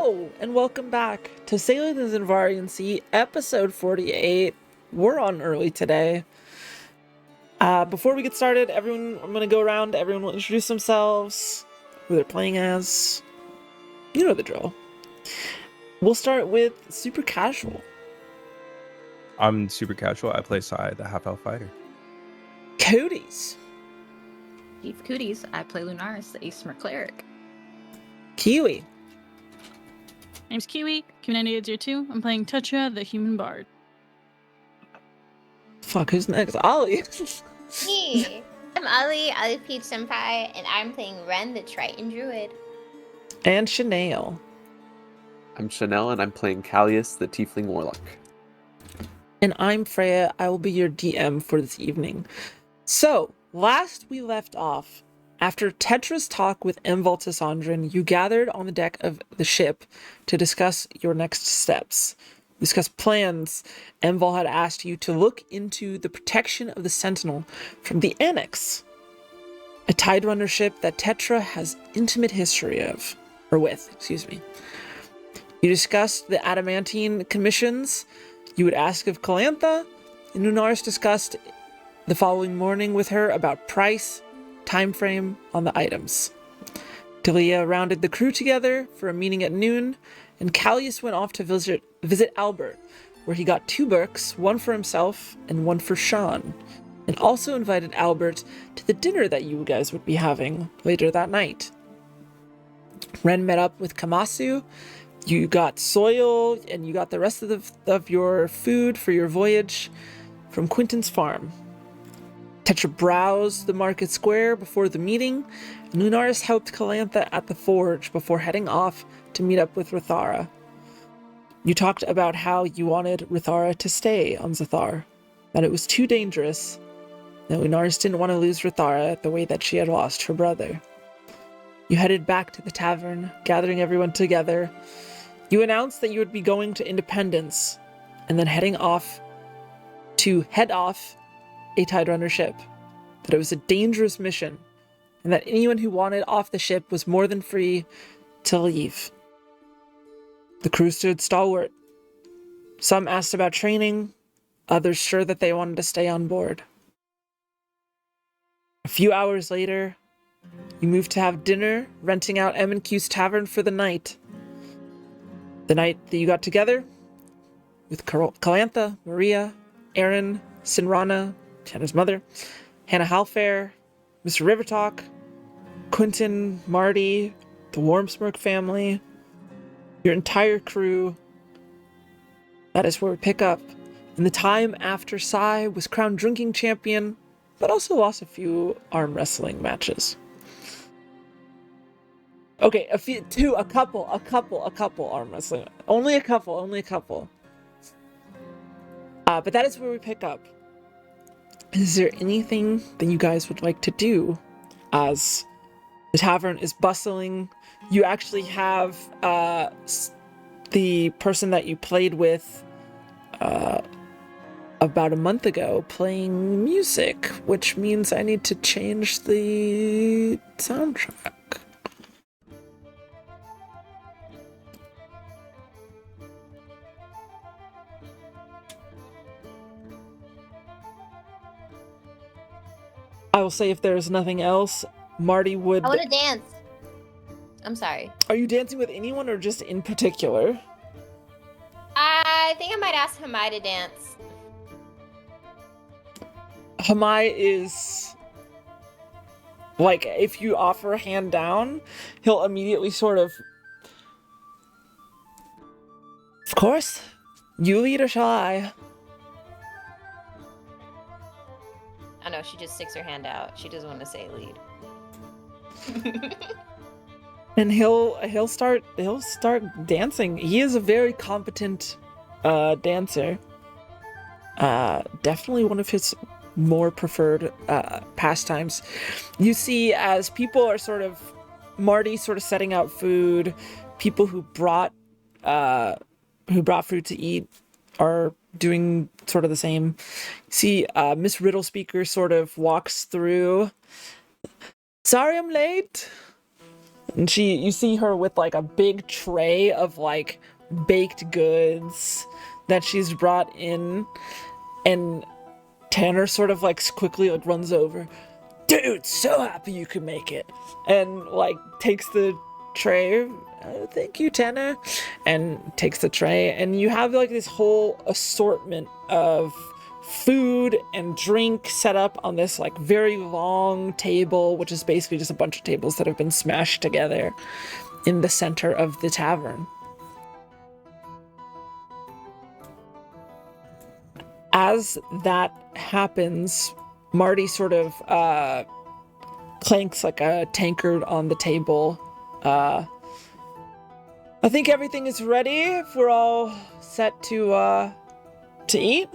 Hello, and welcome back to Sailing the Xiinvarian Sea, episode 48. We're on early today. Before we get started, I'm going to go around. Everyone will introduce themselves, who they're playing as. You know the drill. We'll start with super casual. I'm super casual. I play Sai, the half-elf fighter. Cooties. Chief Cooties. I play Lunaris, the Aesmer cleric. Kiwi. Name's Kiwi, Community 2. I'm playing Tetra, the human bard. Fuck, who's next? Ollie. Me. I'm Ali Peach Senpai, and I'm playing Ren, the Triton Druid. And Chanel. I'm Chanel, and I'm playing Callius, the Tiefling Warlock. And I'm Freya. I will be your DM for this evening. So, last we left off, after Tetra's talk with Enval Tessandrin, you gathered on the deck of the ship to discuss your next steps. Discuss plans. Enval had asked you to look into the protection of the Sentinel from the Annex, a Tidrunner ship that Tetra has intimate history with. You discussed the adamantine commissions you would ask of Calantha, and Lunaris discussed the following morning with her about price, time frame on the items. Delia rounded the crew together for a meeting at noon, and Callius went off to visit Albert, where he got 2 books, one for himself and one for Sean, and also invited Albert to the dinner that you guys would be having later that night. Ren met up with Kamasu. You got soil, and you got the rest of your food for your voyage from Quinton's farm. Tetra browsed the market square before the meeting, and Lunaris helped Calantha at the forge before heading off to meet up with Rithara. You talked about how you wanted Rithara to stay on Zathar, that it was too dangerous, that Lunaris didn't want to lose Rithara the way that she had lost her brother. You headed back to the tavern, gathering everyone together. You announced that you would be going to Independence, and then head off a Tidrunner ship, that it was a dangerous mission, and that anyone who wanted off the ship was more than free to leave. The crew stood stalwart. Some asked about training, others sure that they wanted to stay on board. A few hours later, you moved to have dinner, renting out M&Q's tavern for the night. The night that you got together with Calantha, Maria, Aaron, Sinrana, Hannah's mother, Hannah Halfair, Mr. Rivertalk, Quinton, Marty, the Warmsmirk family, your entire crew. That is where we pick up. In the time after Sai was crowned drinking champion, but also lost a few arm wrestling matches. Okay, a couple arm wrestling. Only a couple. But that is where we pick up. Is there anything that you guys would like to do as the tavern is bustling? You actually have the person that you played with about a month ago playing music, which means I need to change the soundtrack. I will say if there's nothing else, Marty would... I want to dance. I'm sorry. Are you dancing with anyone or just in particular? I think I might ask Hamai to dance. Hamai is... like, if you offer a hand down, he'll immediately sort of... Of course. You lead or shall I? I know, she just sticks her hand out. She doesn't want to say lead. And he'll start dancing. He is a very competent dancer. Definitely one of his more preferred pastimes. You see, as people are Marty setting out food, people who brought food to eat are doing sort of the same. See, Miss Riddle Speaker sort of walks through. Sorry I'm late. And you see her with like a big tray of like baked goods that she's brought in, and Tanner sort of like quickly like runs over. Dude, so happy you could make it, and like takes the tray. Thank you, Tanner, and takes the tray, and you have like this whole assortment of food and drink set up on this like very long table, which is basically just a bunch of tables that have been smashed together in the center of the tavern. As that happens, Marty sort of clanks like a tankard on the table. I think everything is ready if we're all set to eat.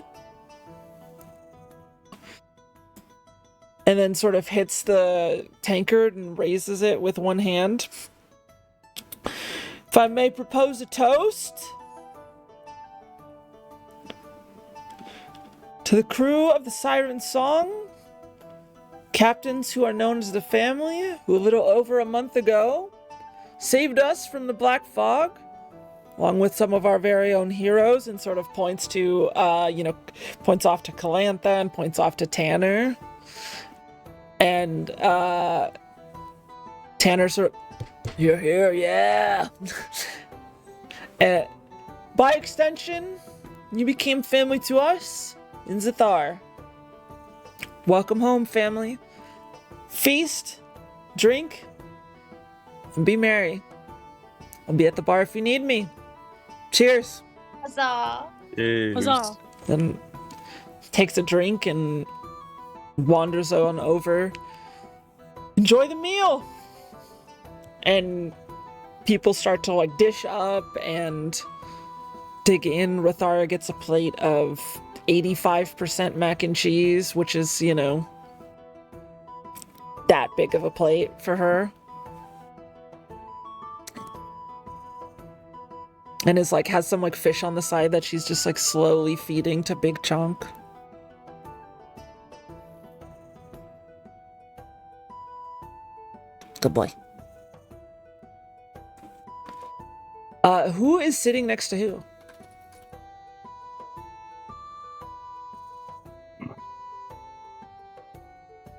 And then sort of hits the tankard and raises it with one hand. If I may propose a toast to the crew of the Siren Song, captains who are known as the family, who a little over a month ago saved us from the Black Fog, along with some of our very own heroes, and sort of points to, points off to Calantha and points off to Tanner. And Tanner sort of, you're here, yeah. And by extension, you became family to us in Zathar. Welcome home, family. Feast, drink, and be merry. I'll be at the bar if you need me. Cheers. Huzzah. Huzzah. Then takes a drink and wanders on over. Enjoy the meal. And people start to like dish up and dig in. Rathara gets a plate of 85% mac and cheese, which is, that big of a plate for her. And is like, has some like fish on the side that she's just like slowly feeding to Big Chunk. Good boy. Who is sitting next to who?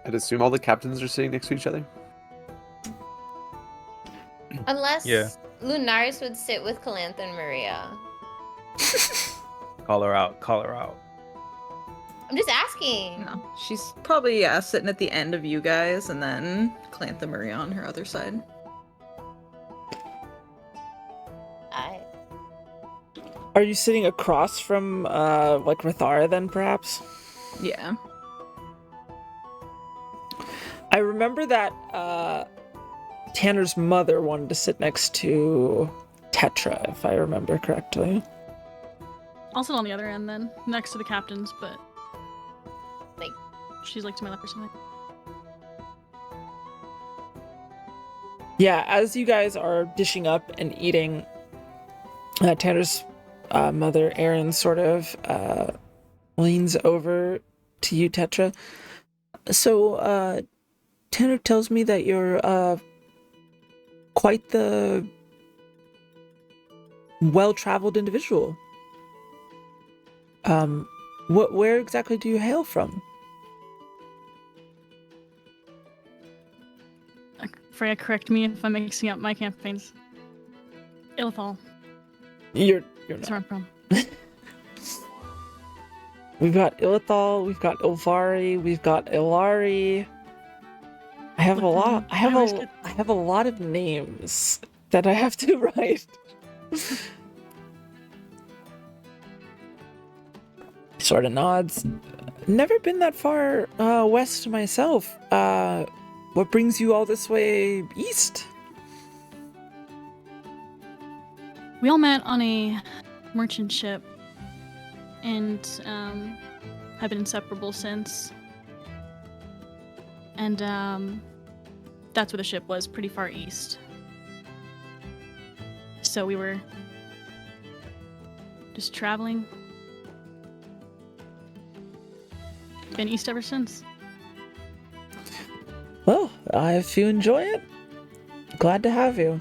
I'd assume all the captains are sitting next to each other. Unless Yeah. Lunaris would sit with Calantha and Maria. Call her out. Call her out. I'm just asking. No, she's probably sitting at the end of you guys, and then Calantha Maria on her other side. Are you sitting across from like Rathara then, perhaps? Yeah. I remember that Tanner's mother wanted to sit next to Tetra, if I remember correctly. I'll sit on the other end then, next to the captains, but Like, she's like to my left or something. Yeah, as you guys are dishing up and eating, Tanner's mother, Erin, sort of leans over to you, Tetra. So, Tanner tells me that you're quite the well-traveled individual. Where exactly do you hail from? Freya, correct me if I'm mixing up my campaigns. Ilthal. You're That's where I'm from. We've got Ilithal, we've got Ilvari, we've got Ilari. I have a lot. I have a lot of names that I have to write. Sort of nods. Never been that far west myself. What brings you all this way east? We all met on a merchant ship and have been inseparable since. And that's where the ship was, pretty far east. So we were just traveling. Been east ever since. Well, if you enjoy it, Glad to have you.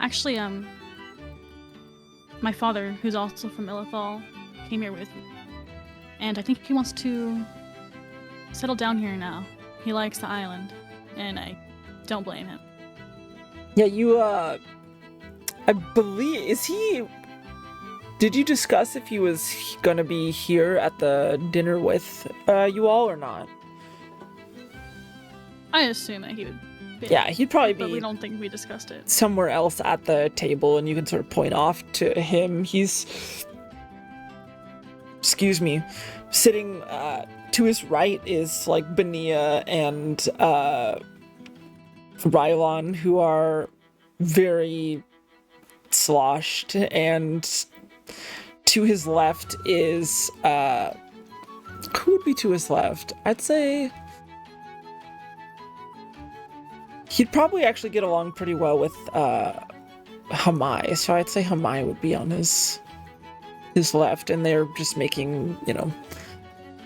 Actually, my father, who's also from Illithal, came here with me. And I think he wants to settle down here now. He likes the island, and I don't blame him. Yeah, you, I believe, did you discuss if he was gonna be here at the dinner with you all or not? I assume that he would be. Yeah, he'd probably But we be don't think we discussed it. somewhere else at the table, and you can sort of point off to him. He's, excuse me, sitting to his right is like Benia and Rylon, who are very sloshed, and to his left is who would be to his left? I'd say he'd probably actually get along pretty well with Hamai, so I'd say Hamai would be on his left, and they're just making, you know,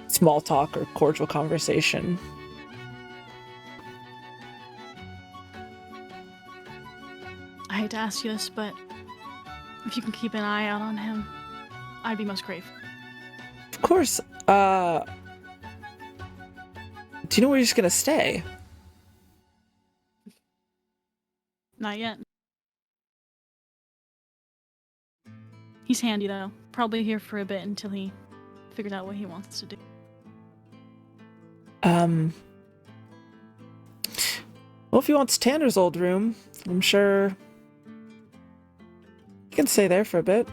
small talk or cordial conversation. I hate to ask you this, but if you can keep an eye out on him, I'd be most grateful. Of course. Do you know where you're just gonna stay? Not yet. He's handy, though. Probably here for a bit until he figures out what he wants to do. Well, if he wants Tanner's old room, I'm sure he can stay there for a bit.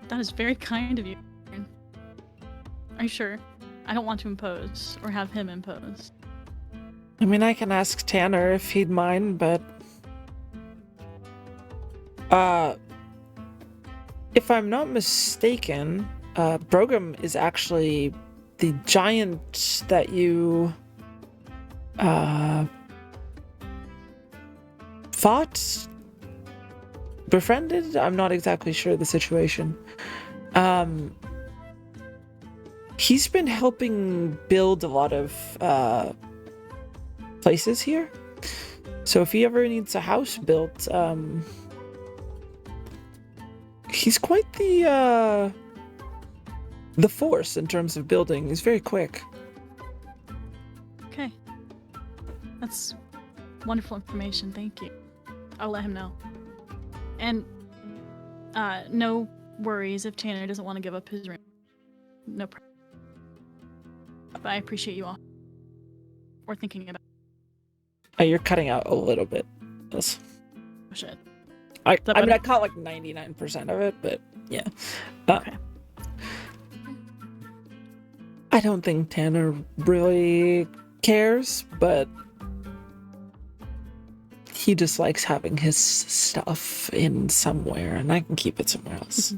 That is very kind of you. Aaron. Are you sure? I don't want to impose, or have him impose. I mean, I can ask Tanner if he'd mind, but if I'm not mistaken, Brogum is actually the giant that you fought? Befriended? I'm not exactly sure of the situation. He's been helping build a lot of places here. So if he ever needs a house built, he's quite the force in terms of building. He's very quick. Okay. That's wonderful information, thank you. I'll let him know. And, no worries if Tanner doesn't want to give up his room. No problem. But I appreciate you all. Or thinking about You're cutting out a little bit. Yes. oh, shit. I that mean, better? I caught like 99% of it, but yeah. Okay. I don't think Tanner really cares, but he just likes having his stuff in somewhere, and I can keep it somewhere else.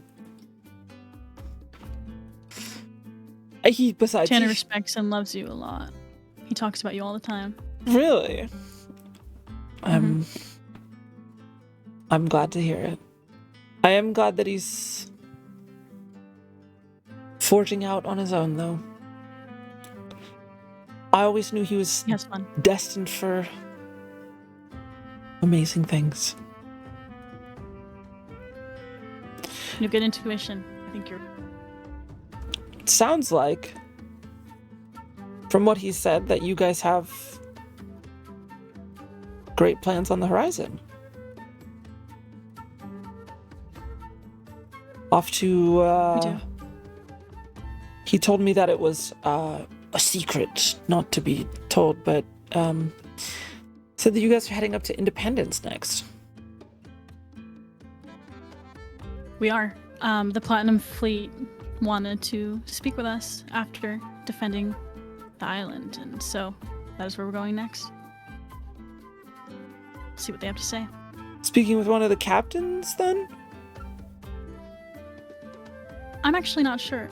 Tanner respects and loves you a lot. He talks about you all the time. Really? I'm glad to hear it. I am glad that he's forging out on his own, though. I always knew he was He has fun. destined for amazing things. You have good intuition. I think you're... It sounds like, from what he said, that you guys have great plans on the horizon. Off to, We do. he told me that it was a secret, not to be told, but said that you guys are heading up to Independence next. We are. The Platinum Fleet wanted to speak with us after defending the island, and so that is where we're going next. See what they have to say. Speaking with one of the captains, then? I'm actually not sure.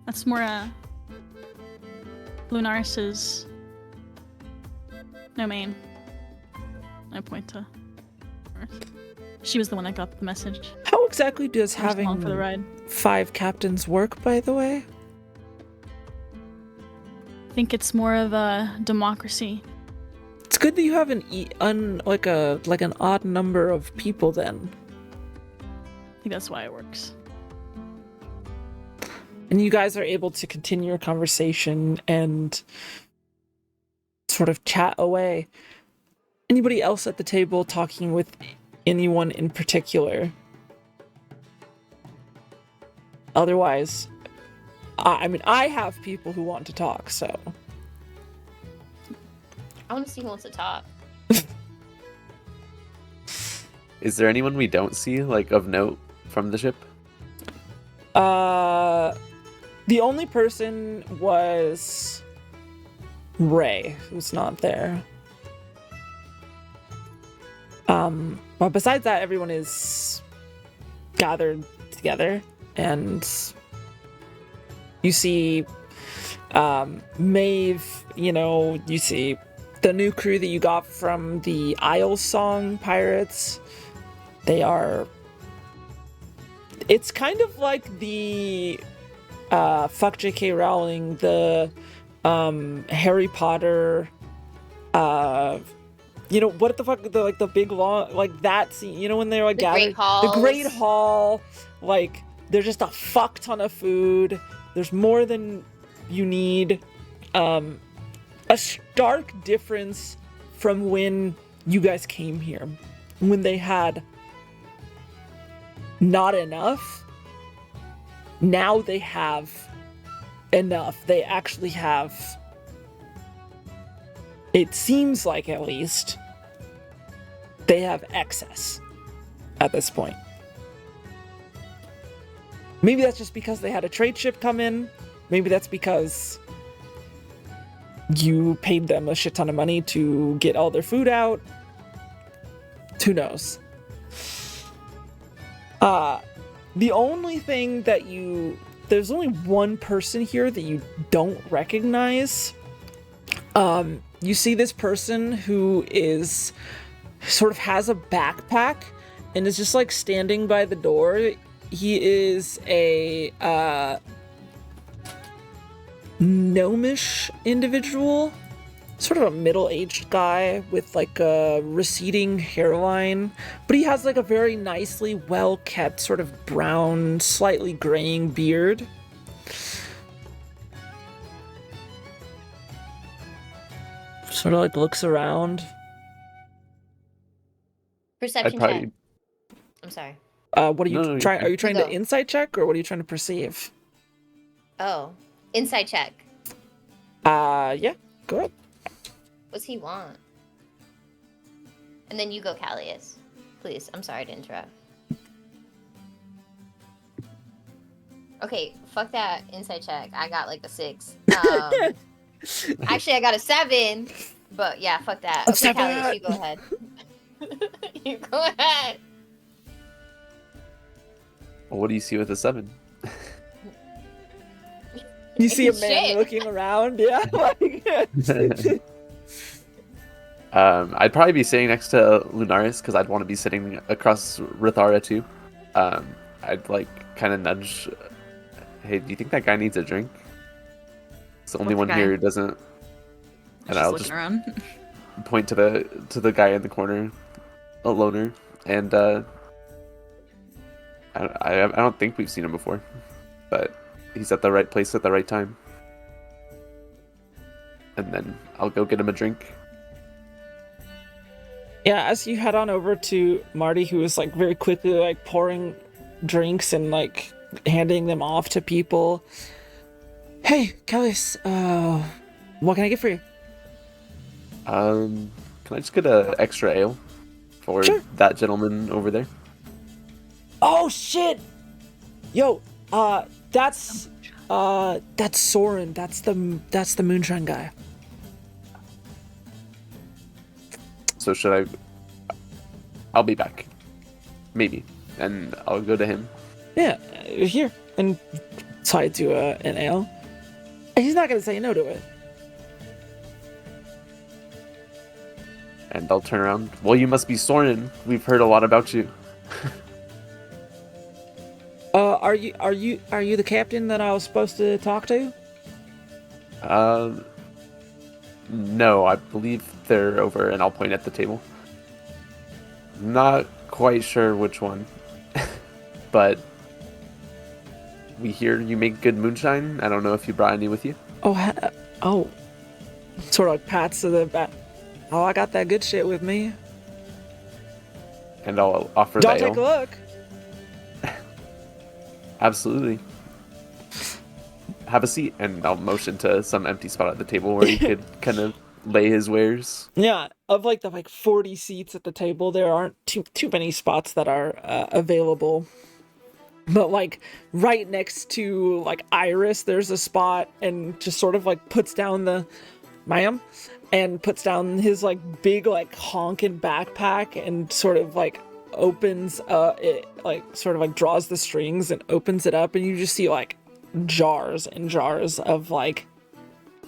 That's more Lunaris's domain. I point to Earth. She was the one that got the message. How exactly does I was along for the having ride. 5 captains work, by the way? think it's more of a democracy. It's good that you have like an odd number of people then. I think that's why it works. And you guys are able to continue your conversation and sort of chat away. Anybody else at the table talking with anyone in particular? Otherwise, I mean, I have people who want to talk, so. I want to see who wants to talk. Is there anyone we don't see, like, of note from the ship? The only person was Ray, who's not there. But besides that, everyone is gathered together, and you see Maeve, you see the new crew that you got from the Isle Song Pirates. It's kind of like the fuck J.K. Rowling, the Harry Potter, what the fuck, the big long, like that scene, when they're like gathered, the Great Hall, like there's just a fuck ton of food. There's more than you need. A stark difference from when you guys came here, when they had not enough. Now they have enough. They actually have, it seems like, at least, they have excess at this point. Maybe that's just because they had a trade ship come in. Maybe that's because you paid them a shit ton of money to get all their food out. Who knows? The only thing that there's only one person here that you don't recognize. You see this person who is sort of has a backpack and is just like standing by the door. He is a gnomish individual, sort of a middle-aged guy with like a receding hairline, but he has like a very nicely well-kept sort of brown, slightly graying beard. Sort of like looks around. Perception check. I'm sorry. What are you trying? Are you trying You to go. insight check, or what are you trying to perceive? Oh, insight check. Yeah, go ahead. What's he want? And then you go, Callius. Please, I'm sorry to interrupt. Okay, fuck that insight check. I got like a 6. Actually, I got a 7. But yeah, fuck that. Okay, Callius, you go ahead. You go ahead. Well, what do you see with a 7? You see a man Shit. looking around, yeah. I'd probably be sitting next to Lunaris because I'd want to be sitting across Rithara too. I'd like kind of nudge. Hey, do you think that guy needs a drink? It's the only What one guy? here who doesn't. And I'll looking just around. point to the guy in the corner, a loner, and I don't think we've seen him before, but he's at the right place at the right time. And then I'll go get him a drink. Yeah, as you head on over to Marty, who is like very quickly like pouring drinks and like handing them off to people. Hey, Callius, what can I get for you? Can I just get a extra ale for Sure. that gentleman over there? Oh shit! Yo, that's Soren. That's the moonshine guy. So should I'll be back. Maybe. And I'll go to him. Yeah, here, and try to an ale. He's not gonna say no to it. And I'll turn around. Well, you must be Soren. We've heard a lot about you. Are you the captain that I was supposed to talk to? No, I believe they're over, and I'll point at the table. Not quite sure which one, but we hear you make good moonshine. I don't know if you brought any with you. Oh. Sort of like pats to the back. Oh, I got that good shit with me. And I'll offer Don't the take a ale. look. Absolutely. Have a seat, and I'll motion to some empty spot at the table where he could kind of lay his wares. Yeah, of like the 40 seats at the table, there aren't too many spots that are available. But like right next to like Iris, there's a spot, and just sort of like puts down the ma'am, and puts down his like big like honking backpack and sort of like opens it, like sort of like draws the strings and opens it up, and you just see like jars and jars of like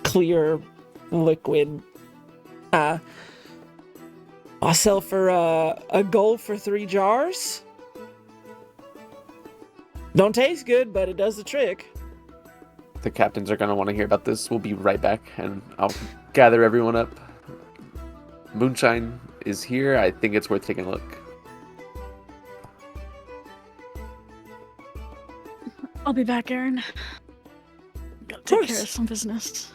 clear liquid. I'll sell for a gold for 3 jars. Don't taste good, but it does the trick. The captains are going to want to hear about this. We'll be right back, and I'll gather everyone up. Moonshine is here. I think it's worth taking a look. I'll be back, Aaron. Gotta take care of some business.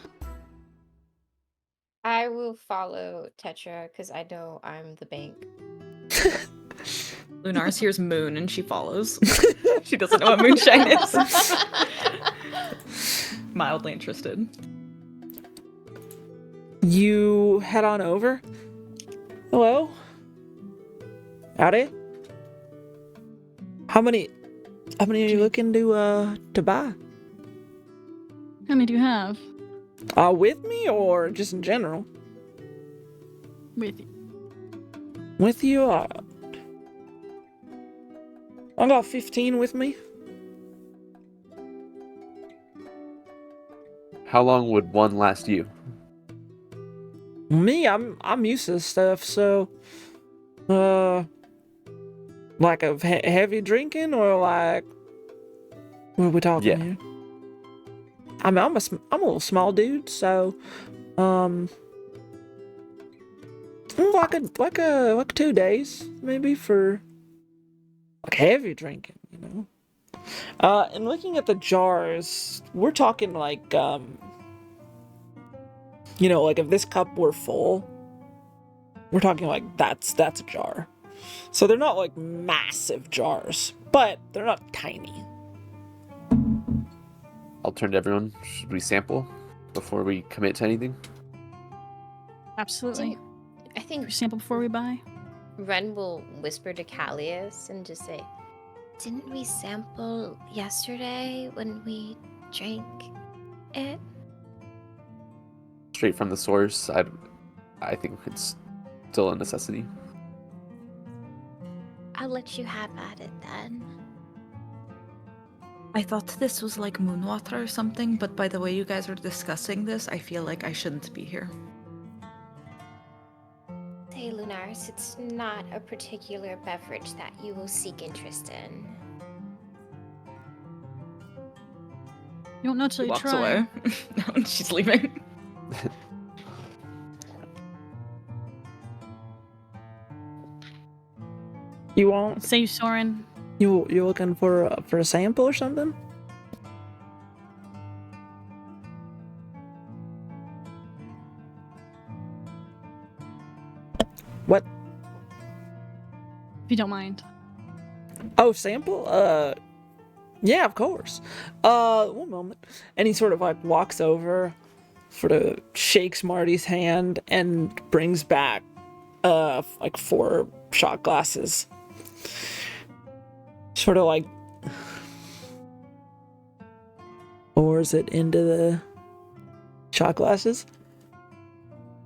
I will follow Tetra because I know I'm the bank. Lunaris hears moon and she follows. She doesn't know what moonshine is. Mildly interested. You head on over. Hello? Howdy? How many are you looking to buy? How many do you have? With me or just in general? With you. With you? I got 15 with me. How long would one last you? Me, I'm used to this stuff, so like of heavy drinking, or like what are we talking Yeah. here? I mean, I'm a little small dude, so like 2 days maybe for like heavy drinking, you know. And looking at the jars, we're talking like you know, like if this cup were full, we're talking like that's a jar. So they're not like massive jars, but they're not tiny. I'll turn to everyone. Should we sample before we commit to anything? Absolutely. I think We sample before we buy. Ren will whisper to Callius and just say, "Didn't we sample yesterday when we drank it?" Straight from the source, I think it's still a necessity. I'll let you have at it then. I thought this was like moon water or something, but by the way you guys are discussing this, I feel like I shouldn't be here. Hey, Lunaris, it's not a particular beverage that you will seek interest in. You don't know till She you walks try. away. No, she's leaving. You want Say, Soren. you looking for a sample or something? What? If you don't mind. Oh, sample? Yeah, of course. One moment. And he sort of like walks over, sort of shakes Marty's hand, and brings back like 4 shot glasses. Sort of like pours it into the shot glasses.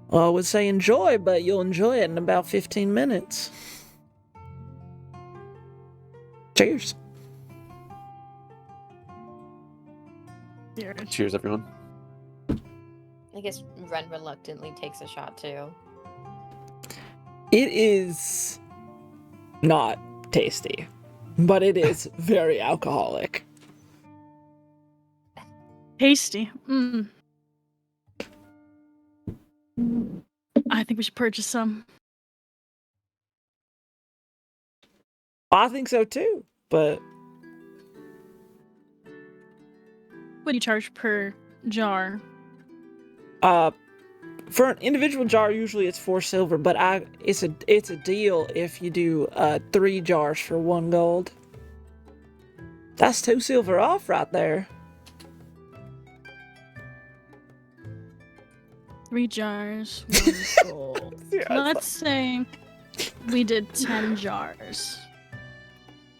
Well, I would say enjoy, but you'll enjoy it in about 15 minutes. Cheers. Cheers, everyone. I guess Ren reluctantly takes a shot too. It is not tasty, but it is very alcoholic. Tasty. Mm. I think we should purchase some. I think so too, but What do you charge per jar? for an individual jar, usually it's 4 silver, but it's a deal if you do 3 jars for 1 gold. That's 2 silver off right there. 3 jars, 1 gold. Let's say we did 10 jars.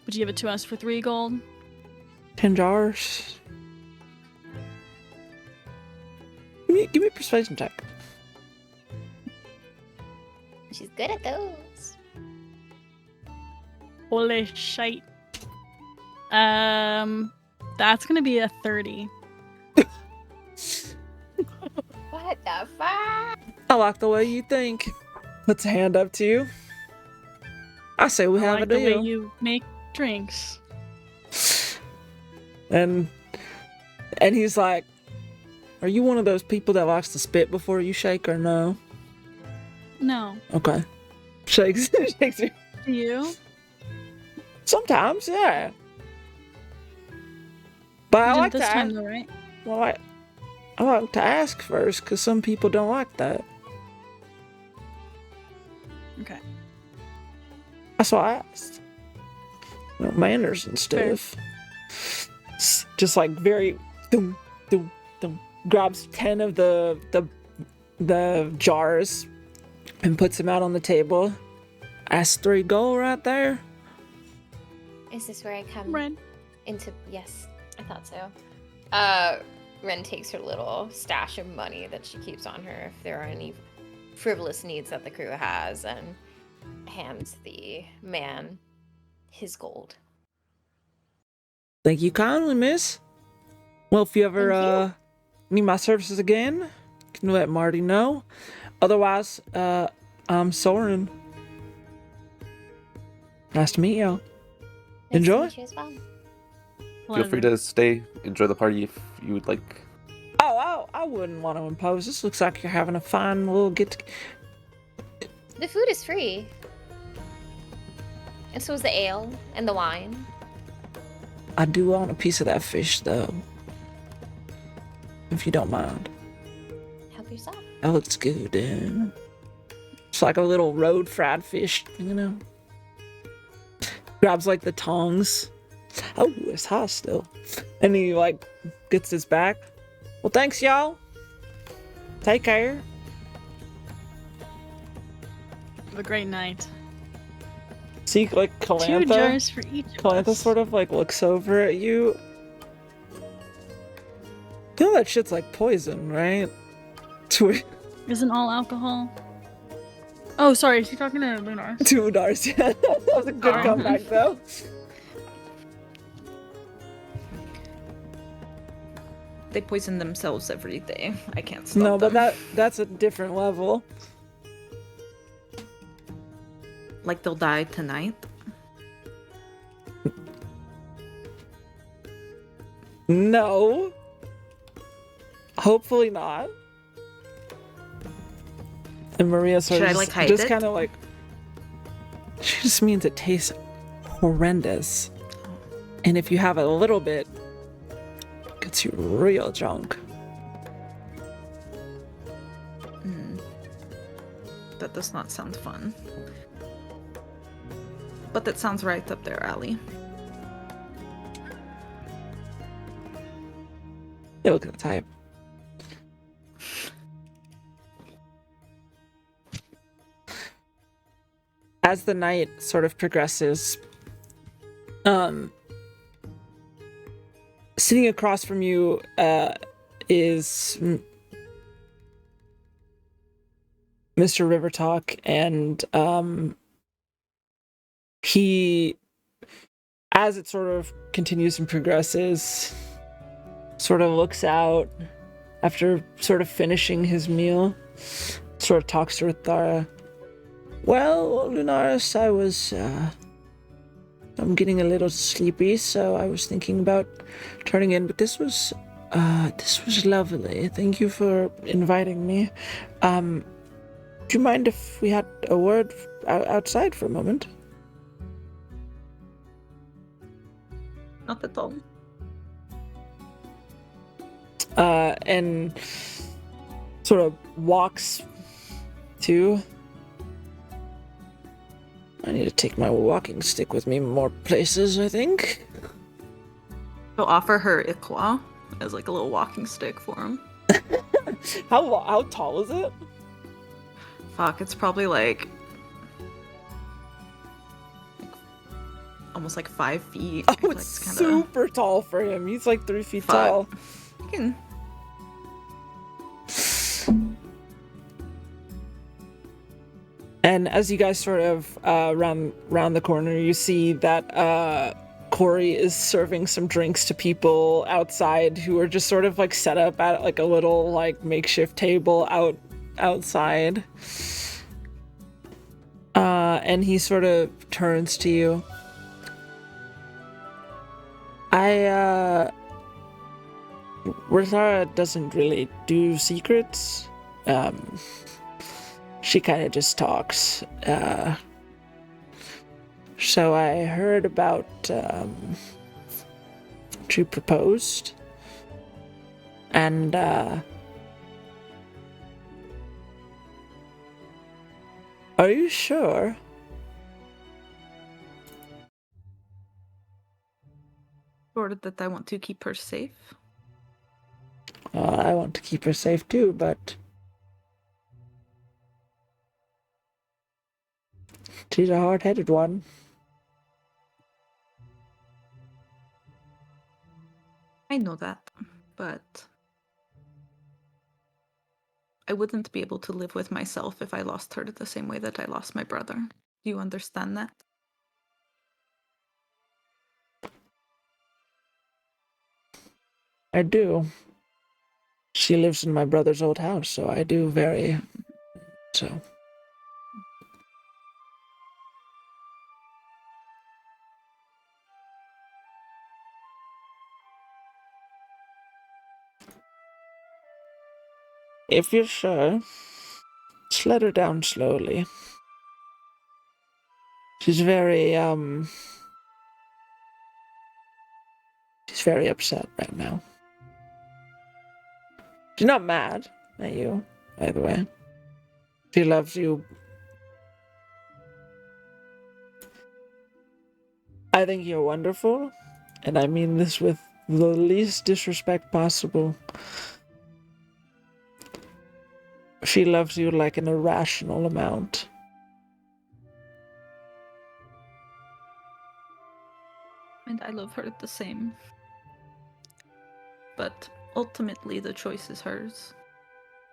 Would you give it to us for 3 gold? 10 jars. Give me a persuasion check. She's good at those. Holy shite. That's gonna be a 30. What the fuck? I like the way you think. Puts a hand up to you. I say we I have like a deal. the way you make drinks. And he's like, are you one of those people that likes to spit before you shake or no? No. Okay. Shakes you. Do you? Sometimes, yeah. But I You like didn't this to time ask, though, right? well, I like to ask first because some people don't like that. Okay. That's why I asked. You know, manners and stuff. Just like very dum, dum, dum. Grabs 10 of the jars and puts them out on the table. That's 3 gold right there. Is this where I come Red. into? Yes, I thought so. Ren takes her little stash of money that she keeps on her if there are any frivolous needs that the crew has, and hands the man his gold. Thank you kindly, miss. Well, if you ever Thank need my services again, you can let Marty know. Otherwise, I'm Soren. Nice to meet y'all. Nice to Enjoy. meet you as well. Feel free to stay, enjoy the party if you would like. Oh, I wouldn't want to impose. This looks like you're having a fine little The food is free, and so is the ale and the wine. I do want a piece of that fish, though. If you don't mind. Help yourself. That looks good, yeah. It's like a little road fried fish, you know? Grabs like the tongs. Oh, it's hot still. And he like gets his back. Well, thanks, y'all. Take care. Have a great night. See, like 2 Calantha. jars for each of Calantha us. sort of like looks over at you. You know that shit's like poison, right? Isn't all alcohol? Oh, sorry. Is he talking to Lunar? $2, yeah. That was a good Sorry. comeback, though. They poison themselves every day. I can't stop No, but them. that's a different level. Like they'll die tonight. No. Hopefully not. And Maria sort Should of I, like, hide just it? kind of like. She just means it tastes horrendous. And if you have a little bit, it gets you real drunk. That does not sound fun. But that sounds right up their alley. You look at the type. As the night sort of progresses, sitting across from you is Mr. Rivertalk, and he, as it sort of continues and progresses, sort of looks out after sort of finishing his meal, sort of talks to Rithara. Well, Lunaris, I'm getting a little sleepy, so I was thinking about turning in, but this was lovely. Thank you for inviting me. Do you mind if we had a word outside for a moment? Not at all. And sort of walks to. I need to take my walking stick with me more places, I think. She'll offer her Ikwa as like a little walking stick for him. How tall is it? Fuck, it's probably like almost like 5 feet. I Oh, feel it's like kinda... super tall for him. He's like 3 feet Fuck. tall. You can... And as you guys sort of round the corner, you see that Corey is serving some drinks to people outside who are just sort of like set up at like a little like makeshift table outside. And he sort of turns to you. Rithara doesn't really do secrets. She kind of just talks. So I heard about you proposed, and are you sure? Or that I want to keep her safe. I want to keep her safe too, but she's a hard-headed one. I know that, but I wouldn't be able to live with myself if I lost her the same way that I lost my brother. Do you understand that? I do. She lives in my brother's old house, so I do very so. If you're sure, just let her down slowly. She's very she's very upset right now. She's not mad at you, by the way. She loves you. I think you're wonderful, and I mean this with the least disrespect possible. She loves you like an irrational amount. And I love her the same. But ultimately, the choice is hers.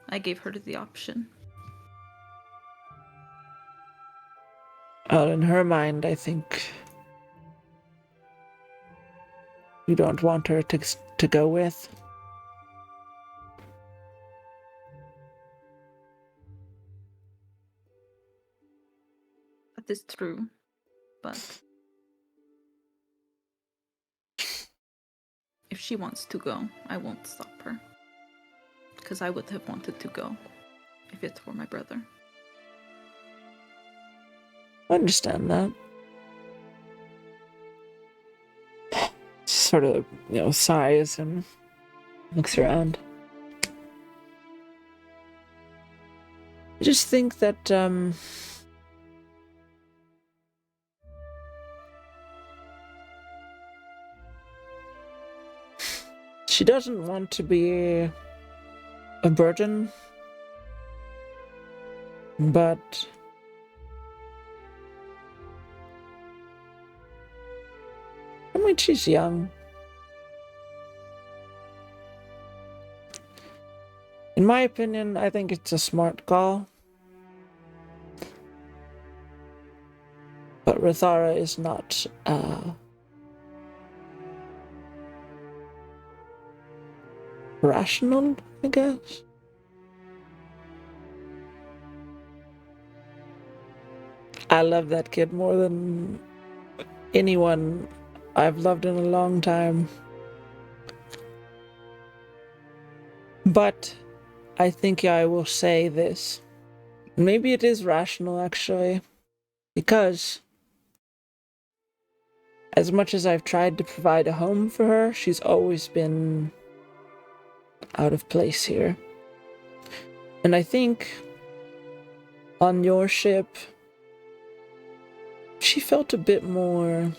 I gave her the option. Well, in her mind, I think you don't want her to go with. That is true, but if she wants to go, I won't stop her. Because I would have wanted to go if it were my brother. I understand that. She sort of, sighs and looks around. I just think that, she doesn't want to be a burden, but I mean, she's young. In my opinion, I think it's a smart call. But Rithara is not, rational, I guess. I love that kid more than anyone I've loved in a long time. But I think I will say this. Maybe it is rational, actually. Because as much as I've tried to provide a home for her, she's always been out of place here. And I think on your ship, she felt a bit more...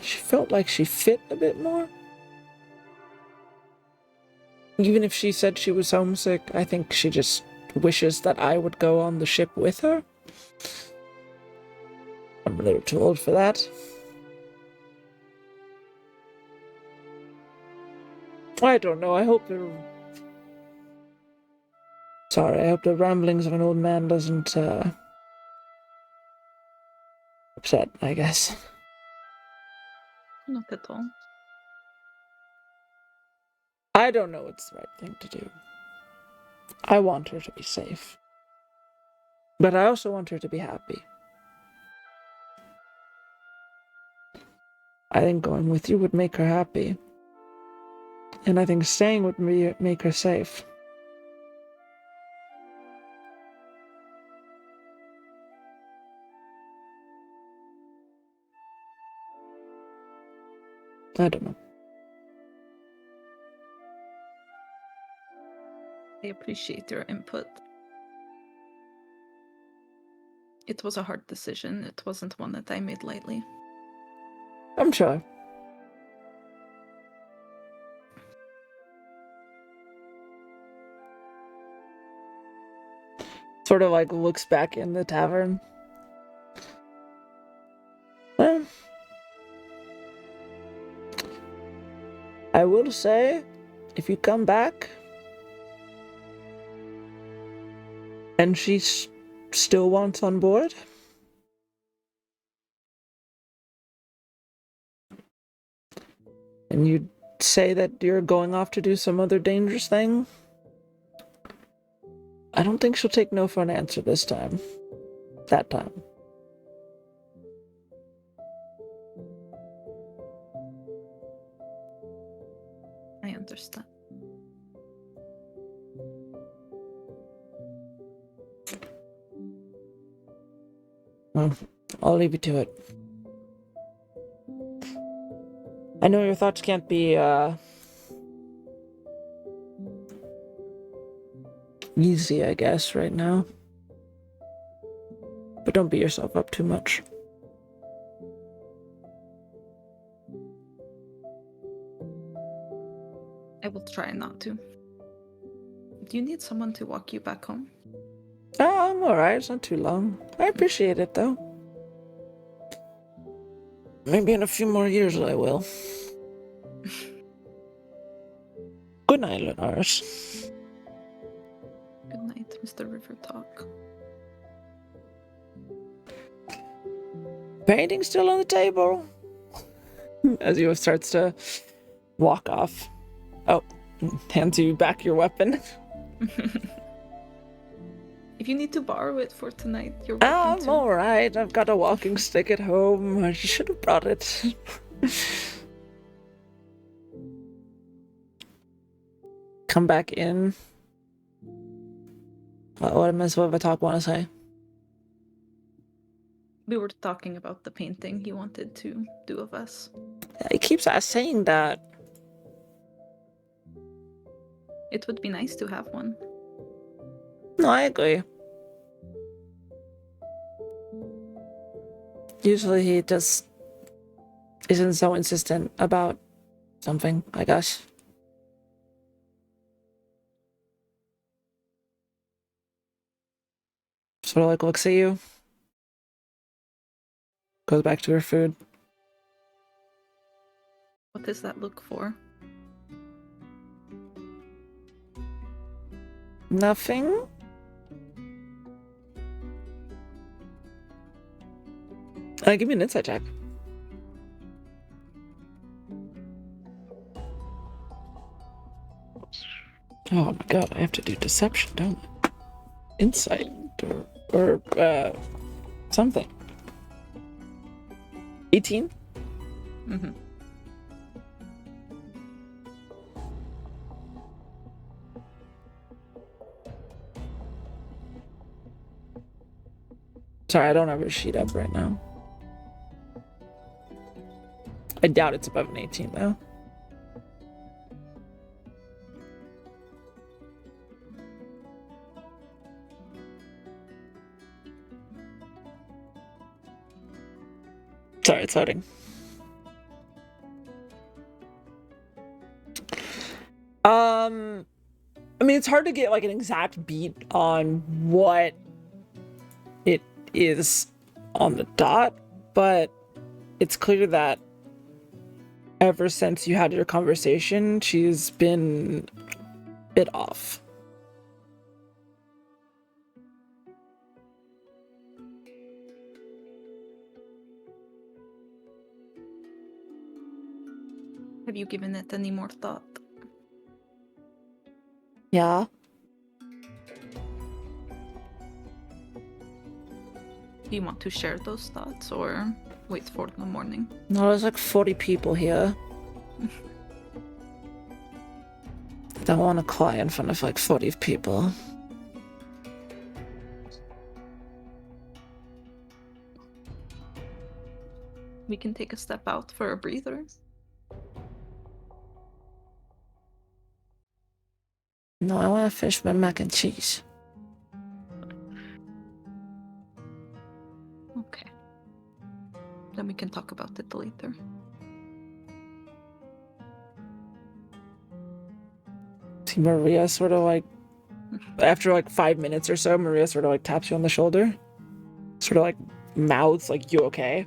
She felt like she fit a bit more. Even if she said she was homesick, I think she just wishes that I would go on the ship with her. I'm a little too old for that. I don't know, I hope the ramblings of an old man doesn't, upset, I guess. Not at all. I don't know what's the right thing to do. I want her to be safe. But I also want her to be happy. I think going with you would make her happy. And I think staying would make her safe. I don't know. I appreciate your input. It was a hard decision. It wasn't one that I made lightly. I'm sure. Sort of like looks back in the tavern. Well, I will say, if you come back and she still wants on board, and you say that you're going off to do some other dangerous thing, I don't think she'll take no for an answer this time. That time. I understand. Well, I'll leave you to it. I know your thoughts can't be, easy, I guess, right now. But don't beat yourself up too much. I will try not to. Do you need someone to walk you back home? Oh, I'm alright. It's not too long. I appreciate it, though. Maybe in a few more years I will. Good night, Lunaris. Good night, Mr. River Talk. Painting still on the table. As you starts to walk off. Oh, hands you back your weapon. If you need to borrow it for tonight, you're welcome I'm to. alright. I've got a walking stick at home. I should have brought it. Come back in. What does Talk want to say? We were talking about the painting he wanted to do of us. He keeps saying that. It would be nice to have one. No, I agree. Usually he just isn't so insistent about something, I guess. Sort of like looks at you. Goes back to her food. What does that look for? Nothing? Give me an insight check. Oh my god, I have to do deception, don't I? Insight or something. 18? Sorry, I don't have her sheet up right now. I doubt it's above an 18 though. Sorry, it's loading. I mean, it's hard to get like an exact beat on what it is on the dot, but it's clear that ever since you had your conversation, she's been a bit off. Have you given it any more thought? Yeah. Do you want to share those thoughts or wait for the morning? No, there's like 40 people here. I don't want to cry in front of like 40 people. We can take a step out for a breather. No, I want to finish my mac and cheese. Okay. Then we can talk about it later. See Maria sort of like, after like 5 minutes or so, Maria sort of like taps you on the shoulder. Sort of like mouths like, you okay?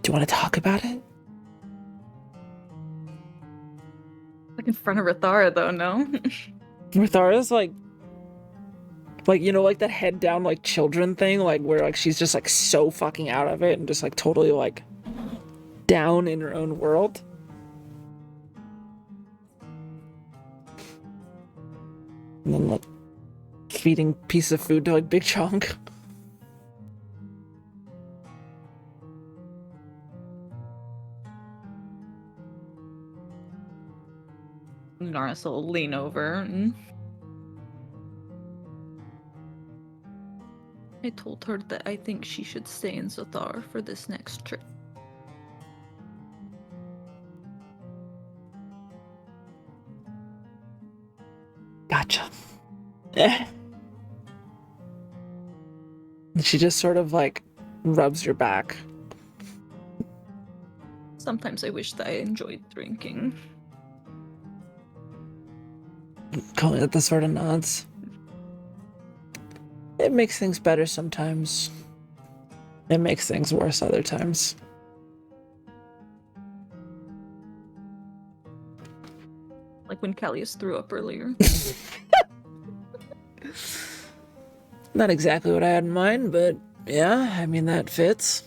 Do you want to talk about it? Like in front of Rathara though, no? Rathara's like, you know, like that head down like children thing, like where like she's just like so fucking out of it and just like totally like down in her own world. And then like feeding piece of food to like Big Chunk. Lunaris will lean over and I told her that I think she should stay in Zathar for this next trip. Gotcha. And she just sort of like rubs your back. Sometimes I wish that I enjoyed drinking. Calling it the sort of nods. It makes things better sometimes. It makes things worse other times. Like when Callius threw up earlier. Not exactly what I had in mind, but yeah, I mean, that fits.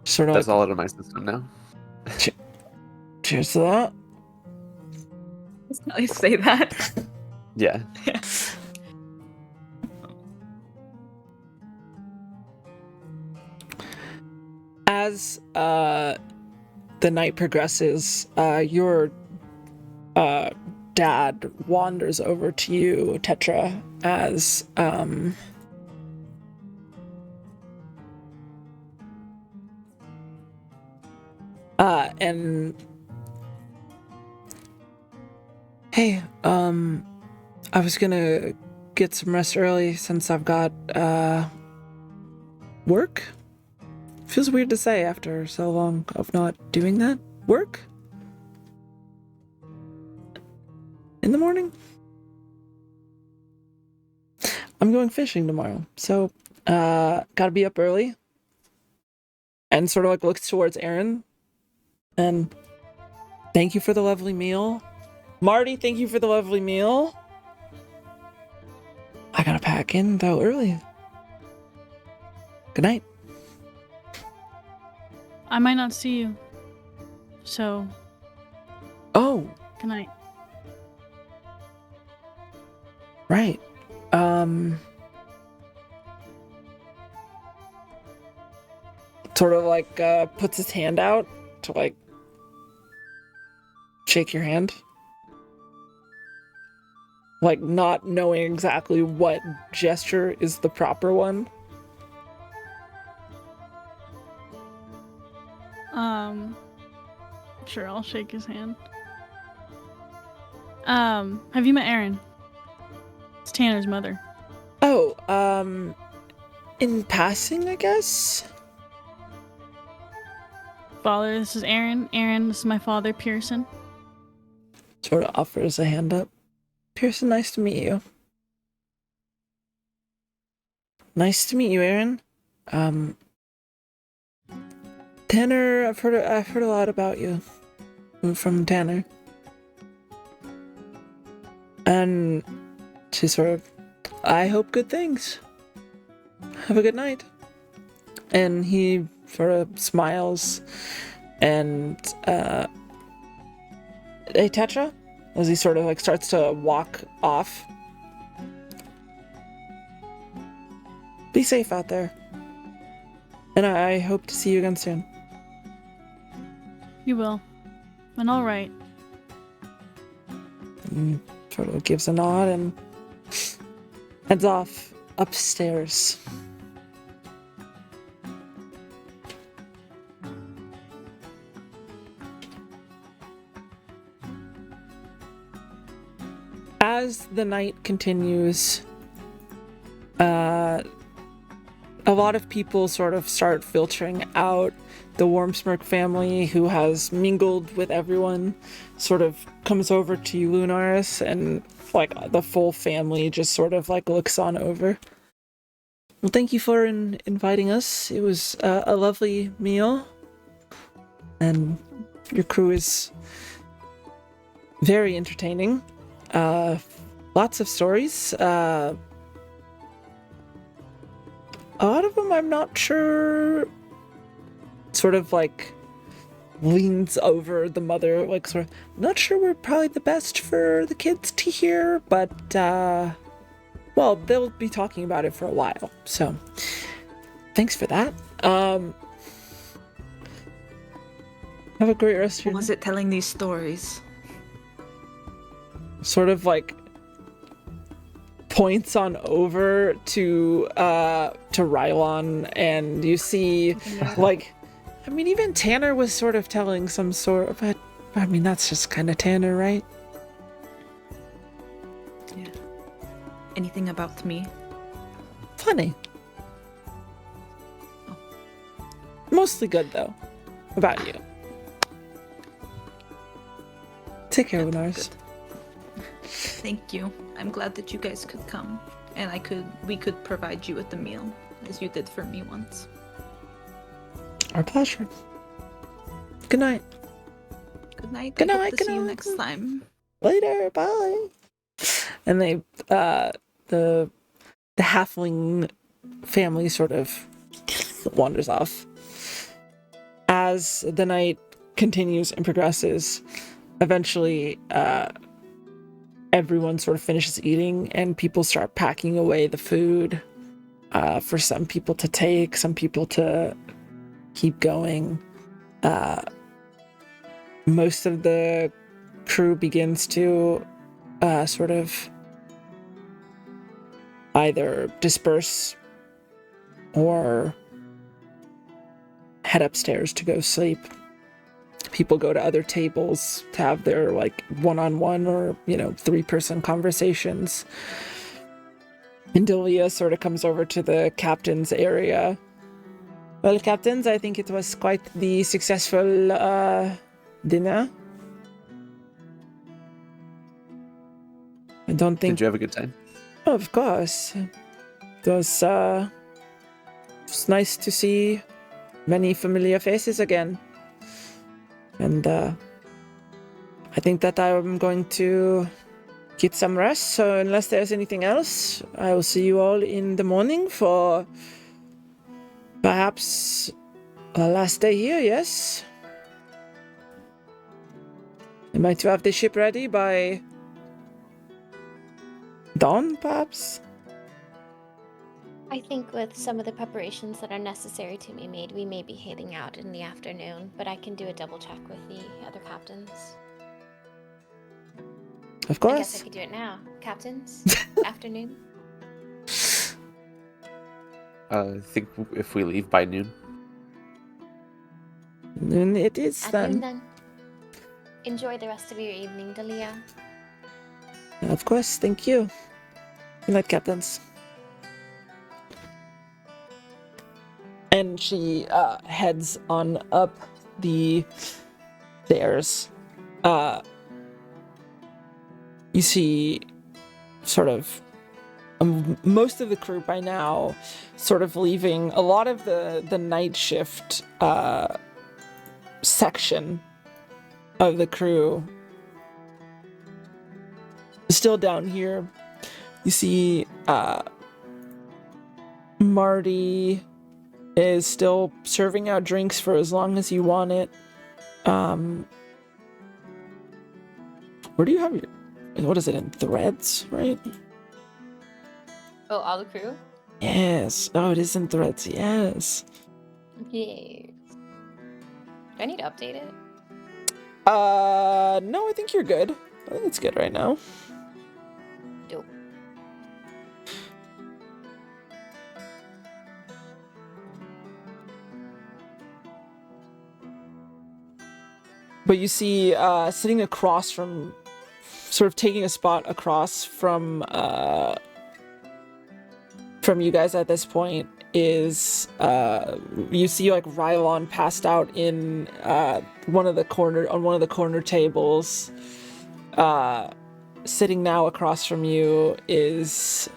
Sort of That's like, all out of my system now. cheers to that. I say that. Yeah. As the night progresses, your dad wanders over to you, Tetra, as and hey, I was gonna get some rest early since I've got work. Feels weird to say after so long of not doing that. Work? In the morning? I'm going fishing tomorrow, so gotta be up early. And sort of like looks towards Aaron. And thank you for the lovely meal. Marty, thank you for the lovely meal. I gotta pack in though early. Good night. I might not see you. So, Oh, good night. right. Sort of like puts his hand out to like shake your hand. Like, not knowing exactly what gesture is the proper one. Sure, I'll shake his hand. Have you met Erin? It's Tanner's mother. Oh, in passing, I guess? Father, this is Erin. Erin, this is my father, Pearson. Sort of offers a hand up. Pearson, nice to meet you. Nice to meet you, Erin. Tanner, I've heard a lot about you from Tanner. And she sort of, I hope good things. Have a good night. And he sort of smiles and hey, Tetra, as he sort of like starts to walk off. Be safe out there. And I hope to see you again soon. You will. And all right. And sort of gives a nod and heads off upstairs. As the night continues, a lot of people sort of start filtering out. The Wormsmirk family, who has mingled with everyone, sort of comes over to you, Lunaris, and like the full family just sort of like looks on over. Well, thank you for inviting us. It was a lovely meal, and your crew is very entertaining. Lots of stories. A lot of them I'm not sure. Sort of like leans over the mother, like sort of, not sure we're probably the best for the kids to hear, but well, they'll be talking about it for a while, so thanks for that. Have a great rest of your Who was it telling these stories? Sort of like points on over to Rylon, and you see like, I mean, even Tanner was sort of telling some sort of, but I mean, that's just kind of Tanner, right? Yeah. Anything about me? Funny. Oh. Mostly good, though, about you. Take care, Lunars. Thank you. I'm glad that you guys could come, and we could provide you with the meal, as you did for me once. Our pleasure. Good night. Good night. Good I night, hope to good see you night. next time. Later, bye. And they, the halfling family sort of wanders off. As the night continues and progresses, eventually, everyone sort of finishes eating and people start packing away the food, for some people to take, some people to keep going. Most of the crew begins to sort of either disperse or head upstairs to go sleep. People go to other tables to have their like one-on-one or, 3-person conversations. And Delia sort of comes over to the captain's area. Well, captains, I think it was quite the successful dinner. I don't think... Did you have a good time? Oh, of course. It was nice to see many familiar faces again. And I think that I'm going to get some rest. So unless there's anything else, I will see you all in the morning for perhaps our last day here, yes? Am I to have the ship ready by dawn, perhaps? I think with some of the preparations that are necessary to be made, we may be heading out in the afternoon, but I can do a double check with the other captains. I Of guess I course. could do it now. Captains, afternoon. I think if we leave by noon. And it is At noon then. then. Enjoy the rest of your evening, Dalia. Of course, thank you. Good night, captains. And she heads on up the stairs. You see sort of most of the crew by now sort of leaving. A lot of the night shift section of the crew still down here. You see Marty is still serving out drinks for as long as you want it. Where do you have your... What is it, in threads, right? Oh, all the crew? Yes. Oh, it is in threads, yes. Yes. Do I need to update it? No, I think you're good. I think it's good right now. Dope. But you see, sitting across from, sort of taking a spot across from you guys at this point is, you see like Rylon passed out in one of the corner tables. Sitting now across from you is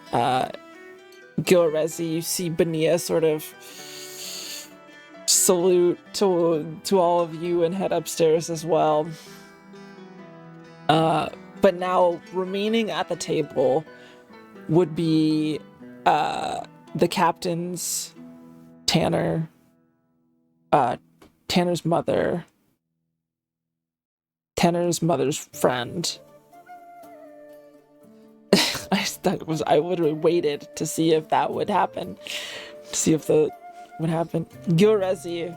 Gilrezi. You see Benia sort of salute to all of you and head upstairs as well. But now remaining at the table would be the captains, Tanner, Tanner's mother, Tanner's mother's friend. I literally waited to see if that would happen, to see if the would happen. Gilrezi,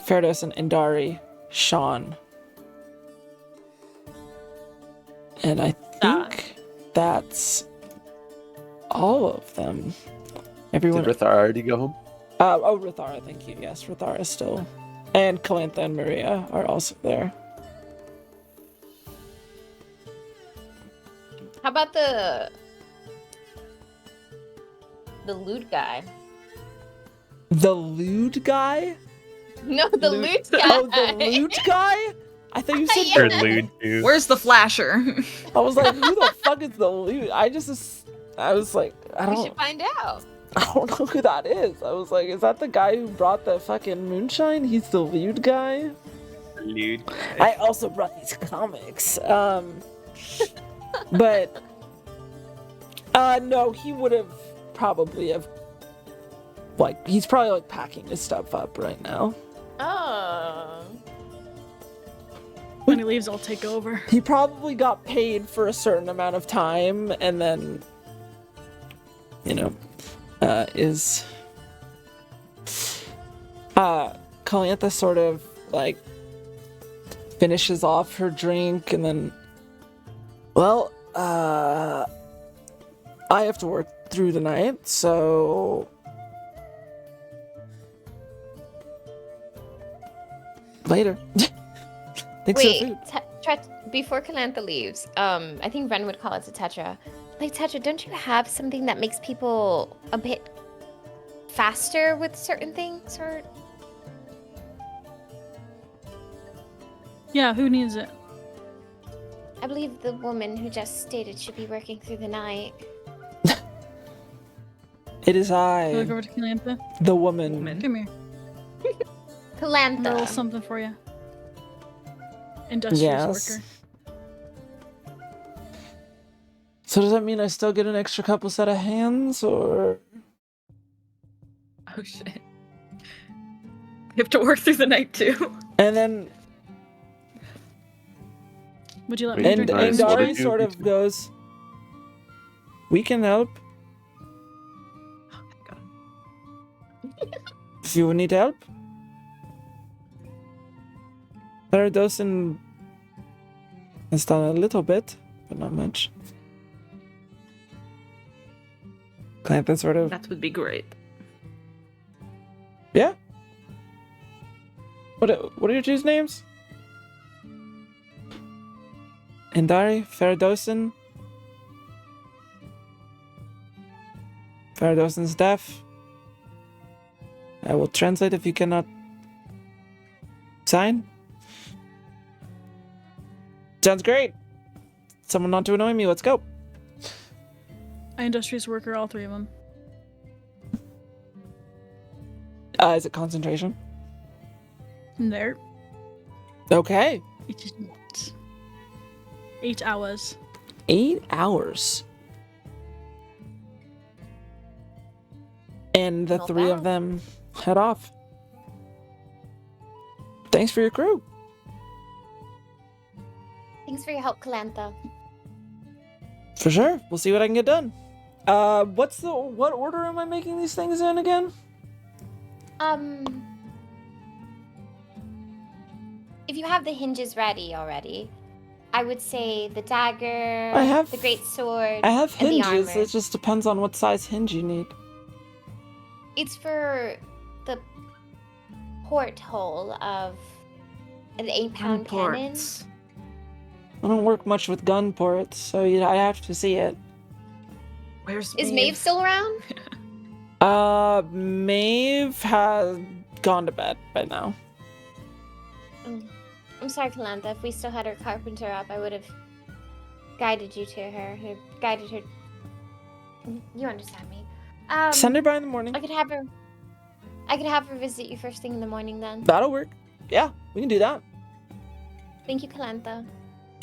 Ferdos, and Indari, Sean. And I think that's all of them. Everyone. Did Rithar already go home? Rithara, thank you. Yes, Rithara is still. And Calantha and Maria are also there. How about the lewd guy? The lewd guy? No, the Lewd- lewd guy. Oh, the lewd guy? I thought you said Yeah. You're the lewd too. Where's the flasher? I was like, who the fuck is the lewd? I was like, We should find out. I don't know who that is. I was like, is that the guy who brought the fucking moonshine? He's the lewd guy? Lewd. I also brought these comics. But no, he would have probably have, like, he's probably like packing his stuff up right now. Oh. When he leaves, I'll take over. He probably got paid for a certain amount of time and then, you know, Calantha sort of like finishes off her drink and then, well, I have to work through the night, so later. Thanks for the Wait, food. before Calantha leaves, I think Ren would call it to Tetra. Like, Tetra, don't you have something that makes people a bit faster with certain things? Or Yeah, who needs it? I believe the woman who just stated should be working through the night. It is Look I, over to Calantha. the woman. Come here. Calantha. Roll something for you. Industrious Yes. worker. So does that mean I still get an extra couple set of hands, or? Oh shit. You have to work through the night too. And then Would you let me Wait, and drink? Nice. this? What Dari did you- sort of goes, "We can help Oh my god. if you need help." Paradosin has done a little bit. but not much. Clanthus sort of. That would be great. Yeah. What are your two's names? Indari, Faradosin. Faradosin's deaf. I will translate if you cannot sign. Sounds great. Someone not to annoy me. Let's go. Industrious worker, all three of them. Is it concentration? There. Okay. It is not. 8 hours. 8 hours. And the Not three of bad. them head off. Thanks for your crew. Thanks for your help, Kalantha. For sure. We'll see what I can get done. What order am I making these things in again? If you have the hinges ready already, I would say the dagger, I have- the great sword, I have and the hinges. armor. It just depends on what size hinge you need. It's for the porthole of an 8-pound cannon. Imports. I don't work much with gun ports, so I have to see it. Where's Is Maeve still around? Maeve has gone to bed by now. I'm sorry, Kalantha. If we still had our carpenter up, I would have guided you to her. Or guided her. You understand me. Send her by in the morning. I could have her visit you first thing in the morning then. That'll work. Yeah, we can do that. Thank you, Kalantha.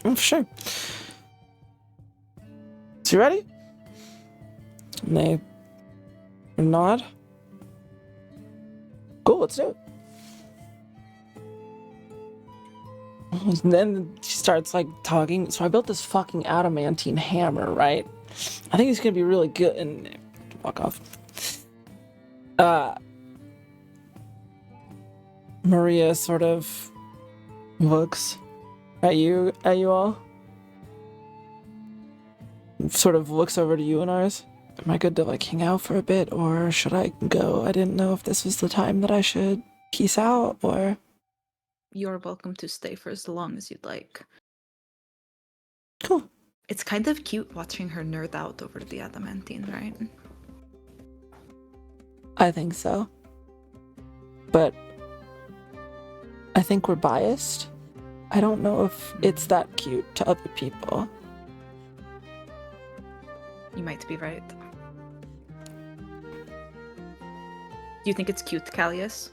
For sure. So you ready? And they nod. Cool, let's do it. And then she starts like talking. So I built this fucking adamantine hammer, right? I think it's gonna be really good. And walk off. Maria sort of looks at you all. Sort of looks over to you and ours. Am I good to like hang out for a bit, or should I go? I didn't know if this was the time that I should peace out, or... You're welcome to stay for as long as you'd like. Cool. It's kind of cute watching her nerd out over the adamantine, right? I think so. But I think we're biased. I don't know if it's that cute to other people. You might be right. Do you think it's cute, Callius?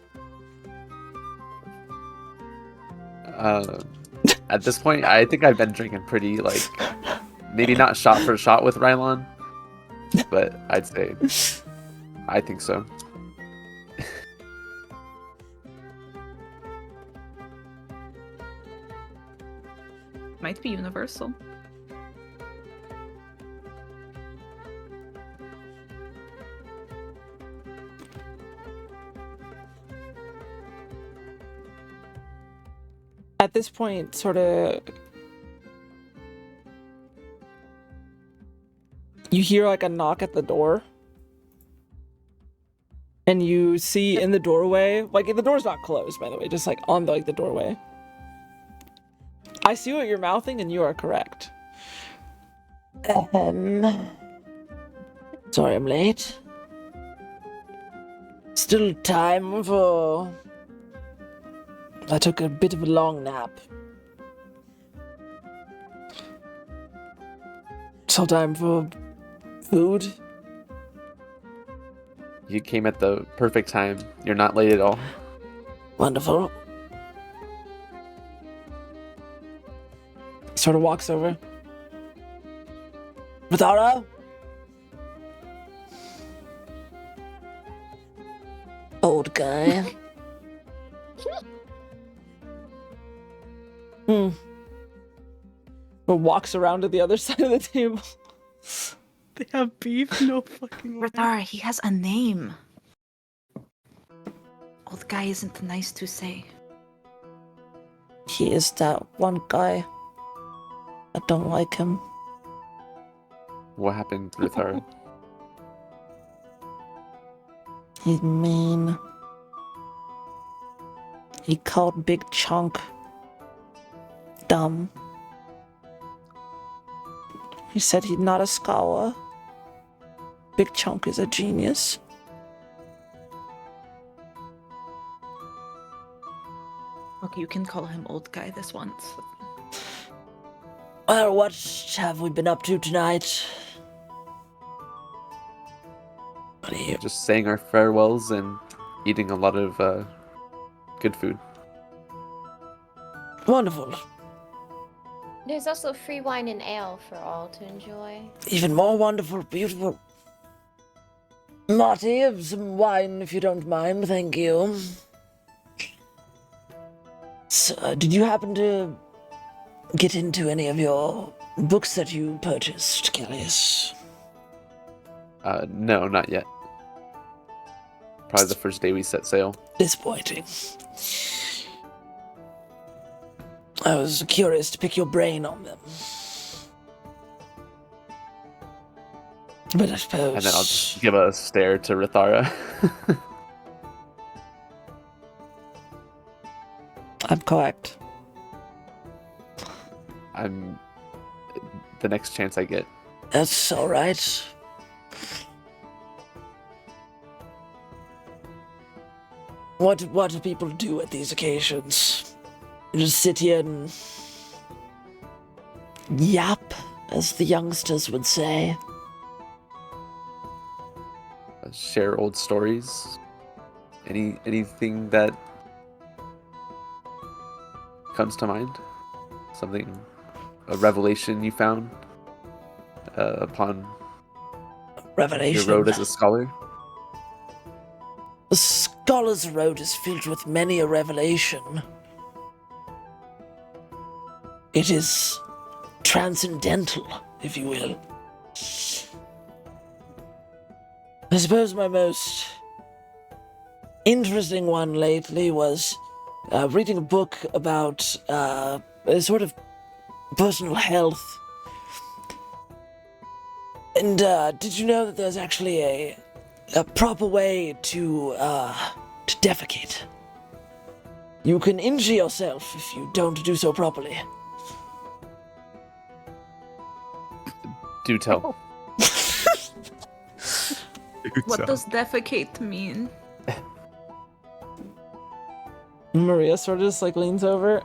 At this point, I think I've been drinking pretty, like, maybe not shot for shot with Rylon, but I'd say I think so. Might be universal. At this point, sort of... You hear like a knock at the door. And you see in the doorway, like the door's not closed, by the way, just like on the doorway. I see what you're mouthing, and you are correct. Sorry I'm late. Still time for... I took a bit of a long nap. Still time for food. You came at the perfect time. You're not late at all. Wonderful. Sort of walks over. Vitara? Old guy. But walks around to the other side of the table. They have beef? No fucking way. Radar, he has a name. Old guy isn't nice to say. He is that one guy. I don't like him. What happened with her? He's mean. He called Big Chunk dumb. He said he's not a scholar. Big Chunk is a genius. Okay, you can call him old guy this once. Well, what have we been up to tonight? What are you? Just saying our farewells and eating a lot of good food. Wonderful. There's also free wine and ale for all to enjoy. Even more wonderful, beautiful. Marty, have some wine if you don't mind, thank you. So, did you happen to get into any of your books that you purchased, Callius? No, not yet. Probably the first day we set sail. Disappointing. I was curious to pick your brain on them. But I suppose... And then I'll just give a stare to Rithara. I'm correct. I'm the next chance I get. That's all right. What do people do at these occasions? You just sit here and yap, as the youngsters would say. Share old stories. Anything that comes to mind? Something, a revelation you found upon Revelation. your road as a scholar? The scholar's road is filled with many a revelation. It is transcendental, if you will. I suppose my most interesting one lately was reading a book about a sort of personal health. And did you know that there's actually a proper way to defecate? You can injure yourself if you don't do so properly. Do tell. What does defecate mean? Maria sort of just leans over.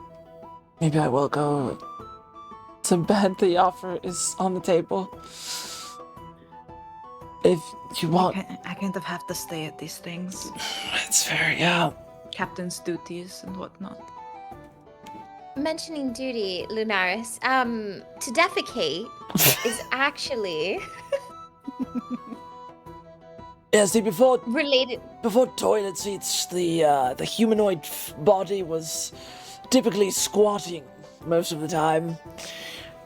Maybe I will go to bed. The offer is on the table. If you want. I kind of have to stay at these things. It's fair, yeah. Captain's duties and whatnot. Mentioning duty, Lunaris, to defecate is actually Yeah, see, before related. toilet seats, the humanoid body was typically squatting most of the time.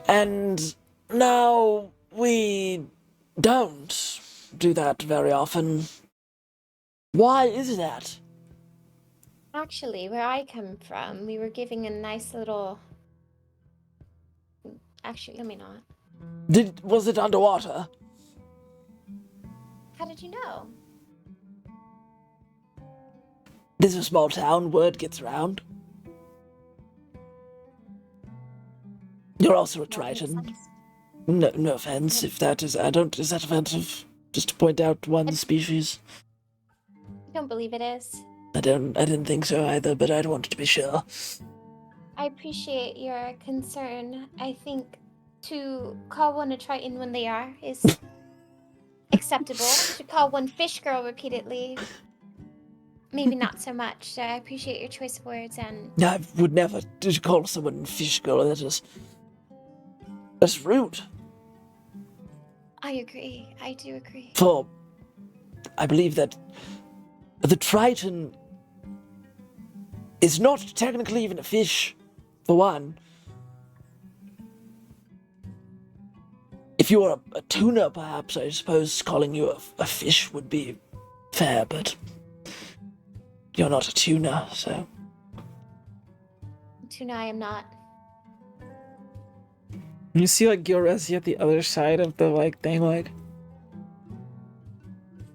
And now we don't do that very often. Why is that? Actually, where I come from, we were giving a nice little. Actually, let me not. Was it underwater? How did you know? This is a small town, word gets around. You're also a Triton. No offense if that is, is that offensive? Just to point out one species. I don't believe it is. I didn't think so either, but I'd wanted to be sure. I appreciate your concern. I think to call one a Triton when they are is acceptable. To call one fish girl repeatedly, maybe not so much. So I appreciate your choice of words and. I would never call someone fish girl. That's rude. I agree. I do agree. For I believe that the Triton is not technically even a fish, for one. If you were a tuna, perhaps, I suppose calling you a fish would be fair, but you're not a tuna, so... Tuna, I am not. You see like Gilresi at the other side of the like thing, like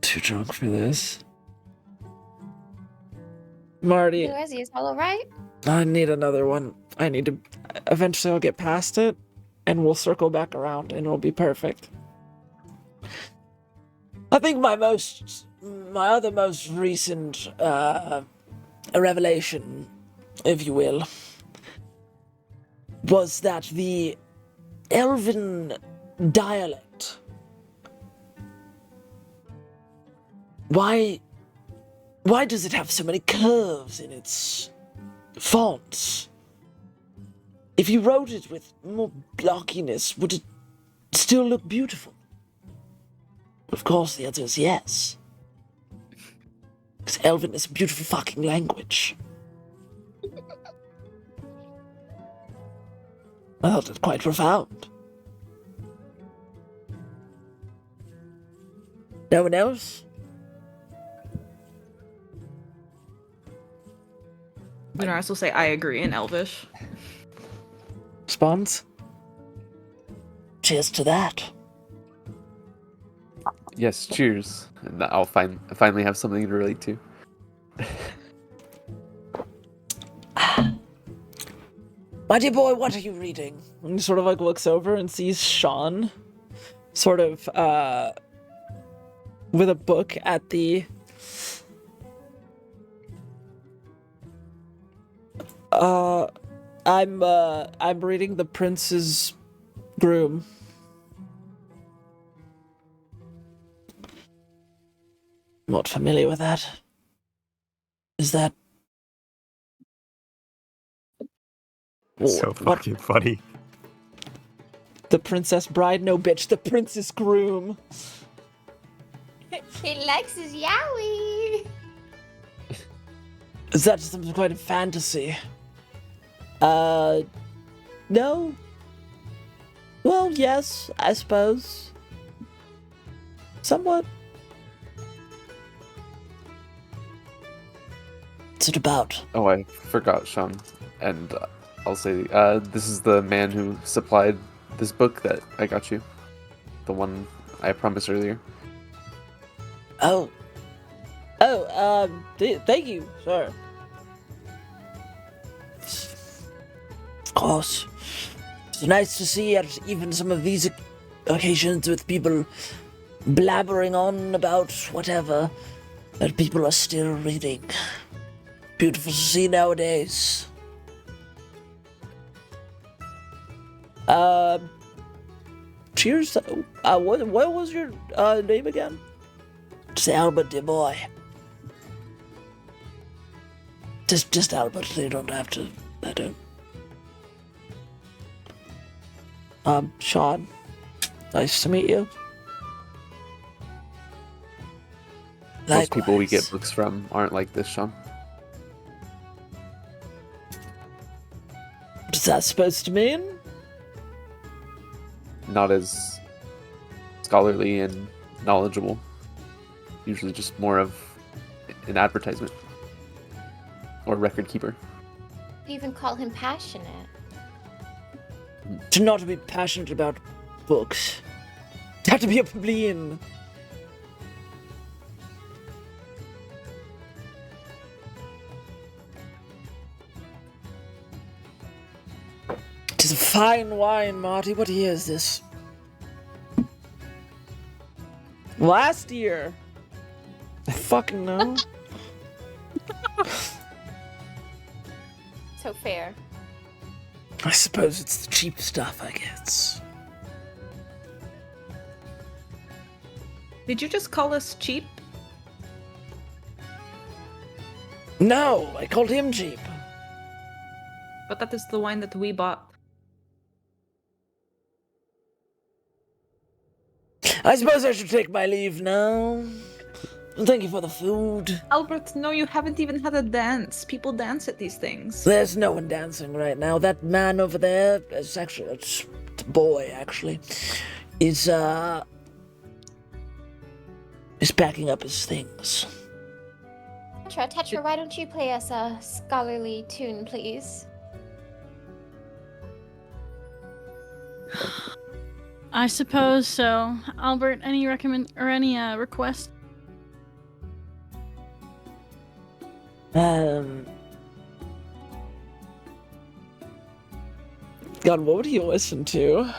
too drunk for this. Marty, Resi, is all alright? I need another one. I need to. Eventually, I'll get past it, and we'll circle back around, and it'll be perfect. I think my other most recent revelation, if you will, was that the Elven dialect. Why does it have so many curves in its fonts? If you wrote it with more blockiness, would it still look beautiful? Of course, the answer is yes. Because Elven is a beautiful fucking language. I thought it quite profound. No one else? Lunaris will say, I agree in Elvish. Response? Cheers to that. Yes, cheers. And I'll finally have something to relate to. My dear boy, what are you reading? And he sort of like looks over and sees Sean sort of with a book at the I'm reading The Prince's Groom. Not familiar with that. Is that So what? fucking funny. The Princess Bride? No, bitch, The Prince's Groom. He likes his yaoi. Is that some kind of fantasy? No. Well, yes, I suppose. Somewhat. What's it about? Oh, I forgot, Sean. And I'll say, this is the man who supplied this book that I got you. The one I promised earlier. Oh. Thank you, sir. Of course. It's nice to see at even some of these occasions with people blabbering on about whatever, that people are still reading. Beautiful to see nowadays. Cheers. What was your name again? Just Albert, dear boy. Just Albert. You don't have to. I don't. Sean. Nice to meet you. Most people we get Likewise. books from aren't like this, Sean. What's that supposed to mean? Not as scholarly and knowledgeable. Usually just more of an advertisement. Or record keeper. You even call him passionate. To not be passionate about books. To have to be a plebeian. Tis a fine wine, Marty. What year is this? Last year. I fucking know. So fair. I suppose it's the cheap stuff, I guess. Did you just call us cheap? No, I called him cheap. But that is the wine that we bought. I suppose I should take my leave now. Thank you for the food. Albert, no, you haven't even had a dance. People dance at these things. There's no one dancing right now. That man over there, it's a boy actually, is packing up his things. Tetra, why don't you play us a scholarly tune, please? I suppose so. Albert, any request? God, what would he listen to?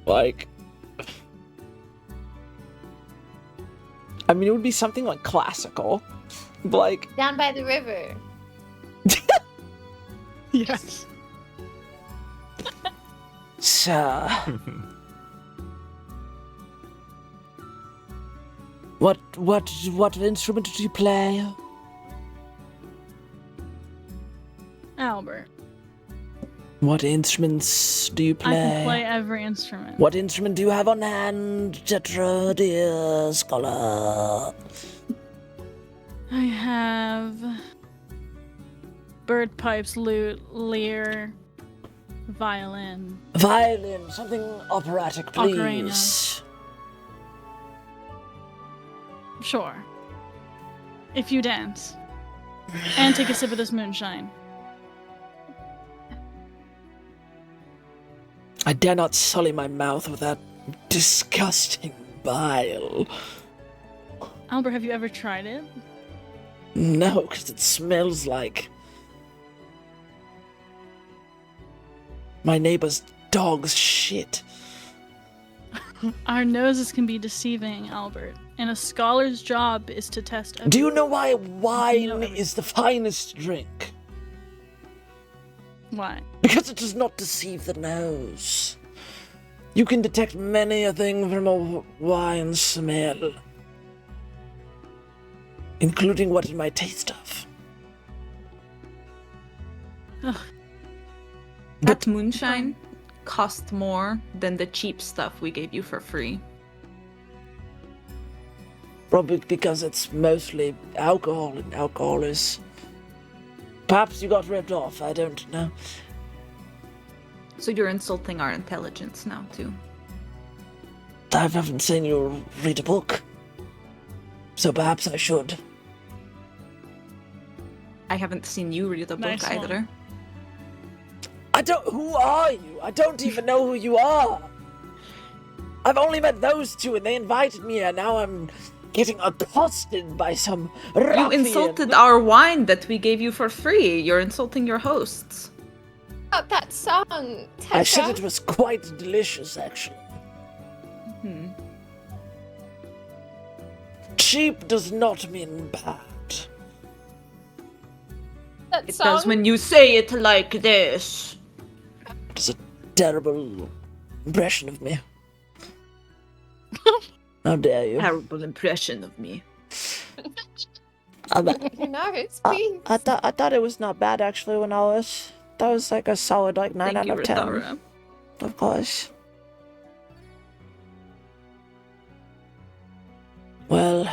Like, I mean, it would be something like classical. Like, Down by the river. yes. So, what instrument do you play? Albert. What instruments do you play? I can play every instrument. What instrument do you have on hand, Tetra, dear scholar? I have bird pipes, lute, lyre, violin. Violin, something operatic, please. Ocarina. Sure. If you dance. And take a sip of this moonshine. I dare not sully my mouth with that disgusting bile. Albert, have you ever tried it? No, because it smells like my neighbor's dog's shit. Our noses can be deceiving, Albert, and a scholar's job is to test every... Do you know why wine everything. is the finest drink? Why? Because it does not deceive the nose. You can detect many a thing from a wine smell, including what it might taste of. Ugh. That moonshine cost more than the cheap stuff we gave you for free. Probably because it's mostly alcohol, and alcohol is... Perhaps you got ripped off, I don't know. So you're insulting our intelligence now, too. I haven't seen you read a book, so perhaps I should. I haven't seen you read a book Nice one. either. Who are you? I don't even know who you are. I've only met those two and they invited me and now I'm getting accosted by some You ruffian. insulted our wine that we gave you for free. You're insulting your hosts. About that song, Tetra. I said it was quite delicious, actually. Hmm. Cheap does not mean bad. That It song. does when you say it like this. It's a terrible impression of me. How dare you? Terrible impression of me. Lunaris, please. I thought it was not bad actually when I was. That was like a solid 9 Thank out you, of 10. Ritara. Of course. Well,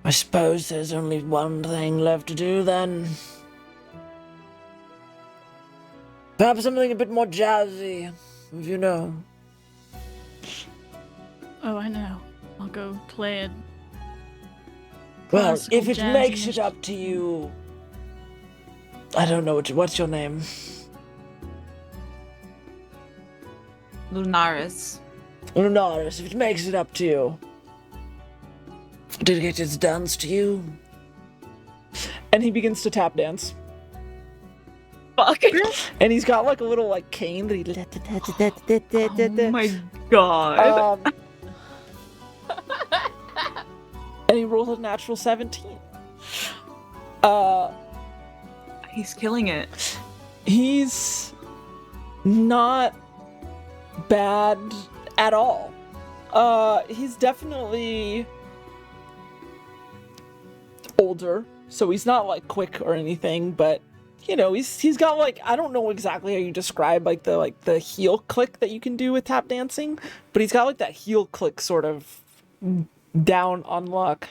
I suppose there's only one thing left to do then. Perhaps something a bit more jazzy, if you know. Oh, I know. I'll go play it. Well, Classical if it jazzy makes it instrument. up to you, I don't know what's your name. Lunaris. Lunaris, if it makes it up to you, dedicate this dance to you. And he begins to tap dance. Fuck. And he's got like a little like cane that he. Oh my god. And he rolls a natural 17. He's killing it. He's not bad at all. He's definitely older, so he's not like quick or anything, but you know, he's got like, I don't know exactly how you describe like the heel click that you can do with tap dancing, but he's got like that heel click sort of down on luck.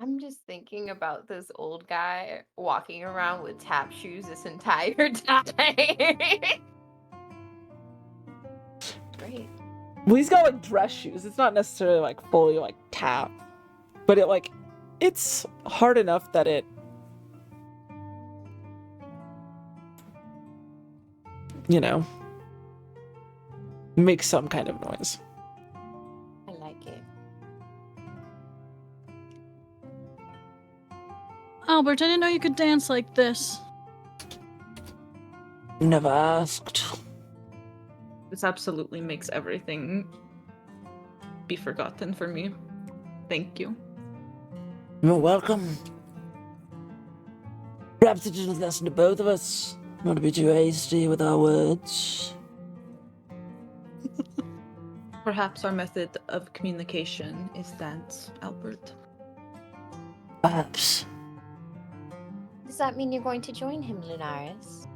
I'm just thinking about this old guy walking around with tap shoes this entire time. Great. Well, he's got like dress shoes. It's not necessarily like fully like tap, but it's hard enough that you know, make some kind of noise. I like it. Albert, I didn't know you could dance like this. Never asked. This absolutely makes everything be forgotten for me. Thank you. You're welcome. Perhaps it is a lesson to both of us, not to be too hasty with our words. Perhaps our method of communication is dance, Albert. Perhaps. Does that mean you're going to join him, Lunaris?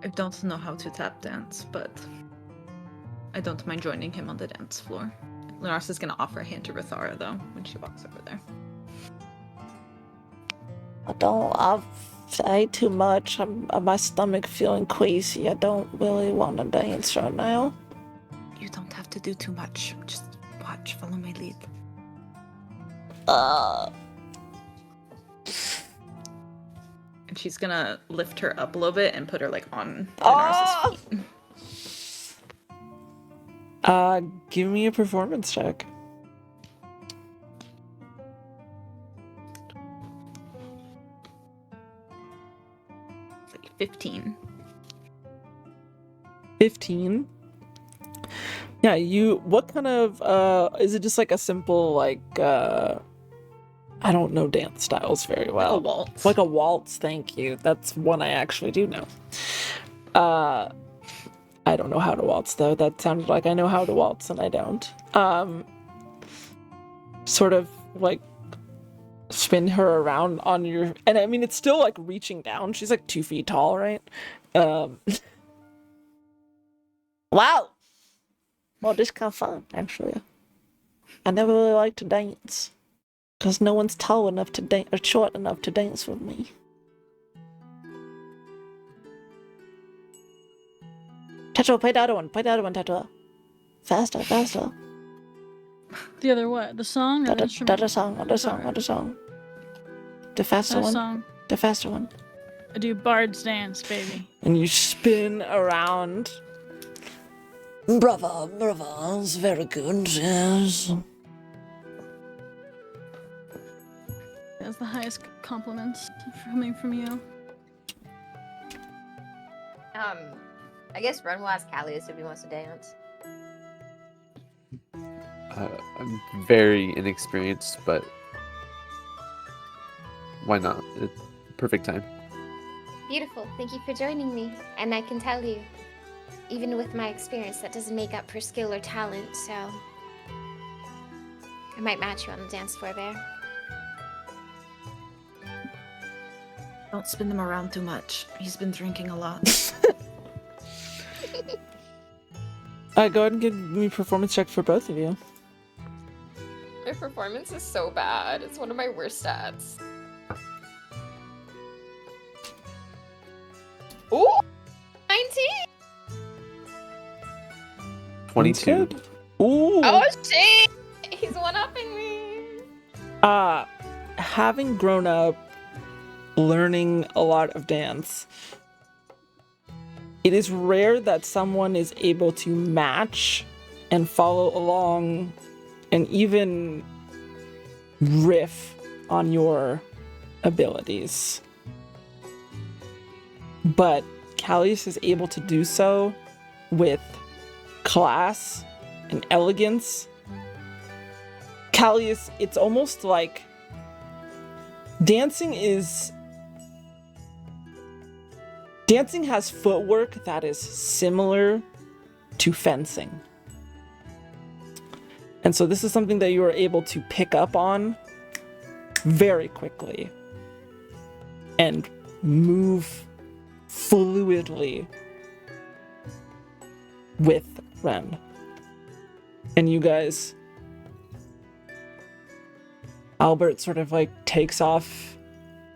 I don't know how to tap dance, but I don't mind joining him on the dance floor. Lunaris is gonna offer a hand to Rithara, though, when she walks over there. I've ate too much. My stomach feeling queasy. I don't really want to dance right now. You don't have to do too much. Just watch, follow my lead. And she's gonna lift her up a little bit and put her like on Lunaris' feet. Give me a performance check. It's like 15. 15. Yeah, what kind of, is it just like a simple, like, I don't know dance styles very well. A waltz. Like a waltz, thank you. That's one I actually do know. I don't know how to waltz, though. That sounded like I know how to waltz, and I don't. Sort of, like, spin her around on your... And, I mean, it's still, like, reaching down. She's, like, 2 feet tall, right? Wow! Well, this kind of fun, actually. I never really liked to dance. Because no one's tall enough to dance, or short enough to dance with me. Tetra, play the other one, Tetra. Faster. The other what? The song or the instrument? Other song. The faster one. Song. The faster one. I do Bard's dance, baby. And you spin around. Bravo, it's very good, yes. That's the highest compliments coming from you. I guess Ren will ask Callius if he wants to dance. I'm very inexperienced, but why not? It's perfect time. Beautiful. Thank you for joining me. And I can tell you, even with my experience, that doesn't make up for skill or talent, so I might match you on the dance floor there. Don't spin them around too much. He's been drinking a lot. Go ahead and give me a performance check for both of you. My performance is so bad. It's one of my worst stats. Ooh! 19! 22. Good. Ooh! Oh, shit! He's one-upping me! Having grown up learning a lot of dance, it is rare that someone is able to match and follow along and even riff on your abilities. But Callius is able to do so with class and elegance. Callius, it's almost like dancing has footwork that is similar to fencing. And so this is something that you are able to pick up on very quickly and move fluidly with Ren. And you guys, Albert sort of like takes off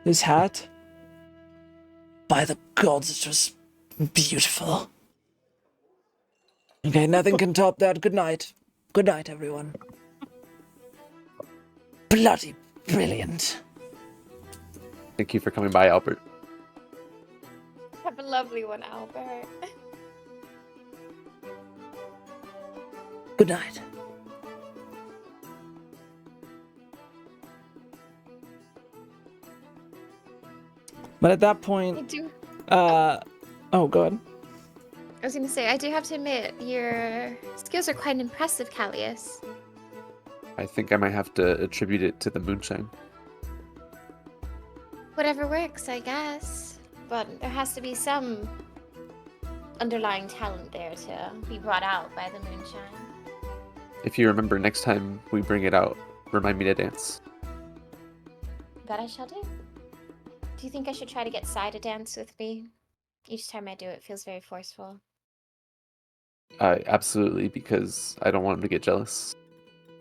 his hat. By the gods, it's just beautiful. Okay, nothing can top that. Good night. Good night, everyone. Bloody brilliant. Thank you for coming by, Albert. lovely one, Albert. Good night. But at that I point, do. oh, go ahead. I was gonna say, I do have to admit, your skills are quite impressive, Callius. I think I might have to attribute it to the moonshine. Whatever works, I guess. But there has to be some underlying talent there to be brought out by the moonshine. If you remember, next time we bring it out, remind me to dance. That I shall do. Do you think I should try to get Sai to dance with me? Each time I do, it feels very forceful. Absolutely, because I don't want him to get jealous.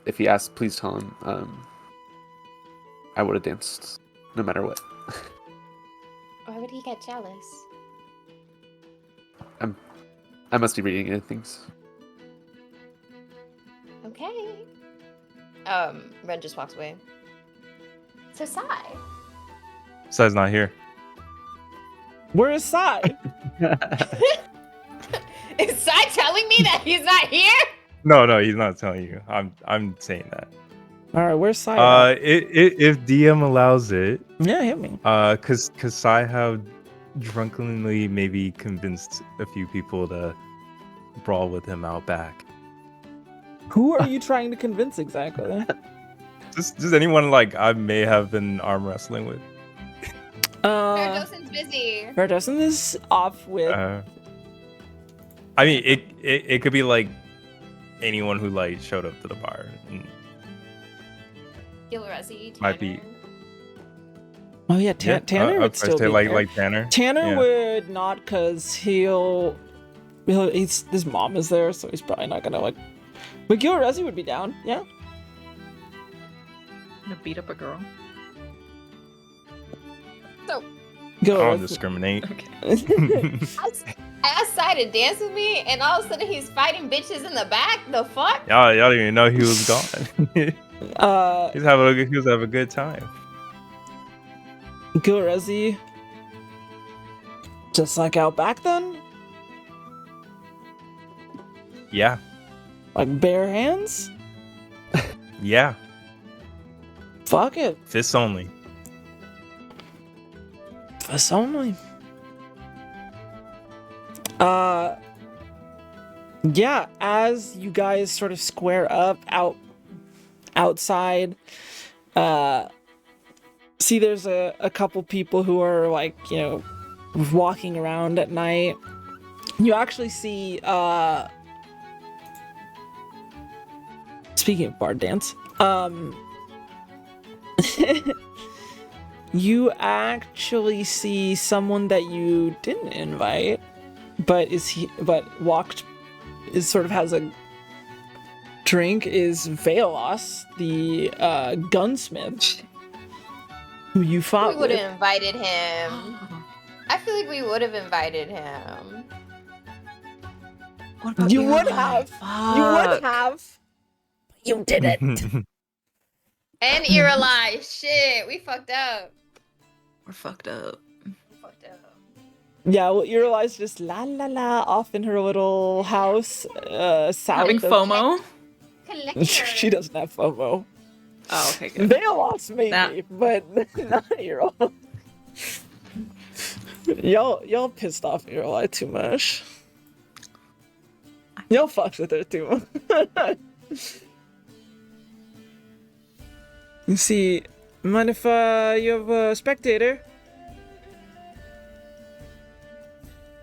If he asks, please tell him I would have danced no matter what. Why would he get jealous? I must be reading into things. Okay. Ren just walks away. So Sai. Sai's not here. Where is Sai? Is Sai telling me that he's not here? No, he's not telling you. I'm saying that. All right, where's Sai? If DM allows it, Yeah, hit me. cause Sai have drunkenly maybe convinced a few people to brawl with him out back. Who are you trying to convince exactly? Just anyone like I may have been arm wrestling with. Paradosin's busy. Paradosin is off with. I mean, it could be like anyone who like showed up to the bar. And Gilrezzi, might be. Oh yeah, Tanner I would still be like there. like Tanner. Tanner Yeah. would not, cause his mom is there, so he's probably not gonna like. But Gilrezzi would be down. Yeah. Gonna beat up a girl. So, I don't Gilrezzi. discriminate. Okay. I asked Sai to dance with me, and all of a sudden he's fighting bitches in the back. The fuck? y'all didn't even know he was gone. he was having a good time. Gilrezzi. Just like out back then, Yeah, like bare hands. yeah. Fuck it, Fists only. us only. Yeah, as you guys sort of square up outside, see there's a couple people who are like, walking around at night. You actually see, speaking of bar dance, you actually see someone that you didn't invite, but sort of has a drink, is Velos, the gunsmith who you fought We would with. have invited him. I feel like we would have invited him. What about You Eli? would have. You would Fuck. have. You didn't. And Iralai. Shit, we fucked up. We're fucked up. Fucked up. Yeah, well, Ireli's just la la la off in her little house, south Having of... FOMO? Collector. She doesn't have FOMO. Oh, okay, good. Velos maybe, That- but not Irel. Y'all pissed off Ireli too much. Y'all fucked with her too much. You see, mind if you have a spectator?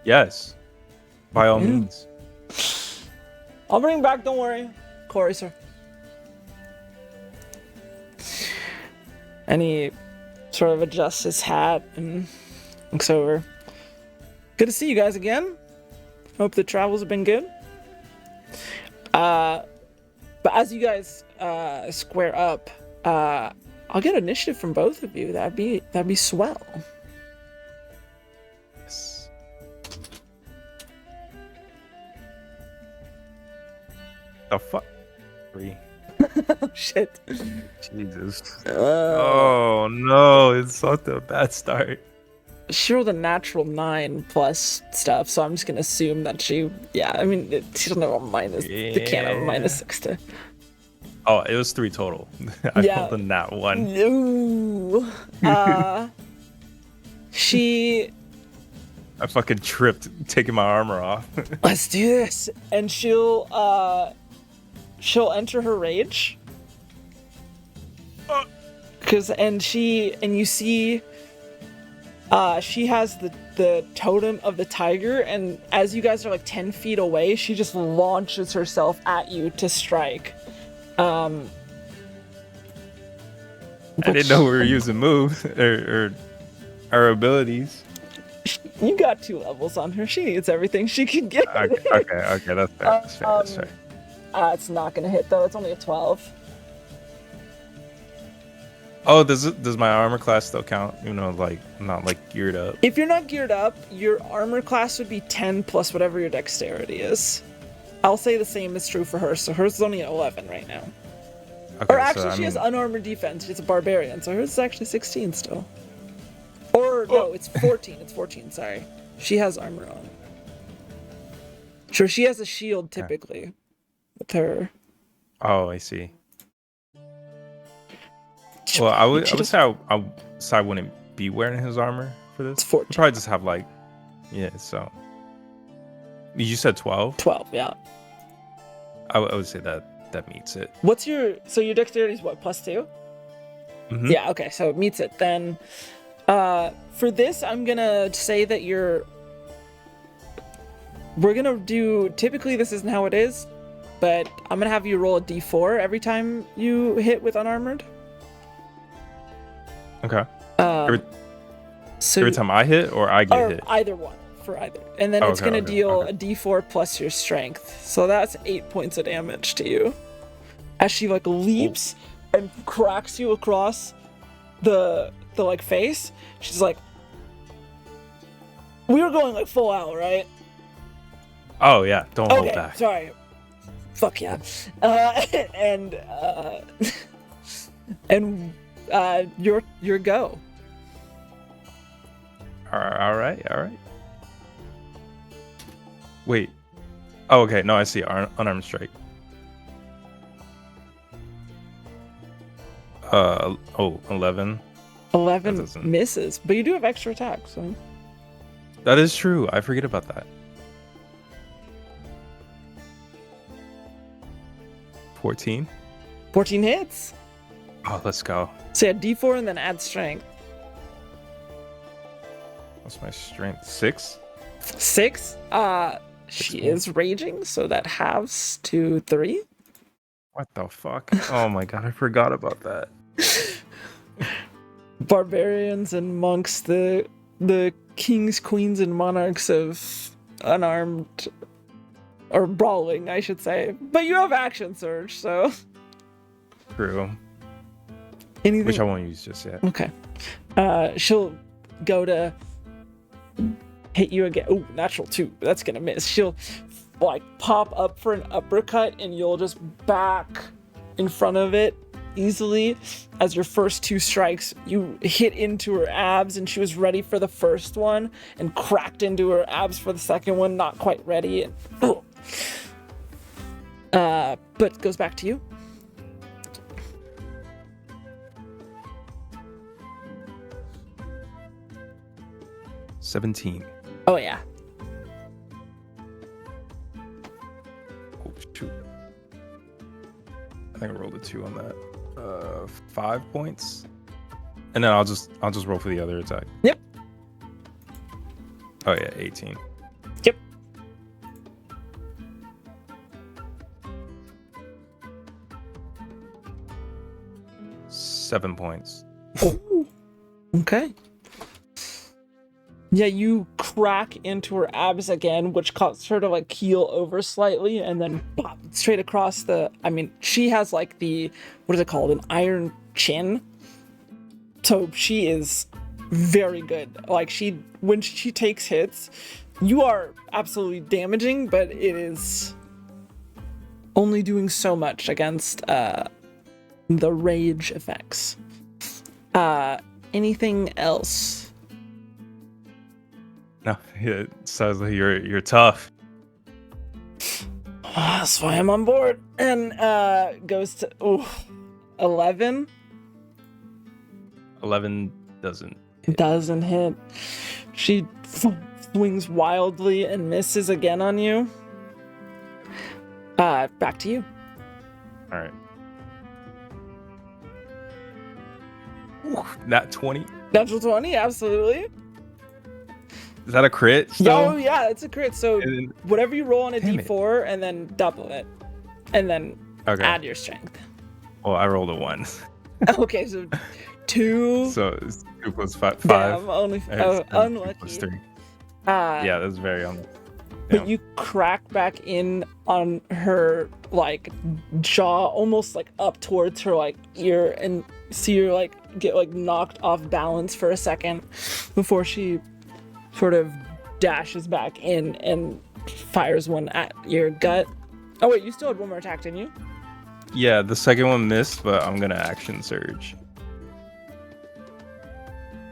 Yes, by all Yeah. means. I'll bring back, don't worry. Corey, sir. And he sort of adjusts his hat and looks over. Good to see you guys again. Hope the travels have been good. But as you guys square up, I'll get initiative from both of you. That'd be swell. Yes. The fuck? 3. Oh shit. Jesus. Oh. Oh no, it's such a bad start. she rolled a natural 9 plus stuff, so I'm just gonna assume that she she doesn't have a minus. They can't have a -6 to. Oh, it was 3 total. I rolled a nat 1. Ooh. She. I fucking tripped taking my armor off. Let's do this, and she'll enter her rage. You see, she has the totem of the tiger, and as you guys are like 10 feet away, she just launches herself at you to strike. I didn't know we were using moves or our abilities. You got 2 levels on her. She needs everything she can get. Okay, that's fair. That's fair. It's not gonna hit though. It's only a 12. Oh, does my armor class still count? You know, like I'm not like geared up. If you're not geared up, your armor class would be 10 plus whatever your dexterity is. I'll say the same is true for her. So hers is only at 11 right now. Okay, Or actually, she has unarmored defense. She's a barbarian, so hers is actually 16 still. Or no, it's 14. It's 14. Sorry, she has armor on. Sure, she has a shield typically with her. Oh, I see. Well, I would say I wouldn't be wearing his armor for this. It's 14. I'd probably just have like, so. You said 12? 12, yeah. I would say that meets it. What's your dexterity is what, +2? Mm-hmm. Yeah, okay, so it meets it. Then for this, I'm gonna say that we're gonna do, typically this isn't how it is, but I'm gonna have you roll a d4 every time you hit with unarmored. Okay. So Every time I hit or I get hit? Either one, for either. And then it's gonna deal a d4 plus your strength. So that's 8 points of damage to you. As she like leaps and cracks you across the like face. She's like, we were going like full out, right? Oh yeah, don't hold back. Sorry. Fuck yeah. And your go. All right. Wait. Oh, okay. No, I see. Unarmed strike. 11. 11 misses, but you do have extra attacks. So. That is true. I forget about that. 14. 14 hits. Oh, let's go. So yeah, d4 and then add strength. What's my strength? 6? 6? She is raging, so that halves to 3. What the fuck? Oh my god, I forgot about that. Barbarians and monks, the kings, queens, and monarchs of unarmed, or brawling, I should say. But you have action surge, so. True. Anything? Which I won't use just yet. Okay. She'll go to hit you again. Oh, natural 2. That's gonna miss. She'll like pop up for an uppercut, and you'll just back in front of it easily. As your first 2 strikes, you hit into her abs, and she was ready for the first one and cracked into her abs for the second one, not quite ready. And, but goes back to you. $17. Oh yeah. Oh shoot. I think I rolled a 2 on that. 5 points. And then I'll just roll for the other attack. Yep. Oh yeah, 18. Yep. $7 points. Okay. Yeah, you crack into her abs again, which causes her to like keel over slightly, and then pop straight across the. I mean, she has like the, what is it called? An iron chin. So she is very good. Like when she takes hits, you are absolutely damaging, but it is only doing so much against the rage effects. Anything else? No, it sounds like you're tough. That's why I'm on board. And goes to 11. 11 doesn't hit. Doesn't hit. She swings wildly and misses again on you. Back to you. All right. Not 20. Natural 20, absolutely. Is that a crit still? Oh yeah, it's a crit. So And whatever you roll on a Damn it. d4 and then double it. And then okay. add your strength. Well, I rolled a 1. Okay, so 2. So it's 2 plus 5. Damn, only And it's 2 unlucky. plus 3. Yeah, Yeah, that's very unlucky. but you crack back in on her like jaw, almost like up towards her like ear, and see her like get like knocked off balance for a second before she sort of dashes back in and fires one at your gut. Oh wait, you still had one more attack, didn't you? Yeah, the second one missed, but I'm gonna action surge.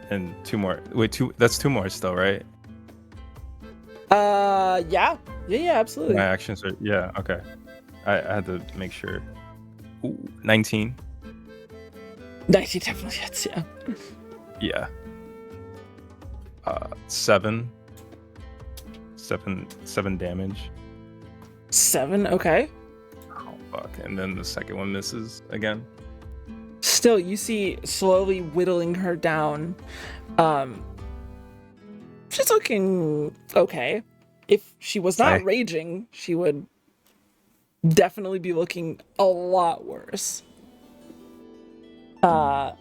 And 2 more. Wait, 2. That's 2 more still, right? Yeah, absolutely. My action surge. Yeah, okay. I had to make sure. Ooh, 19. 19 definitely hits, yeah. Yeah. 7 damage. 7, okay. Oh fuck! And then the second one misses again. Still, you see slowly whittling her down. She's looking okay. If she was not Aye. raging, she would definitely be looking a lot worse. Yeah.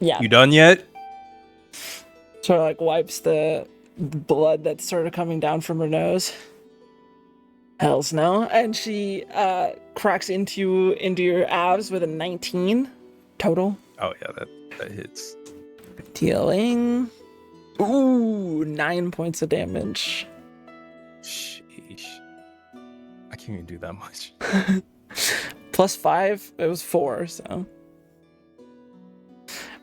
You done yet? Sort of like wipes the blood that's sort of coming down from her nose. Hells no. And she cracks into your abs with a 19 total. Oh yeah, that hits. Dealing 9 points of damage. Sheesh. I can't even do that much. Plus 5, it was 4, so.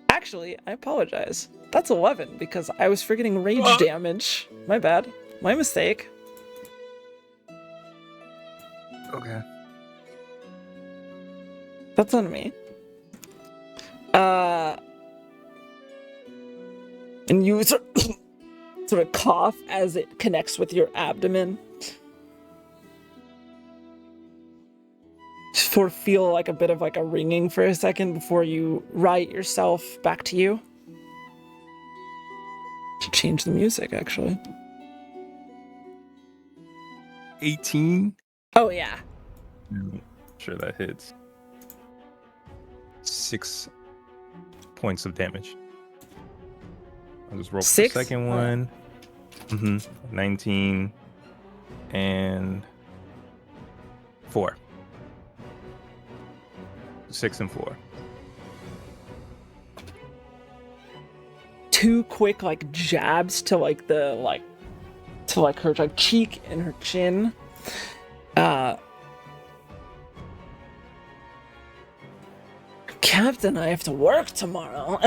Actually, I apologize. That's 11 because I was forgetting rage damage. My bad. My mistake. Okay. That's on me. And you sort of cough as it connects with your abdomen. Sort of feel like a bit of like a ringing for a second before you right yourself back to you. Should change the music, actually. 18. Oh yeah. Sure that hits. 6 points of damage. I'll just roll for the 6? second one. 19 and 4. 6 and 4. 2 quick like jabs to like the to like her like cheek and her chin. Captain, I have to work tomorrow.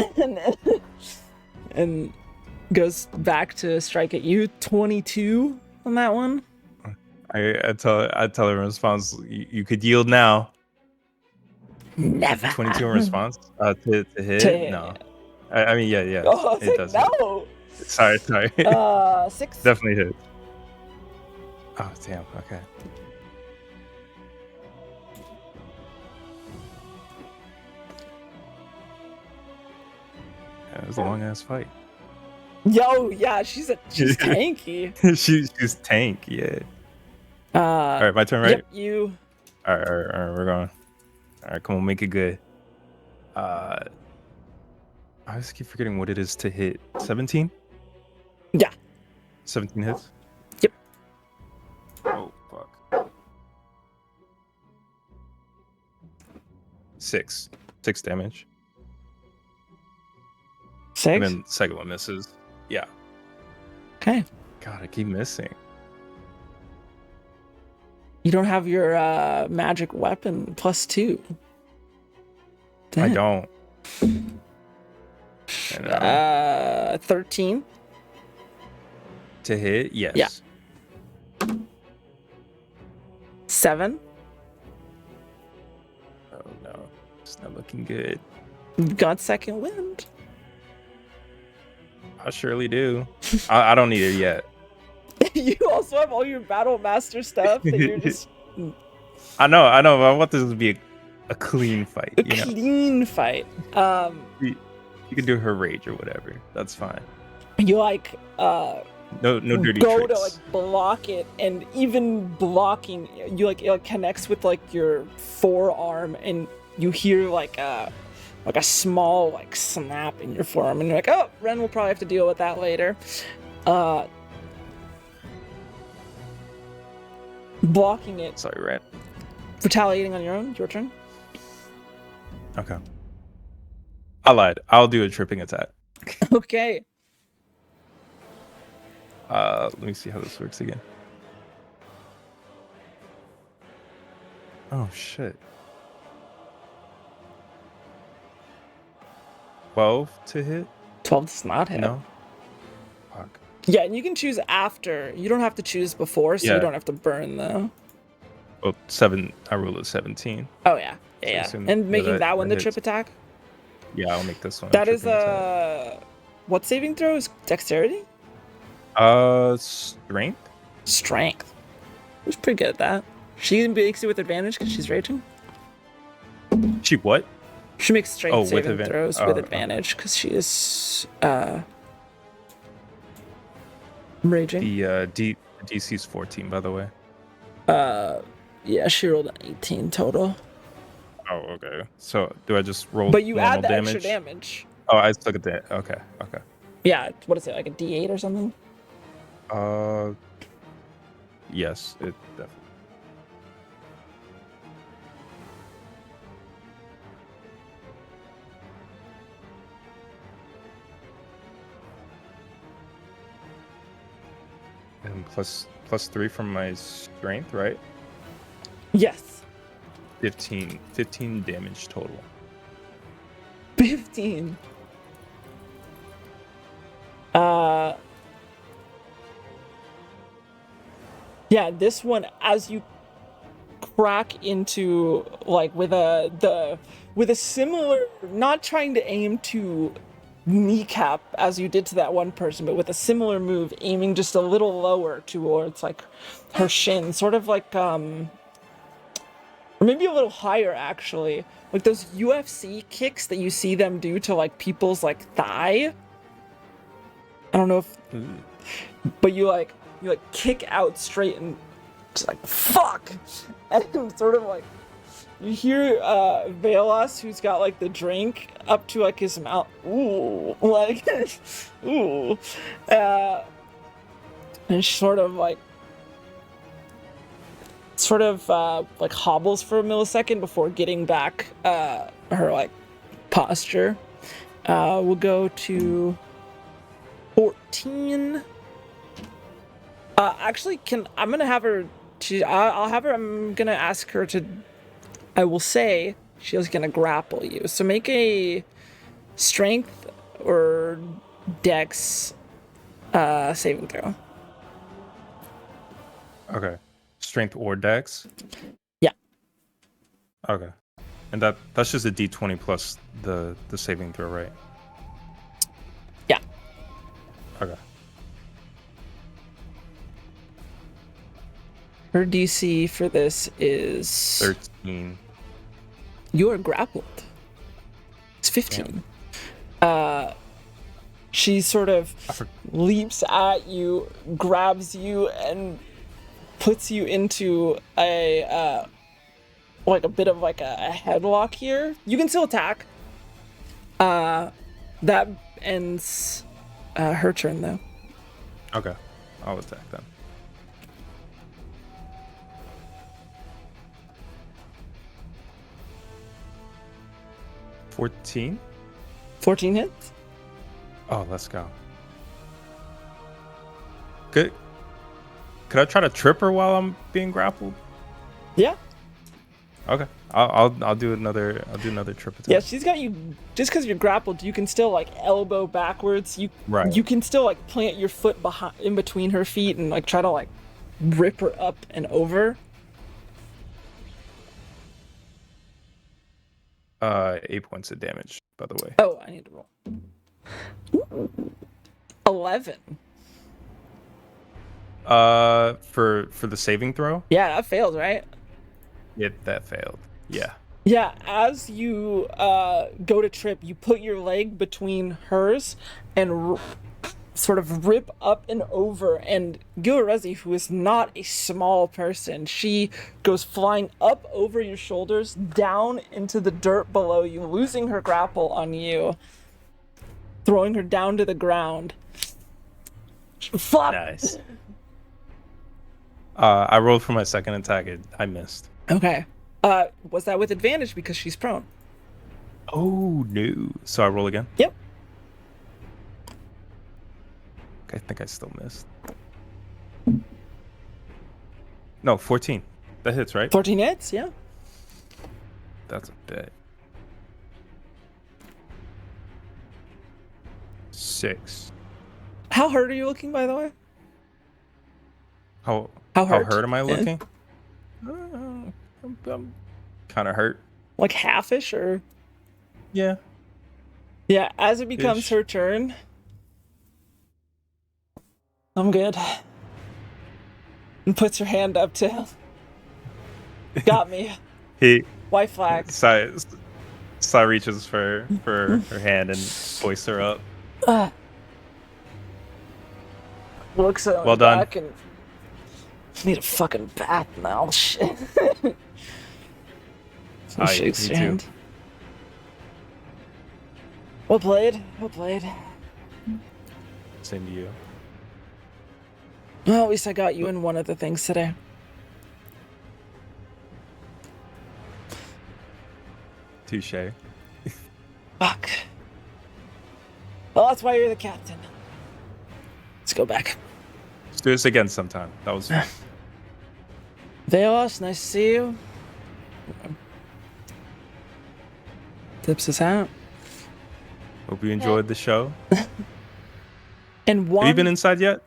and goes back to strike at you. 22 on that one. I tell her in response, you could yield now. Never. 22 in response to hit? To hit. No. I mean, yeah. Oh, I was it like, does. no. Sorry. 6. Definitely hit. Oh, damn. Okay. Yeah, it was a long ass fight. Yo, yeah, she's tanky. She's tank, yeah. All All right, my turn, right? Yep, you. All right, we're going. All right, come on, make it good. I just keep forgetting what it is to hit. 17? Yeah. 17 hits? Yep. Oh, fuck. 6 damage. 6. And then second one misses. Yeah. Okay. God, I keep missing. You don't have your magic weapon +2. I Damn. don't. And, 13. to hit, yes. Yeah. 7. Oh no, it's not looking good. Got second wind. I surely do. I don't need it yet. You also have all your battle master stuff that you're just I know, but I want this to be a clean fight. a You know, clean fight. you can do her rage or whatever. That's fine. You like No dirty go tricks. to like block it, and even blocking, you like it like connects with like your forearm, and you hear like a small like snap in your forearm, and you're like, oh, Ren will probably have to deal with that later. Blocking it, Sorry, Ren. retaliating on your own. Your turn. Okay. I lied. I'll do a tripping attack. Okay. Let me see how this works again. Oh shit. 12 to hit? 12 does not hit. No. Fuck. Yeah, and you can choose after. You don't have to choose before, so Yeah. you don't have to burn though. Well, 7. I rolled a 17. Oh yeah, So I yeah. assume And making that- that one that the trip hits. attack. Yeah, I'll make this one. That is tripping attack. what saving throw is dexterity? Strength. Strength. She's pretty good at that. She makes it with advantage because she's raging. She what? She makes strength Oh, with saving advan- throws oh, with okay. advantage because she is raging. The DC's 14, by the way. Yeah, she rolled an 18 total. Oh, okay. So do I just roll? But you normal add the damage? extra damage. Oh, I just look at that. Okay. Yeah, what is it, like a D8 or something? Yes, it definitely. And plus 3 from my strength, right? Yes. 15 damage total. 15. Yeah, this one, as you crack into like with a similar, not trying to aim to kneecap as you did to that one person, but with a similar move, aiming just a little lower towards like her shin, sort of like or maybe a little higher actually, like those UFC kicks that you see them do to like people's like thigh. I don't know if, but you kick out straight and just like fuck, and sort of like you hear Velas, who's got like the drink up to like his mouth, ooh, like ooh, and sort of like hobbles for a millisecond before getting back her like posture. We'll go to 14. Actually, I'm gonna have her. I'm gonna ask her to. I will say she's gonna grapple you. So make a strength or dex saving throw. Okay. Strength or dex? Yeah. Okay. And that's just a D20 plus the saving throw, right? Yeah. Okay. Her DC for this is 13. You are grappled. It's 15. She sort of leaps at you, grabs you, and puts you into a like a bit of like a headlock here. You can still attack. That ends her turn though. Okay. I'll attack then. $14? 14 hits. Oh, let's go. Good. Could I try to trip her while I'm being grappled? Yeah. Okay. I'll do another trip attack. Yeah, she's got you. Just because you're grappled, you can still like elbow backwards. You can still like plant your foot behind, in between her feet, and like try to like rip her up and over. 8 points of damage, by the way. Oh, I need to roll. Ooh, 11. For the saving throw. Yeah, that failed, right? Yeah, that failed. Yeah. Yeah, as you go to trip, you put your leg between hers and sort of rip up and over. And Gilrezi, who is not a small person, she goes flying up over your shoulders, down into the dirt below you, losing her grapple on you, throwing her down to the ground. Flop! Nice. I rolled for my second attack. I missed. Okay. Was that with advantage because she's prone? Oh, no. So I roll again? Yep. I think I still missed. No, 14. That hits, right? 14 hits, yeah. That's a bit. 6. How hurt are you looking, by the way? How hurt? hurt am I Yeah. looking? I'm kind of hurt. Like half-ish, or? Yeah. Yeah, as it becomes Ish. her turn. I'm good. And puts her hand up to. Got me. He White flag. Sai reaches for her hand and hoists her up. Looks at Well done. back and need a fucking bath now. Shit. So Aye, shakes me your too. hand. Well played. Well played. Same to you. Well, at least I got you in one of the things today. Touche. Fuck. Well, that's why you're the captain. Let's go back. Let's do this again sometime. That was fun. Velos, nice to see you. Tips us out. Hope you enjoyed the show. And one. Have you been inside yet?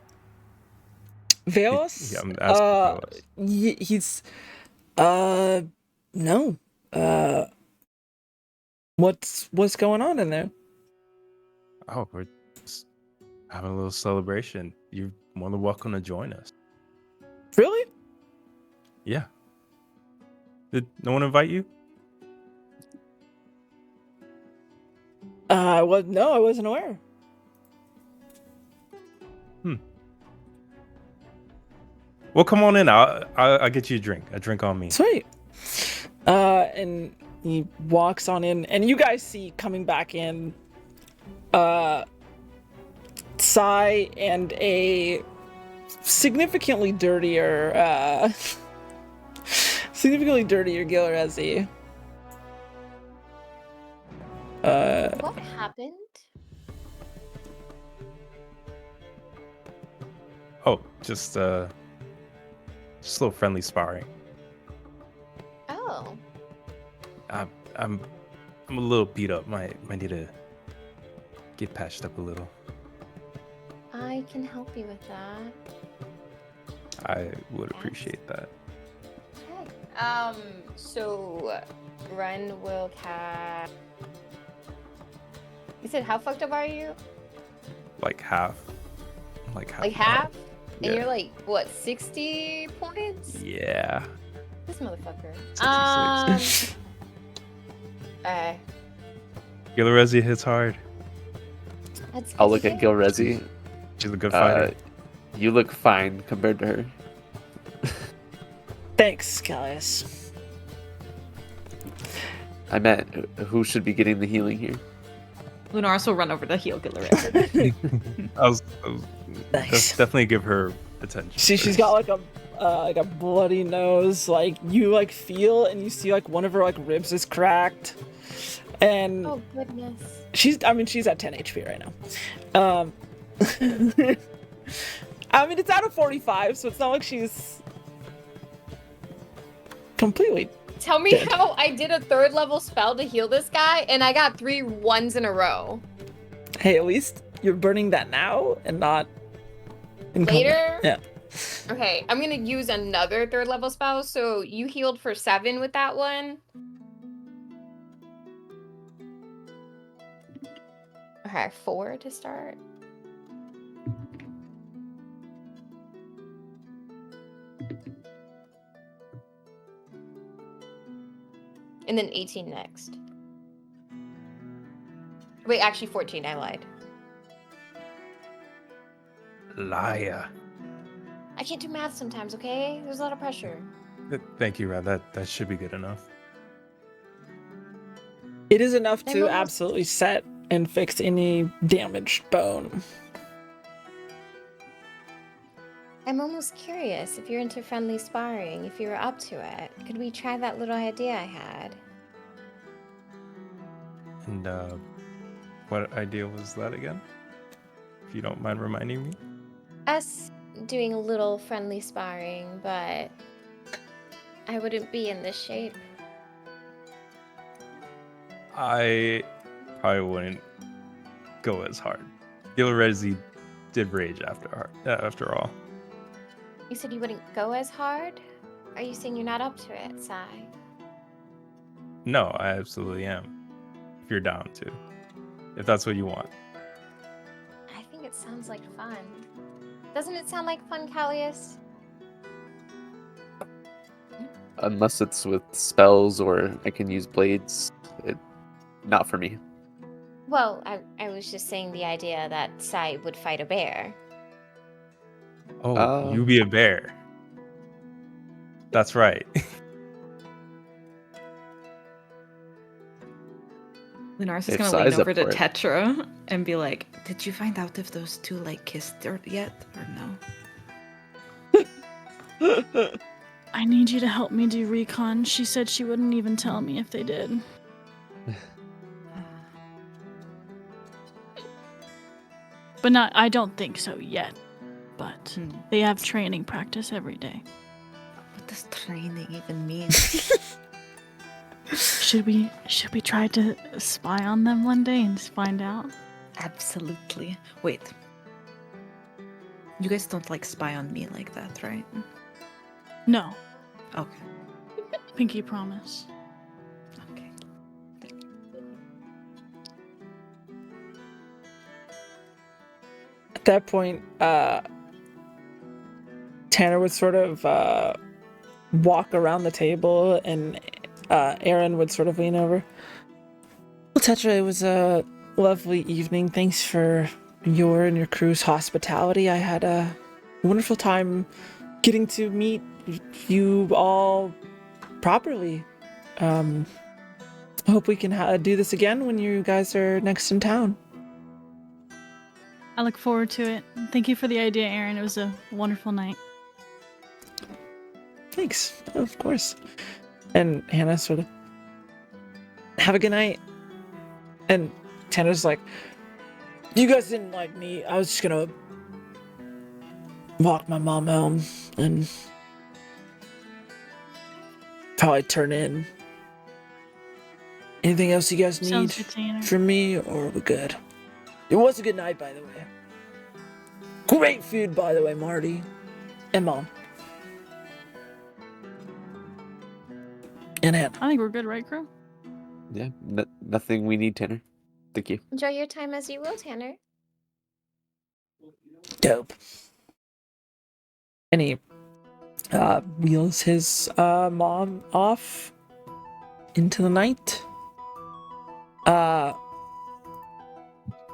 Velos? Yeah, I'm asking Velos. He's no. What's going on in there? Oh, we're just having a little celebration. You're more than welcome to join us. Really? Yeah. Did no one invite you? I wasn't aware. Well, come on in. I'll get you a drink. A drink on me. Sweet. And he walks on in, and you guys see coming back in, Sai and a significantly dirtier Gilrezi. What happened? Oh, just a little friendly sparring. Oh. I'm a little beat up. Might need to get patched up a little. I can help you with that. I would appreciate that. Okay. So Ren will cast. You said how fucked up are you? Like half. Like half. Like half? Yeah. And you're like, what, 60 points? Yeah. This motherfucker. 66. Gilrezi hits hard. That's I'll good look to at hear. Gilrezi. She's a good fighter. You look fine compared to her. Thanks, Callius. I meant who should be getting the healing here. Lunaris will run over to heal Gilrezi. I was Nice. definitely give her attention. She's got like a bloody nose. Like you like feel and you see like one of her like ribs is cracked, and Oh, goodness. she's at 10 HP right now. I mean, it's out of 45, so it's not like she's completely Tell me Dead. how I did a 3rd level spell to heal this guy, and I got 3 1s in a row. Hey, at least you're burning that now and not in combat. Later? Yeah. Okay, I'm gonna use another 3rd level spell. So you healed for 7 with that one. Okay, 4 to start. And then 18 next. Wait, actually 14, I lied. Liar. I can't do math sometimes, okay? There's a lot of pressure. Thank you, Rad. That should be good enough. It is enough I'm to almost- absolutely set and fix any damaged bone. I'm almost curious if you're into friendly sparring, if you're up to it. Could we try that little idea I had? And what idea was that again? If you don't mind reminding me. Us doing a little friendly sparring, but I wouldn't be in this shape. I probably wouldn't go as hard. Gilrezi did rage after all. You said you wouldn't go as hard? Are you saying you're not up to it, Sai? No, I absolutely am. If you're down to. If that's what you want. I think it sounds like fun. Doesn't it sound like fun, Callius? Unless it's with spells or I can use blades, not for me. Well, I was just saying the idea that Sai would fight a bear. Oh, you be a bear. That's right. Lunaris is If gonna Sai's lean up over to for it. Tetra and be like, "Did you find out if those two like kissed yet or no?" I need you to help me do recon. She said she wouldn't even tell me if they did. But not, I don't think so yet. But they have training practice every day. What does training even mean? Should we try to spy on them one day and find out? Absolutely. Wait. You guys don't like spy on me like that, right? No. Okay. Pinky promise. Okay. At that point, Tanner would sort of walk around the table, and Aaron would sort of lean over. Well, Tetra, it was a lovely evening. Thanks for your and your crew's hospitality. I had a wonderful time getting to meet you all properly. I hope we can do this again when you guys are next in town. I look forward to it. Thank you for the idea, Aaron. It was a wonderful night. Thanks. Of course. And Hannah sort of, have a good night. And Tanner's like, you guys didn't like me. I was just gonna walk my mom home and probably turn in. Anything else you guys need Sounds good, Tanner. from me, or we're good? It was a good night, by the way. Great food, by the way, Marty. And Mom. And Hannah. I think we're good, right, Crow? Yeah, nothing we need, Tanner. Thank you. Enjoy your time as you will, Tanner. Dope. And he wheels his mom off into the night.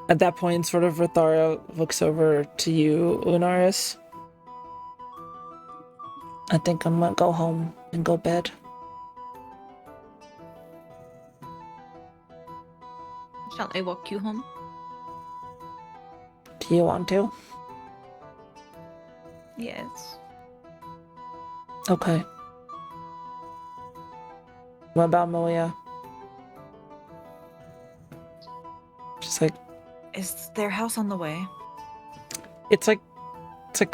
At that point, sort of Rathara looks over to you, Lunaris. I think I'm gonna go home and go bed. Shall I walk you home? Do you want to? Yes. Okay. What about Malia? She's like, Is their house on the way? it's like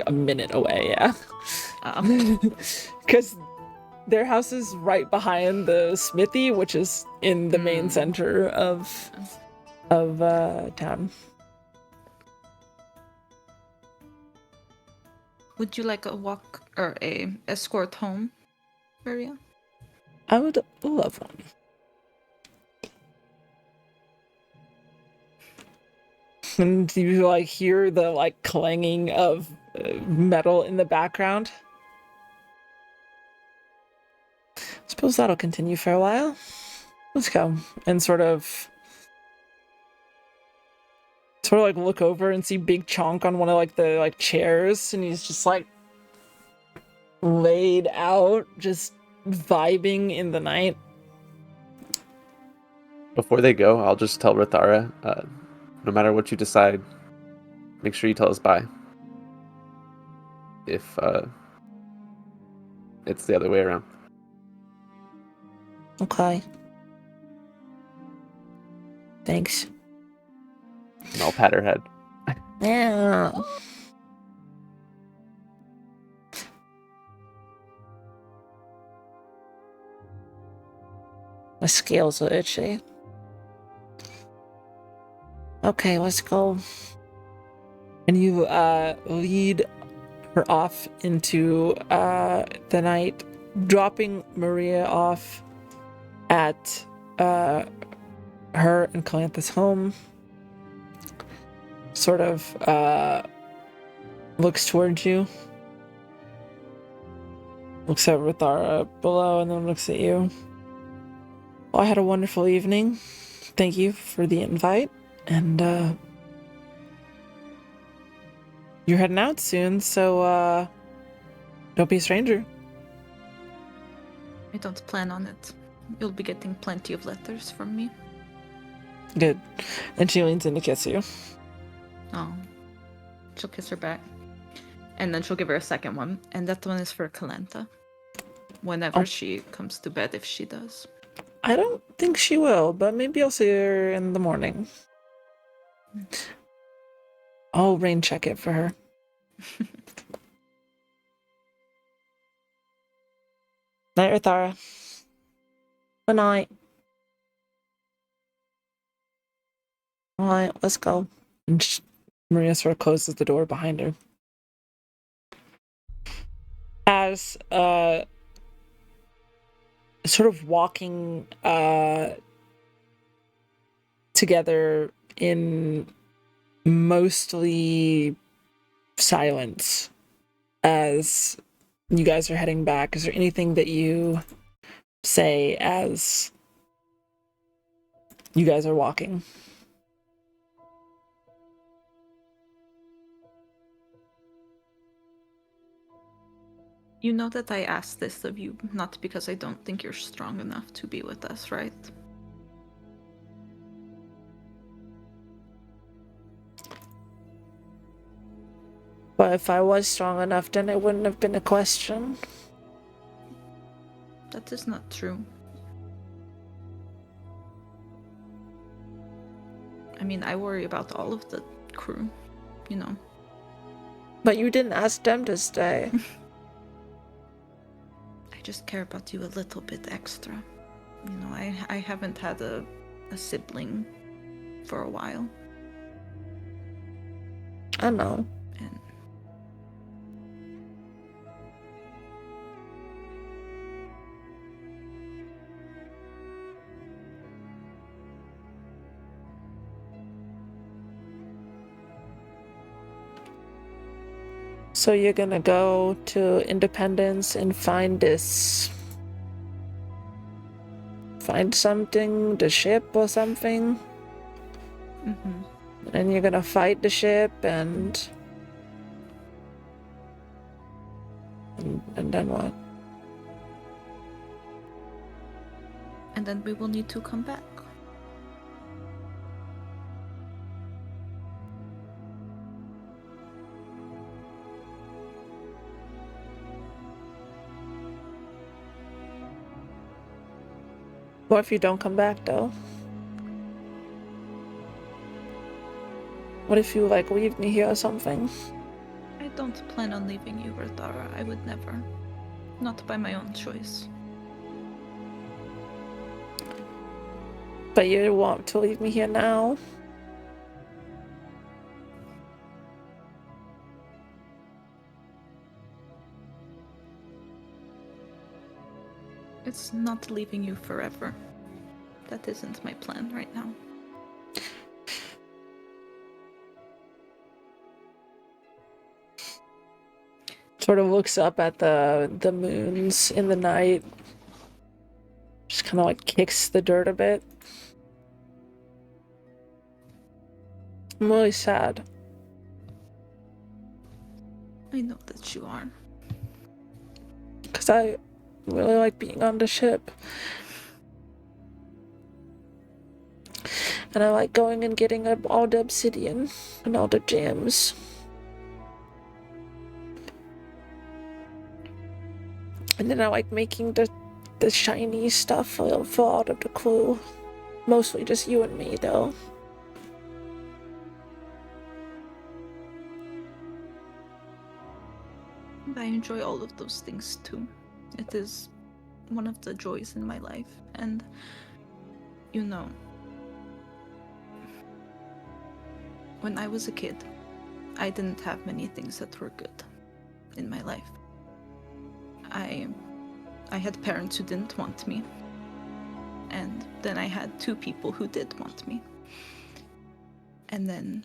a minute away, yeah. Um, Because their house is right behind the smithy, which is in the main center of town. Would you like a walk or a escort home, Maria? I would love one. And you like hear the like clanging of metal in the background. Suppose that'll continue for a while. Let's go. And sort of like look over and see Big Chonk on one of like the like chairs, and he's just like laid out, just vibing in the night. Before they go, I'll just tell Rithara, no matter what you decide, make sure you tell us bye. If it's the other way around. Okay. Thanks. And I'll pat her head. Yeah. My scales are itchy. Okay, let's go. And you lead her off into the night, dropping Maria off at her and Calantha's home. Sort of looks towards you. Looks at Rithara below and then looks at you. Well, I had a wonderful evening. Thank you for the invite. And you're heading out soon, so don't be a stranger. I don't plan on it. You'll be getting plenty of letters from me. Good. And she leans in to kiss you. Oh. She'll kiss her back. And then she'll give her a second one. And that one is for Calantha. Whenever she comes to bed, if she does. I don't think she will, but maybe I'll see her in the morning. I'll rain check it for her. Night, Rithara. Good night. Alright, let's go. And Maria sort of closes the door behind her. As sort of walking together in mostly silence as you guys are heading back, is there anything that you say as you guys are walking? You know that I asked this of you, not because I don't think you're strong enough to be with us, right? But if I was strong enough, then it wouldn't have been a question. That is not true. I mean, I worry about all of the crew, you know. But you didn't ask them to stay. I just care about you a little bit extra. You know, I haven't had a sibling for a while. I know. And So you're gonna go to Independence and find something, the ship or something, and you're gonna fight the ship and then what? and then we will need to come back. What if you don't come back though? What if you like leave me here or something? I don't plan on leaving you, Rithara. I would never. Not by my own choice. But you want to leave me here now? It's not leaving you forever. That isn't my plan right now. Sort of looks up at the moons in the night. Just kind of like kicks the dirt a bit. I'm really sad. I know that you are. Because I really like being on the ship. And I like going and getting up all the obsidian and all the gems. And then I like making the shiny stuff fall out of the clue. Mostly just you and me, though. And I enjoy all of those things too. It is one of the joys in my life. And, you know, when I was a kid, I didn't have many things that were good in my life. I had parents who didn't want me. And then I had two people who did want me. And then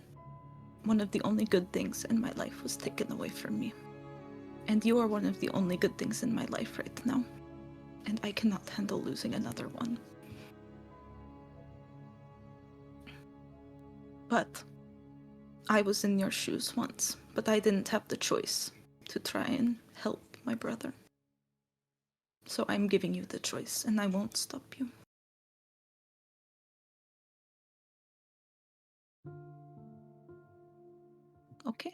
one of the only good things in my life was taken away from me. And you are one of the only good things in my life right now. And I cannot handle losing another one. But I was in your shoes once, but I didn't have the choice to try and help my brother. So I'm giving you the choice, and I won't stop you. Okay?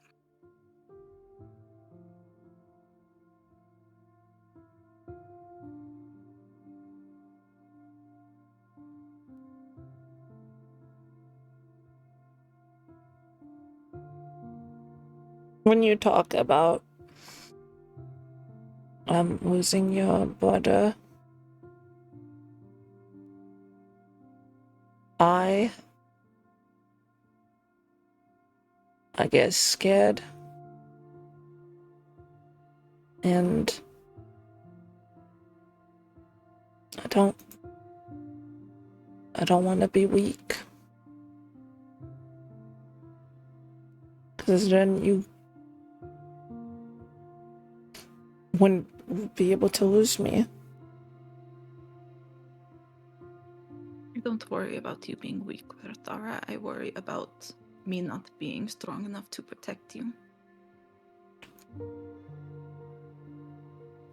When you talk about losing your brother, I get scared. And I don't want to be weak. Because then you wouldn't be able to lose me. Don't worry about you being weak, Vertara. I worry about me not being strong enough to protect you.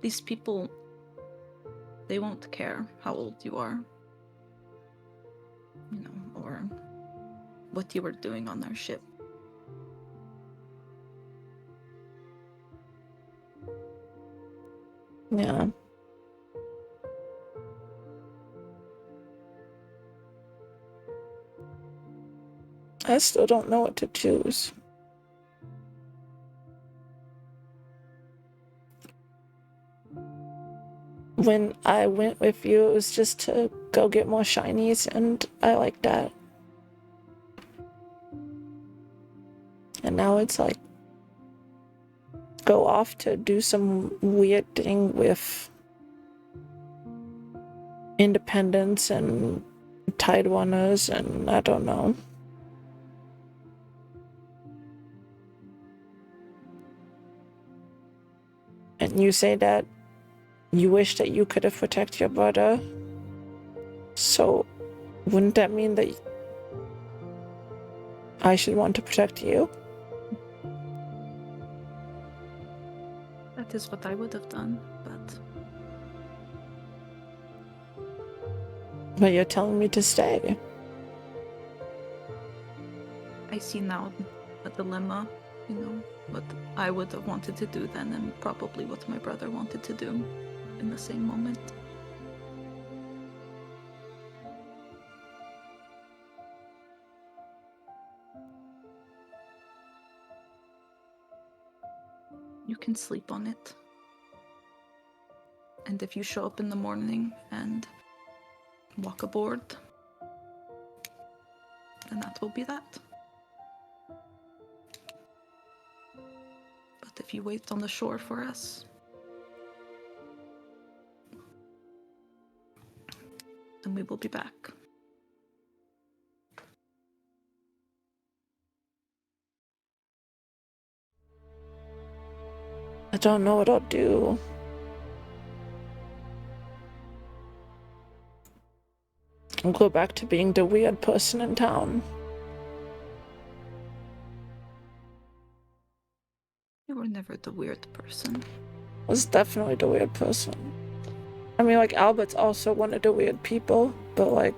These people, they won't care how old you are, you know, or what you were doing on our ship. Yeah. I still don't know what to choose. When I went with you, it was just to go get more shinies, and I like that. And now it's like, go off to do some weird thing with independence and Tiderunners, and I don't know. And you say that you wish that you could have protected your brother. So, wouldn't that mean that I should want to protect you? That is what I would have done, But you're telling me to stay. I see now a dilemma, you know, what I would have wanted to do then and probably what my brother wanted to do in the same moment. You can sleep on it. And if you show up in the morning and walk aboard, then that will be that. But if you wait on the shore for us, then we will be back. I don't know what I'll do. I'll go back to being the weird person in town. You were never the weird person. I was definitely the weird person. I mean, like, Albert's also one of the weird people, but, like,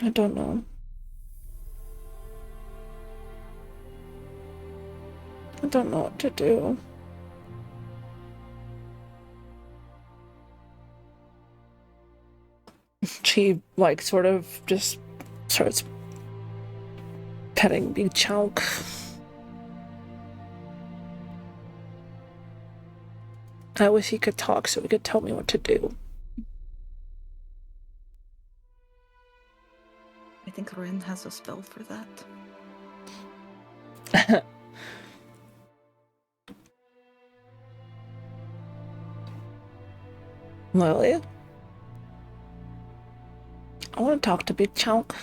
I don't know. I don't know what to do. She, like, sort of just starts petting Big Chunk. I wish he could talk so he could tell me what to do. I think Rin has a spell for that. Lily? I want to talk to Big Chunk.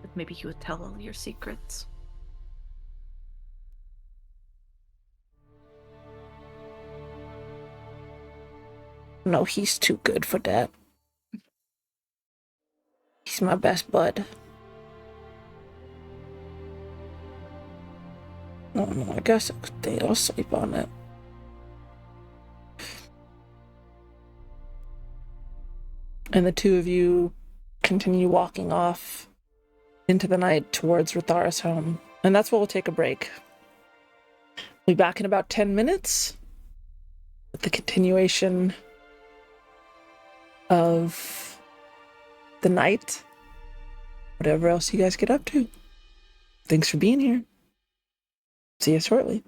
But maybe he would tell all your secrets. No, he's too good for that. He's my best bud. Oh no, I guess I'll sleep on it. And the two of you continue walking off into the night towards Rathara's home. And that's where we'll take a break. We'll be back in about 10 minutes with the continuation of the night. Whatever else you guys get up to. Thanks for being here. See you shortly.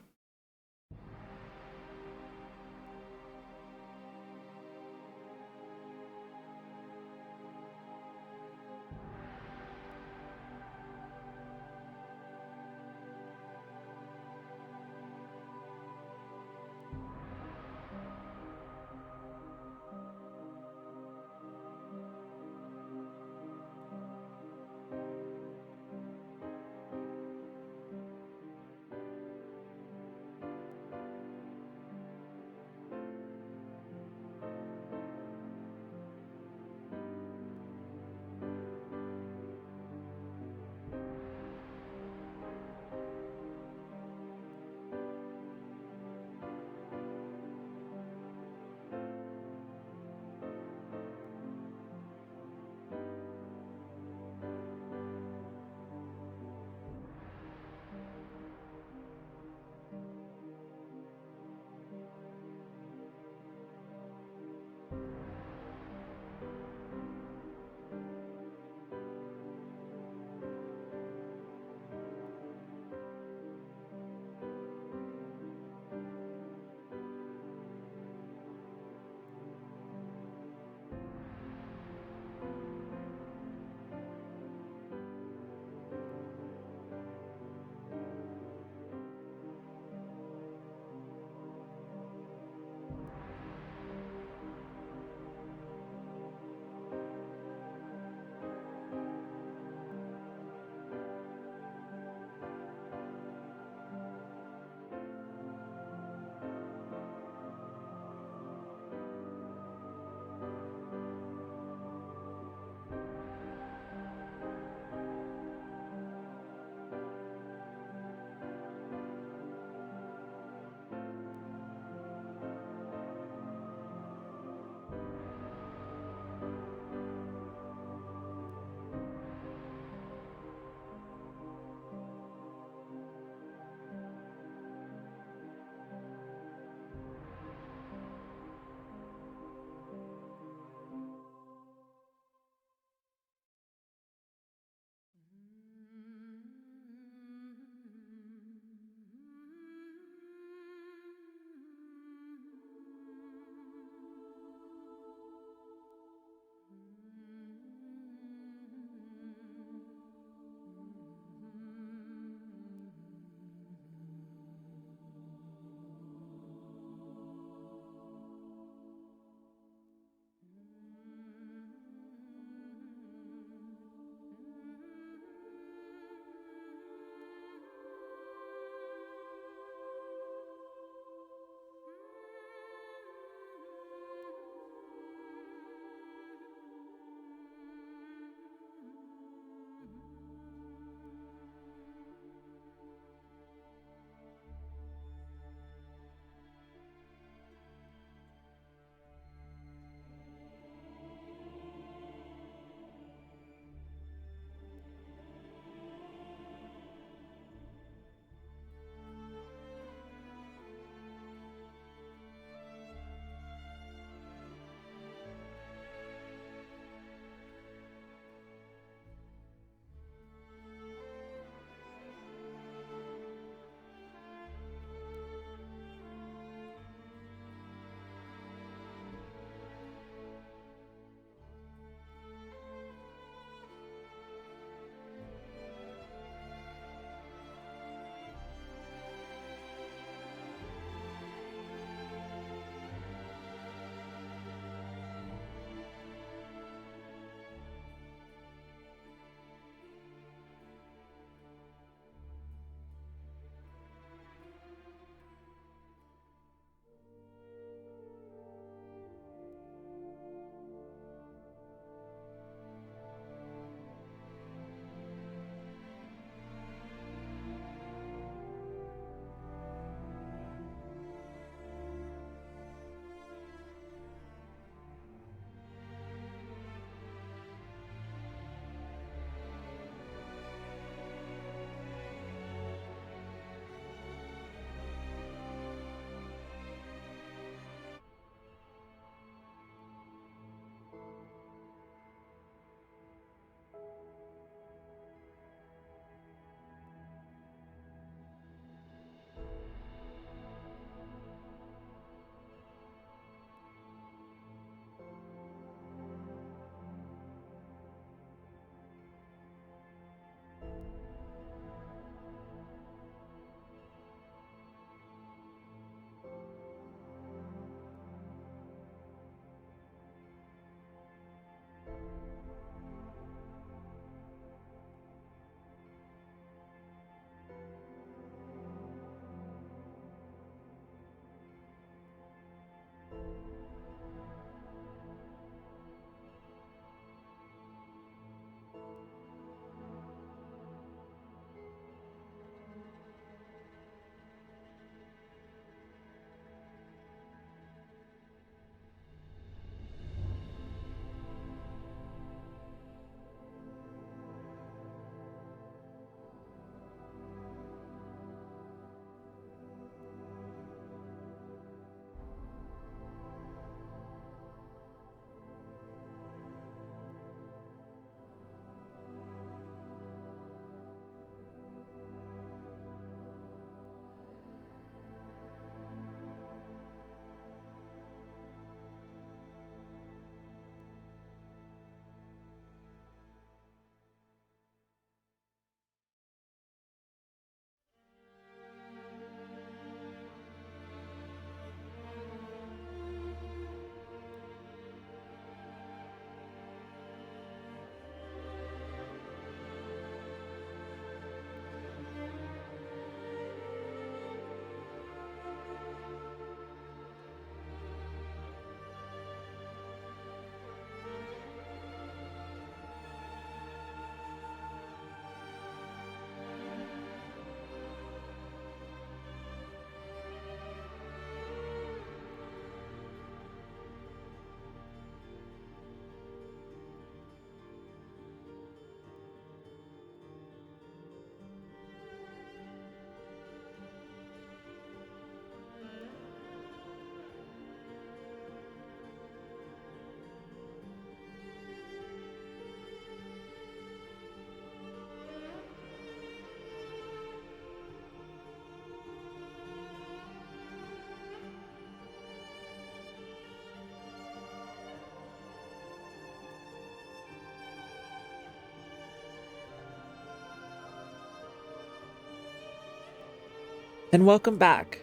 and welcome back.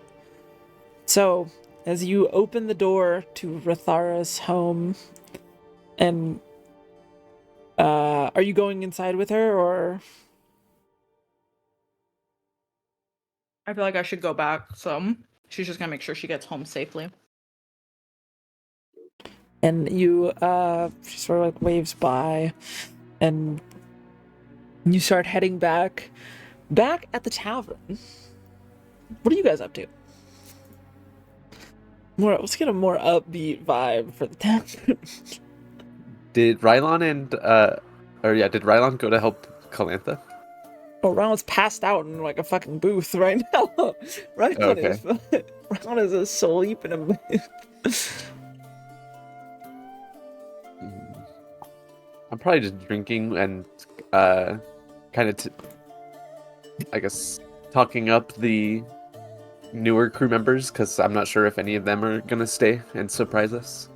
So, as you open the door to Rathara's home, and are you going inside with her, or? I feel like I should go back, so she's just gonna make sure she gets home safely. And you, she sort of like waves by, and you start heading back at the tavern. What are you guys up to? Let's get a more upbeat vibe for the tavern. Did Rylon did Rylon go to help Calantha? Oh, Ronald's passed out in like a fucking booth right now. Ronald is asleep in a booth. I'm probably just drinking and kind of, I guess, talking up the newer crew members because I'm not sure if any of them are gonna stay and surprise us.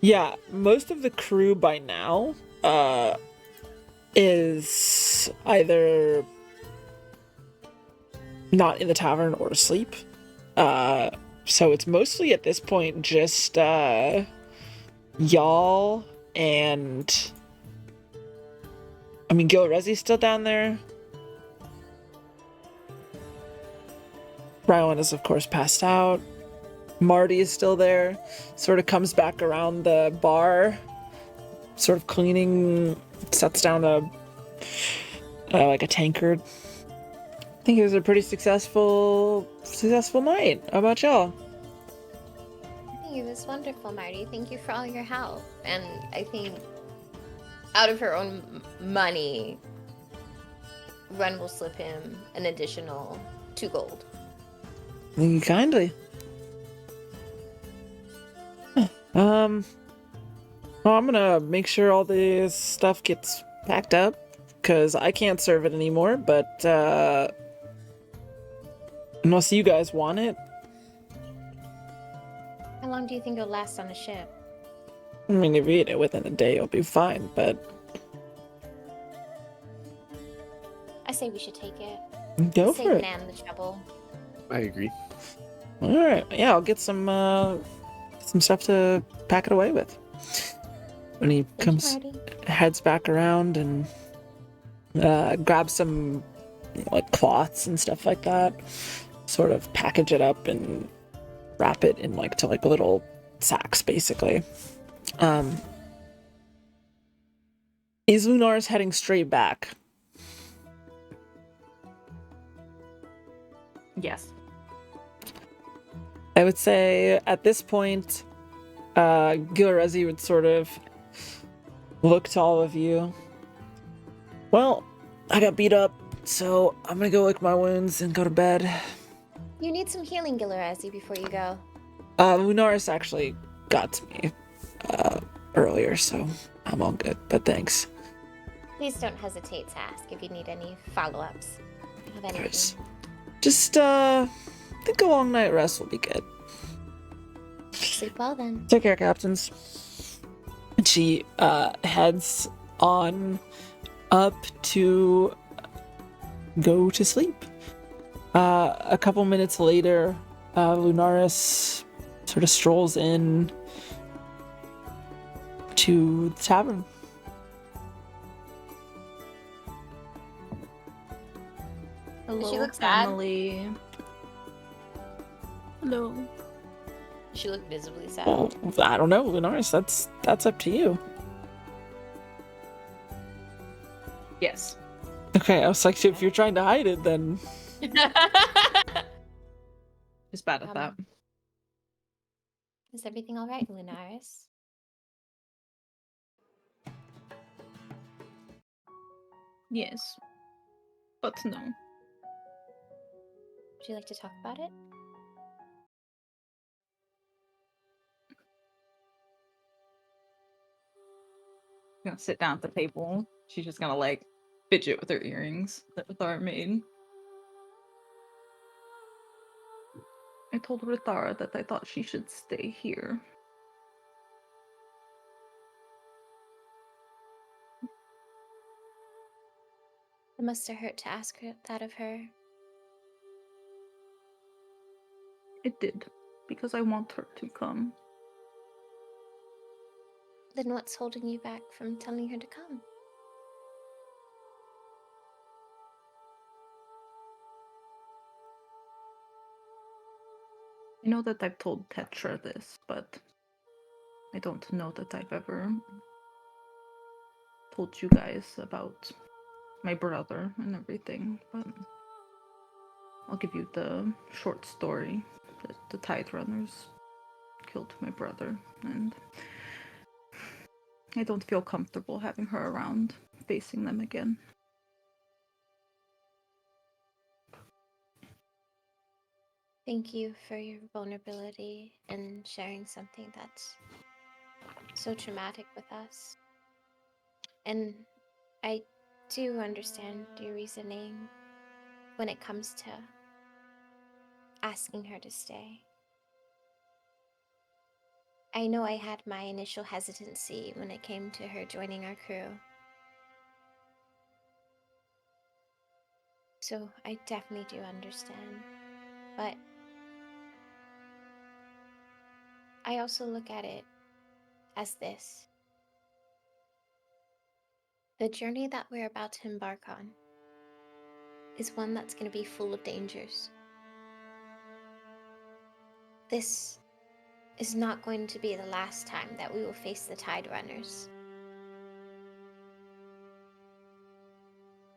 Yeah, most of the crew by now is either not in the tavern or asleep. So it's mostly at this point just y'all and Gilrezi's still down there. Rylan is of course passed out. Marty is still there, sort of comes back around the bar, sort of cleaning, sets down a tankard. I think it was a pretty successful night. How about y'all? I think it was wonderful, Marty. Thank you for all your help. And I think out of her own money, Ren will slip him an additional 2 gold. Thank you kindly. Well, I'm gonna make sure all this stuff gets packed up, because I can't serve it anymore, but, unless you guys want it. How long do you think it'll last on a ship? I mean, if you eat it within a day, it'll be fine, but... I say we should take it. Go Save for it. Nan the trouble. I agree. Alright, yeah, I'll get some stuff to pack it away with. When he heads back around and grabs some like cloths and stuff like that, sort of package it up and wrap it in to little sacks, basically. Is Lunaris heading straight back? Yes. I would say at this point, Gilrezi would sort of look to all of you. Well, I got beat up, so I'm gonna go lick my wounds and go to bed. You need some healing, Gilarazi, before you go. Lunaris actually got to me earlier, so I'm all good, but thanks. Please don't hesitate to ask if you need any follow-ups. Of anything. Nice. Just, I think a long night rest will be good. Sleep well, then. Take care, captains. And she heads on up to go to sleep. A couple minutes later, Lunaris sort of strolls in to the tavern. Hello, She looks sad. family. Hello. She looked visibly sad. Well, I don't know, Lunaris. That's up to you. Yes. Okay, I was like, if you're trying to hide it, then Just bad at that. Is everything all right, Lunaris? Yes. But no. Would you like to talk about it? Gonna sit down at the table. She's just gonna fidget with her earrings that Rithara made. I told Rithara that I thought she should stay here. It must have hurt to ask that of her. It did, because I want her to come. Then what's holding you back from telling her to come? I know that I've told Tetra this, but I don't know that I've ever told you guys about my brother and everything, but I'll give you the short story that the Tide Runners killed my brother, and I don't feel comfortable having her around, facing them again. Thank you for your vulnerability and sharing something that's so traumatic with us. And I do understand your reasoning when it comes to asking her to stay. I know I had my initial hesitancy when it came to her joining our crew. So I definitely do understand. But I also look at it as this. The journey that we're about to embark on is one that's going to be full of dangers. This is not going to be the last time that we will face the Tide Runners.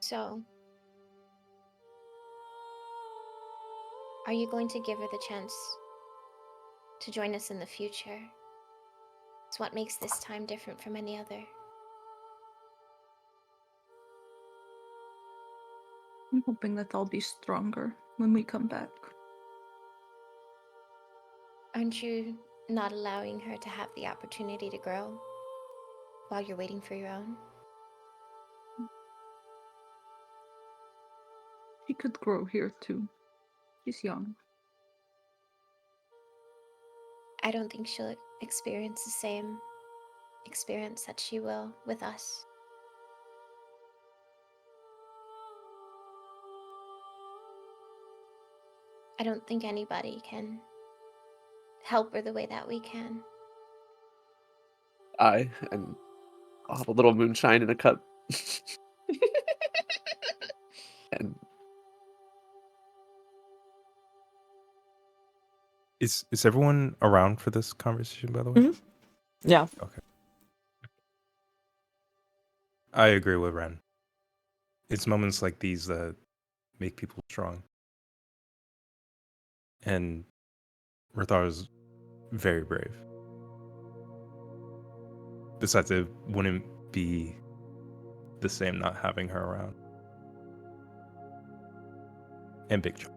So, are you going to give her the chance to join us in the future? It's what makes this time different from any other. I'm hoping that I'll be stronger when we come back. Aren't you not allowing her to have the opportunity to grow while you're waiting for your own? She could grow here too. She's young. I don't think she'll experience the same experience that she will with us. I don't think anybody can help her the way that we can. And I'll have a little moonshine in a cup. And Is everyone around for this conversation, by the way? Mhm. Yeah. Okay. I agree with Ren. It's moments like these that make people strong. And Rithar is very brave. Besides, it wouldn't be the same not having her around. And Big John.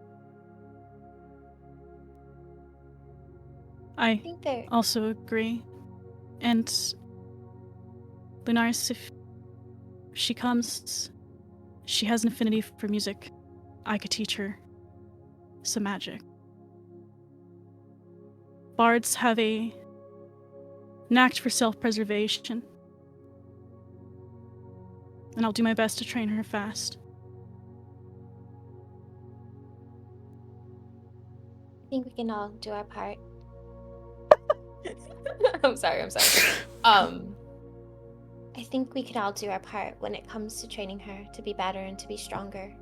I think they're also agree. And Lunaris, if she comes, she has an affinity for music. I could teach her some magic. Bards have a knack for self-preservation. And I'll do my best to train her fast. I think we can all do our part. I'm sorry. I think we can all do our part when it comes to training her to be better and to be stronger.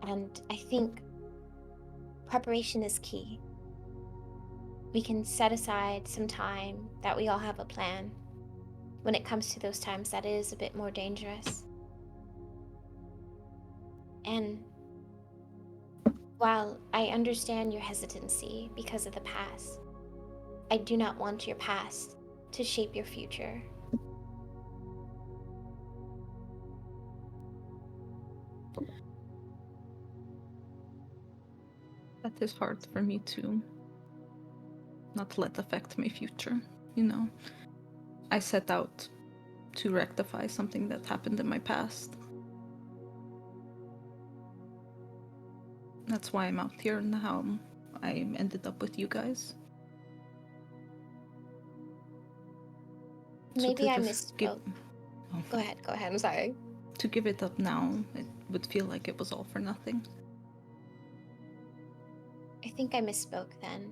And I think preparation is key. We can set aside some time that we all have a plan when it comes to those times that is a bit more dangerous. And while I understand your hesitancy because of the past, I do not want your past to shape your future. That is hard for me to not let affect my future, you know. I set out to rectify something that happened in my past. That's why I'm out here and how I ended up with you guys. So Maybe to I just misspoke. Go ahead, I'm sorry. To give it up now, it would feel like it was all for nothing. I think I misspoke then.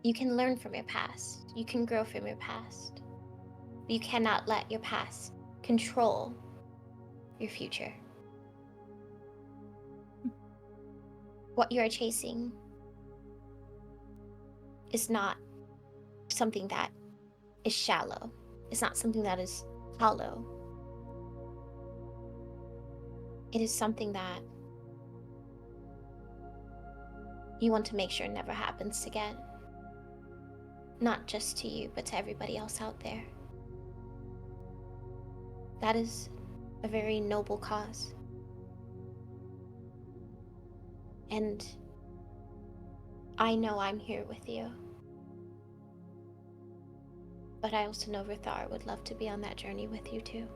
You can learn from your past. You can grow from your past. But you cannot let your past control your future. What you are chasing is not something that is shallow. It's not something that is hollow. It is something that you want to make sure never happens again. Not just to you, but to everybody else out there. That is a very noble cause. And I know I'm here with you. But I also know Rithar would love to be on that journey with you too.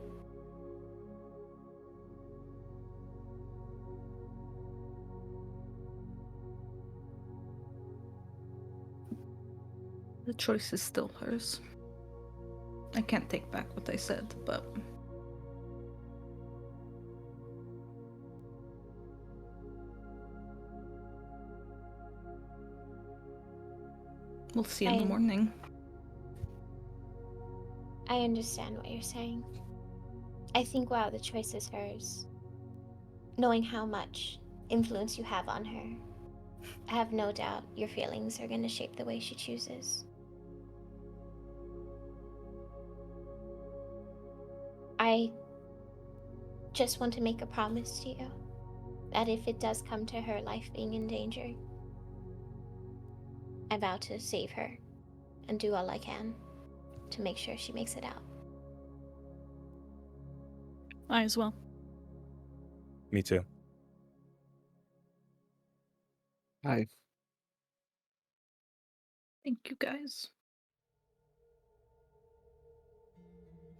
The choice is still hers. I can't take back what I said, but we'll see in the morning. I understand what you're saying. I think, wow, the choice is hers. Knowing how much influence you have on her, I have no doubt your feelings are going to shape the way she chooses. I just want to make a promise to you that if it does come to her life being in danger, I vow to save her and do all I can to make sure she makes it out. I as well. Me too. Hi. Thank you, guys.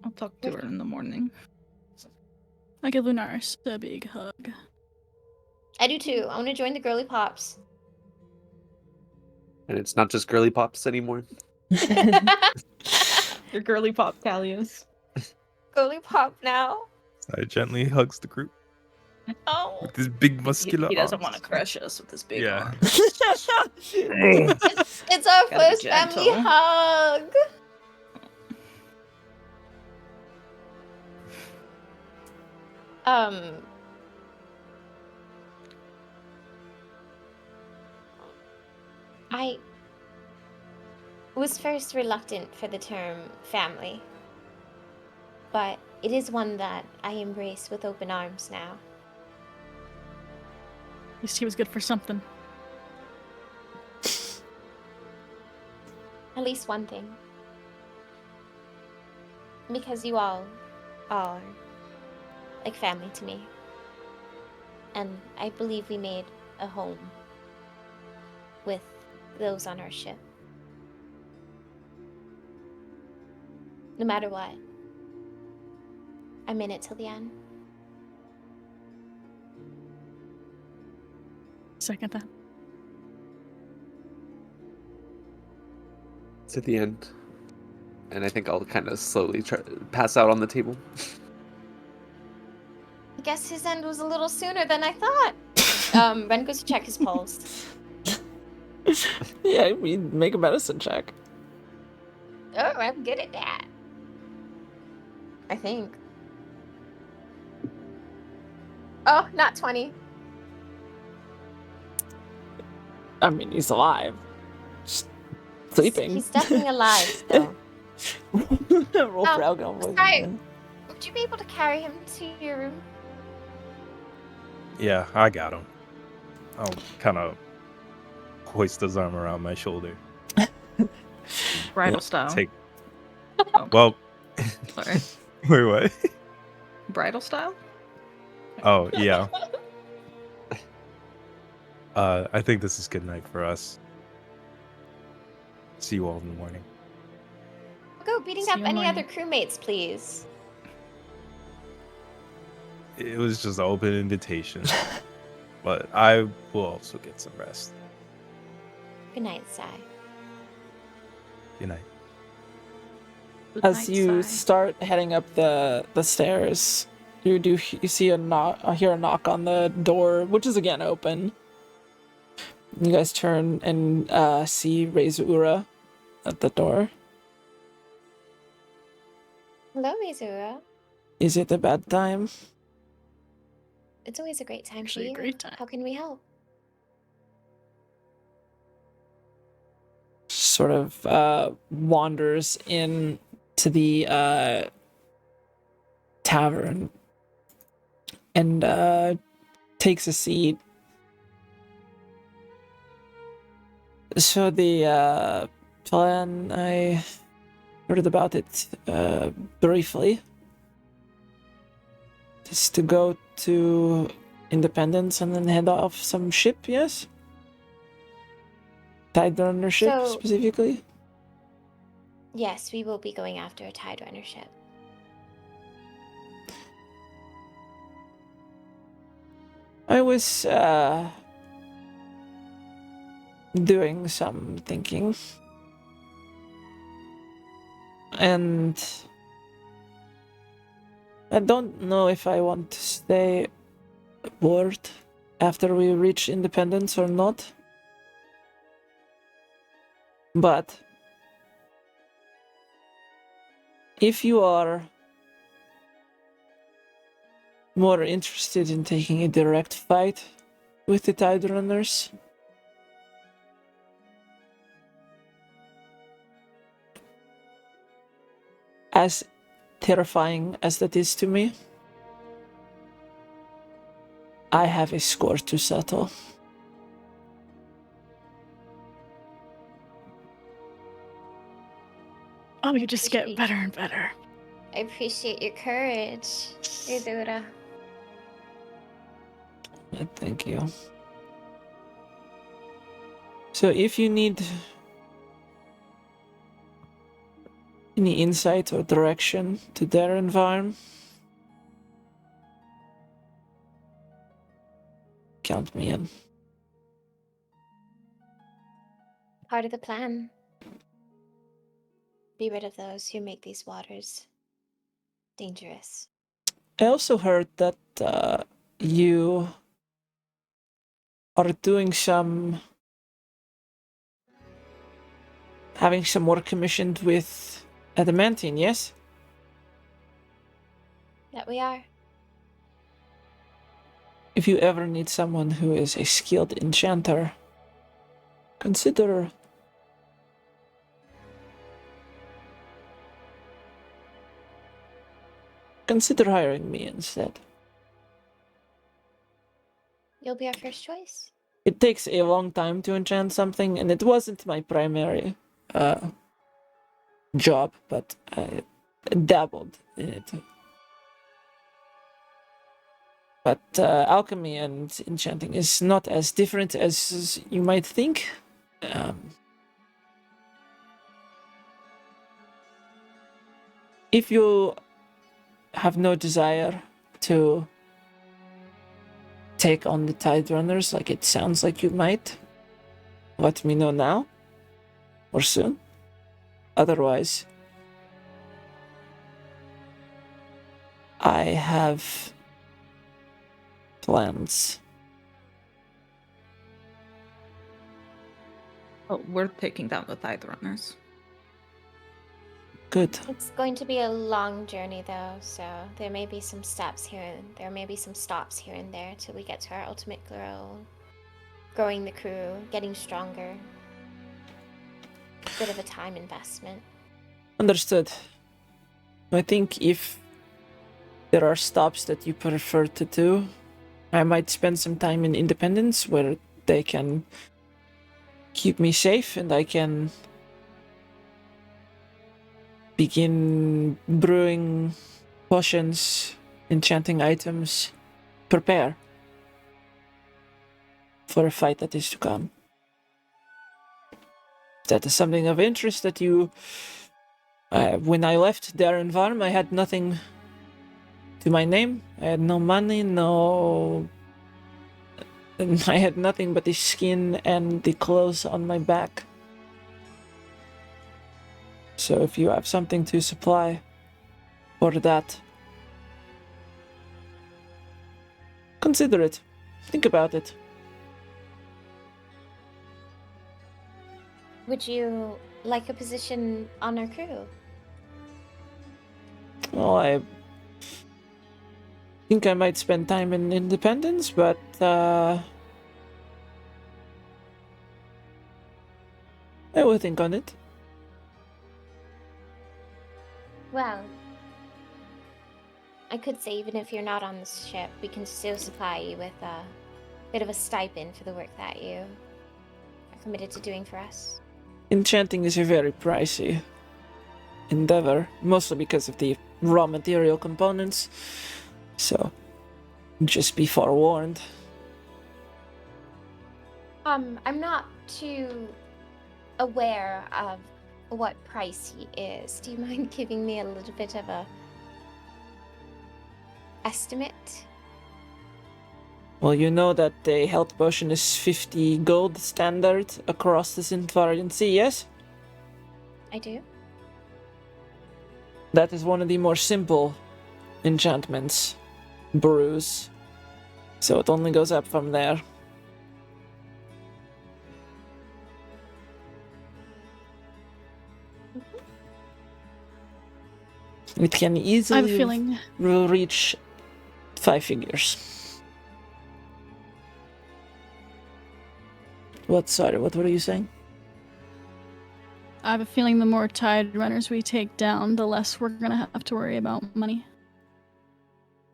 I'll talk to her in the morning. I give Lunaris a big hug. I do too. I want to join the girly pops. And it's not just girly pops anymore. Your girly pop Callius. Girly pop now. I gently hugs the group Oh, with his big muscular he doesn't want arms. to crush us with his big Yeah. arm. It's our Gotta be first family gentle. hug. I was first reluctant for the term family, but it is one that I embrace with open arms now. At least he was good for something. At least one thing. Because you all are like family to me. And I believe we made a home with those on our ship. No matter what, I'm in it till the end. Second that. It's at the end. And I think I'll kind of slowly pass out on the table. I guess his end was a little sooner than I thought. Ren goes to check his pulse. Yeah, we make a medicine check. Oh, I'm good at that. I think. Oh, not 20. I mean, he's alive. Just sleeping. He's definitely alive still. Roll for alcohol. Sorry. Would you be able to carry him to your room? Yeah, I got him. I'll kind of hoist his arm around my shoulder. Bridal style. Take. Oh. Well. Sorry. Wait, what? Bridal style? Oh, yeah. I think this is good night for us. See you all in the morning. Go beating See up you any morning. other crewmates, please. It was just an open invitation. But I will also get some rest. Good night, Sai. Good night. Good As night, you Sai. start heading up the stairs, you see a knock. Hear a knock on the door, which is again open. You guys turn and see Reizura at the door. Hello, Izura. Is it a bad time? It's always a great time Actually, for a you. great time. How can we help? Sort of wanders in to the tavern and takes a seat. So the plan, I heard about it briefly. Is to go to Independence and then head off some ship, yes? Tide Runner ship, So- specifically? Yes, we will be going after a Tide Runner ship. I was doing some thinking. And I don't know if I want to stay aboard after we reach Independence or not. But if you are more interested in taking a direct fight with the Tide Runners, as terrifying as that is to me, I have a score to settle. Oh, you just get Appreciate- better and better. I appreciate your courage, Izura. Thank you. So if you need any insight or direction to their environment, count me in. Part of the plan. Be rid of those who make these waters dangerous. I also heard that you are doing having some work commissioned with Adamantine, yes? That we are. If you ever need someone who is a skilled enchanter, consider hiring me instead. You'll be our first choice. It takes a long time to enchant something, and it wasn't my primary job, but I dabbled in it. But alchemy and enchanting is not as different as you might think. If you have no desire to take on the Tide Runners like it sounds like you might, let me know now or soon. Otherwise, I have plans. Oh, we're taking down the Tide Runners. Good. It's going to be a long journey, though, so there may be some stops here and there till we get to our ultimate goal. Growing the crew, getting stronger. Bit of a time investment. Understood. I think if there are stops that you prefer to do, I might spend some time in Independence where they can keep me safe and I can begin brewing potions, enchanting items, prepare for a fight that is to come. If that is something of interest that you... when I left their environment, I had nothing to my name. I had no money, I had nothing but the skin and the clothes on my back. So if you have something to supply for that, consider it. Think about it. Would you like a position on our crew? Well, I think I might spend time in Independence, but I will think on it. Well, I could say even if you're not on this ship, we can still supply you with a bit of a stipend for the work that you are committed to doing for us. Enchanting is a very pricey endeavor, mostly because of the raw material components. So, just be forewarned. I'm not too aware of what price he is. Do you mind giving me a little bit of a estimate? Well, you know that a health potion is 50 gold standard across the Xiinvarian Sea, yes? I do. That is one of the more simple enchantments, brews. So it only goes up from there. It can I have easily a feeling. reach 5 figures. Sorry, what were you saying? I have a feeling the more tide runners we take down, the less we're gonna have to worry about money.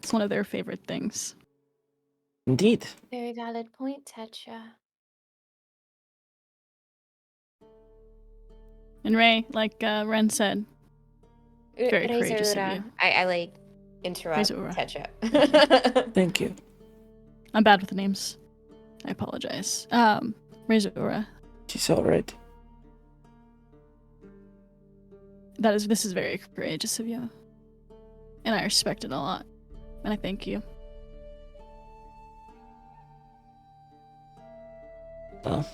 It's one of their favorite things. Indeed. Very valid point, Tetra. And Ray, like Ren said, very courageous of you. I like interrupt Razorura. Tetra. Thank you. I'm bad with the names. I apologize. Razorura. She's alright. This is very courageous of you. And I respect it a lot. And I thank you. Well,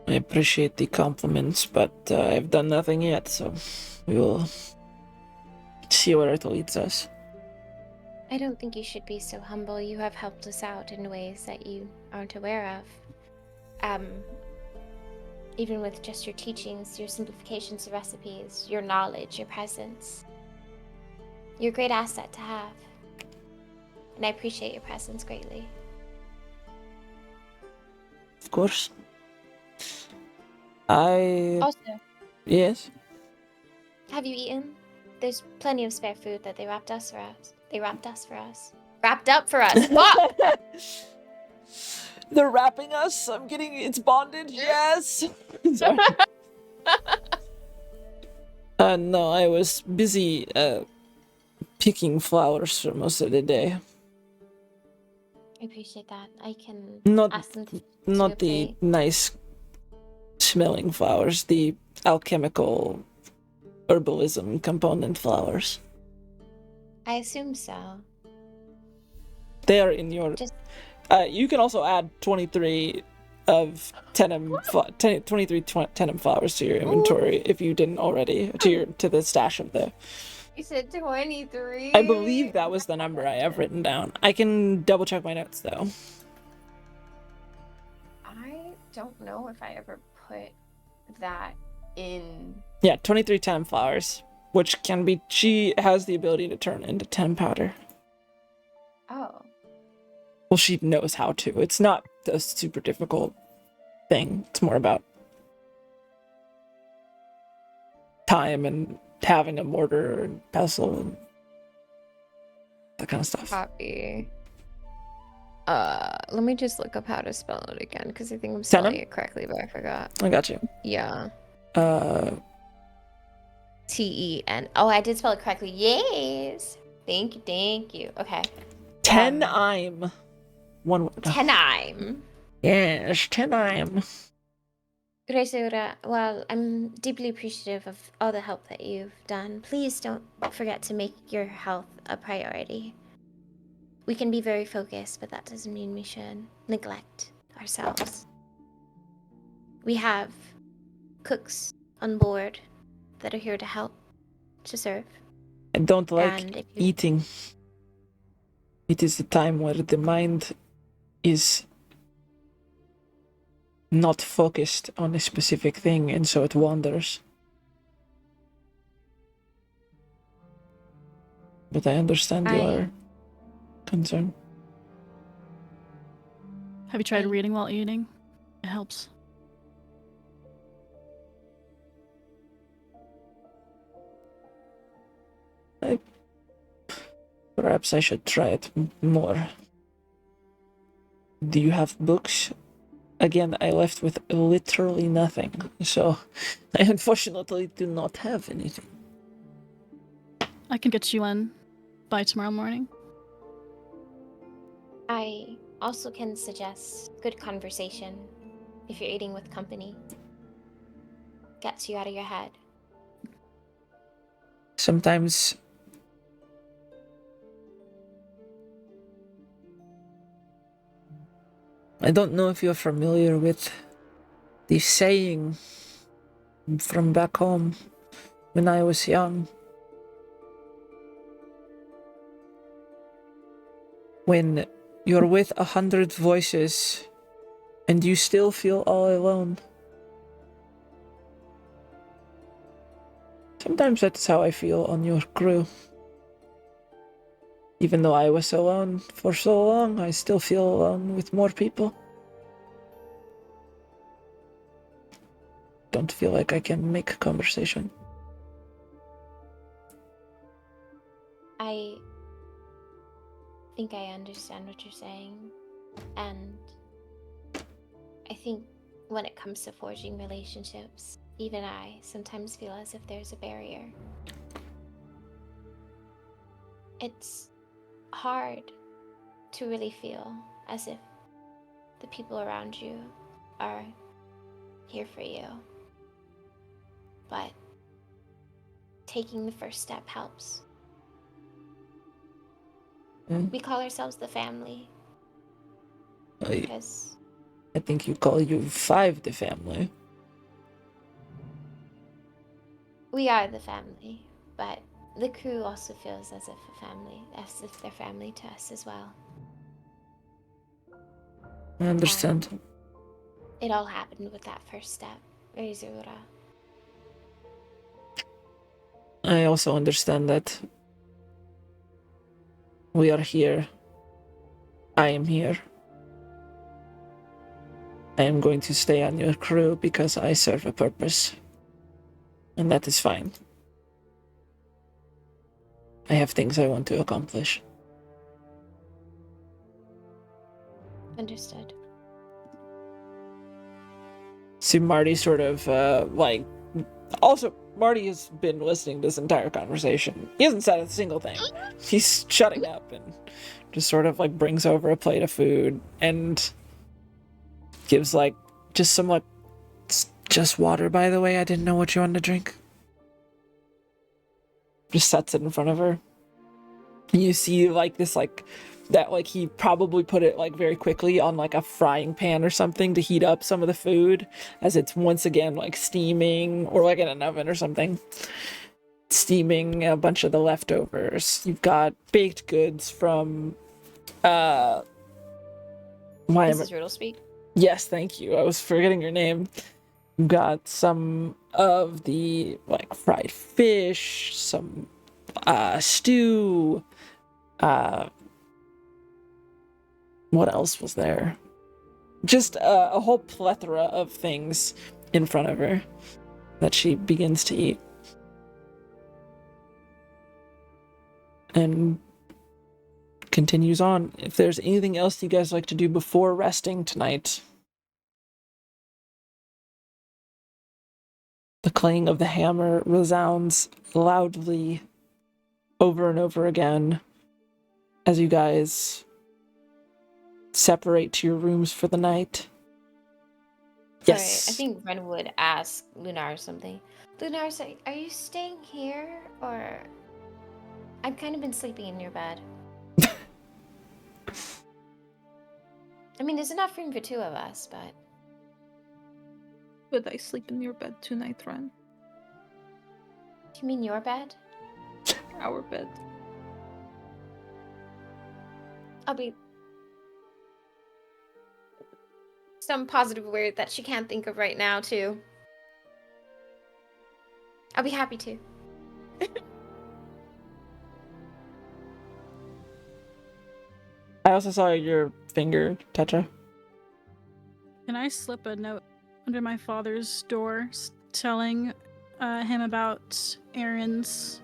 I appreciate the compliments, but I've done nothing yet, so we will see where it leads us. I don't think you should be so humble. You have helped us out in ways that you aren't aware of. Even with just your teachings, your simplifications of recipes, your knowledge, your presence. You're a great asset to have. And I appreciate your presence greatly. Of course. Yes? Have you eaten? There's plenty of spare food that they wrapped up for us. Wrapped up for us. Fuck! They're wrapping us. It's bondage. Yes. Sorry. No, I was busy picking flowers for most of the day. I appreciate that. I can Not ask them to not the plate. nice smelling flowers, the alchemical herbalism component flowers. I assume so. They are in your. Just- You can also add 23 of tenem flowers to your inventory if you didn't already to the stash of the. You said 23. I believe that was the number I have written down. I can double check my notes though. I don't know if I ever put that in. Yeah, 23 tenem flowers, which can be. She has the ability to turn into tenem powder. Oh. Well, she knows how to. It's not a super difficult thing. It's more about time and having a mortar and pestle and that kind of stuff. Copy. Let me just look up how to spell it again, because I think I'm spelling it correctly, but I forgot. I got you. Yeah. Ten. Oh, I did spell it correctly. Yes. Thank you. Okay. Tenim. One word. Tenim. Yes, tenim. Resura, well, I'm deeply appreciative of all the help that you've done. Please don't forget to make your health a priority. We can be very focused, but that doesn't mean we should neglect ourselves. We have cooks on board that are here to help, to serve. I don't like And if you eating. It is a time where the mind is not focused on a specific thing, and so it wanders. But I understand your concern. Have you tried I- reading while eating? It helps. Perhaps I should try it more. Do you have books? Again, I left with literally nothing, so I unfortunately do not have anything. I can get you one by tomorrow morning. I also can suggest good conversation if you're eating with company. Gets you out of your head. Sometimes I don't know if you're familiar with the saying from back home when I was young. When you're with 100 voices and you still feel all alone. Sometimes that's how I feel on your crew. Even though I was alone for so long, I still feel alone with more people. Don't feel like I can make conversation. I think I understand what you're saying, and I think when it comes to forging relationships, even I sometimes feel as if there's a barrier. It's hard to really feel as if the people around you are here for you. But taking the first step helps. We call ourselves the family because I think you call you 5 the family. we are the family, but the crew also feels as if a family, as if they're family to us as well. I understand. It all happened with that first step, Rizura. I also understand that we are here. I am here. I am going to stay on your crew because I serve a purpose. And that is fine. I have things I want to accomplish. Understood. See, Marty sort of, also, Marty has been listening to this entire conversation. He hasn't said a single thing. He's shutting up and just sort of, brings over a plate of food and gives, just some, just water, by the way. I didn't know what you wanted to drink. Just sets it in front of her. And you see, that he probably put it, very quickly on, a frying pan or something to heat up some of the food as it's once again, steaming, or, in an oven or something. Steaming a bunch of the leftovers. You've got baked goods from, Mrs. Riddle speak? Yes, thank you. I was forgetting your name. You've got some of the, fried fish, some, stew, what else was there? Just a whole plethora of things in front of her that she begins to eat. And continues on. If there's anything else you guys like to do before resting tonight. The clang of the hammer resounds loudly over and over again as you guys separate to your rooms for the night. Yes. Sorry, I think Ren would ask Lunar something. Lunar, are you staying here, or... I've kind of been sleeping in your bed. I mean, there's enough room for 2 of us, but... Would I sleep in your bed tonight, Ren? Do you mean your bed? Our bed. I'll be... Some positive word that she can't think of right now, too. I'll be happy to. I also saw your finger, Tetra. Can I slip a note under my father's door telling him about Erin's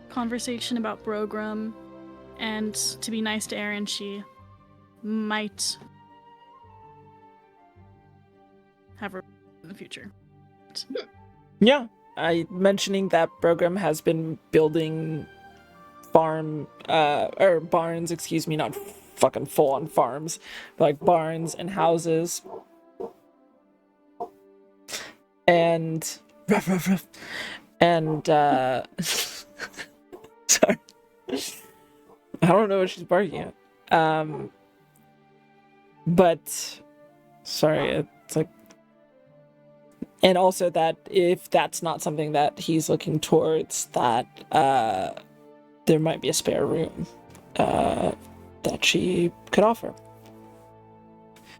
conversation about Brogram, and to be nice to Erin, she might have her in the future. Yeah, I mentioning that Brogram has been building farm or barns, excuse me, not fucking full on farms, but like barns and houses. And ruff, ruff, ruff. And sorry. I don't know what she's barking at. But sorry, it's like, and also that if that's not something that he's looking towards, that there might be a spare room that she could offer.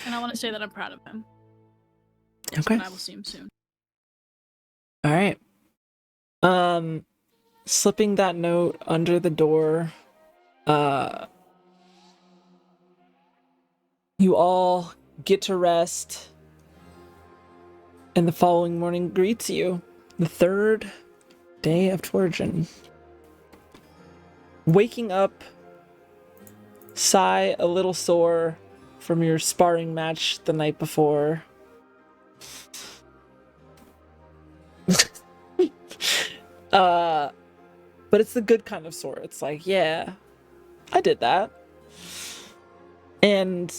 And I want to say that I'm proud of him. Okay. And I will see him soon. All right. Slipping that note under the door, you all get to rest, and the following morning greets you, the third day of Torgen. Waking up, sigh a little sore from your sparring match the night before. But it's the good kind of sore. It's like, yeah, I did that. And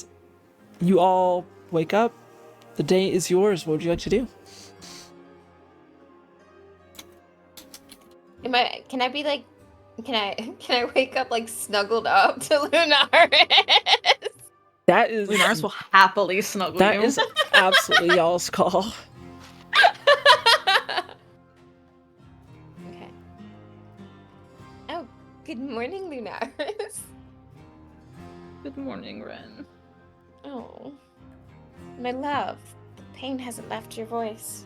you all wake up. The day is yours. What would you like to do? Can I be like, can I wake up like snuggled up to Lunaris? That is Lunaris will happily snuggle that you. is absolutely y'all's call. Okay. Oh, good morning, Lunaris. Good morning, Ren. Oh, my love. The pain hasn't left your voice.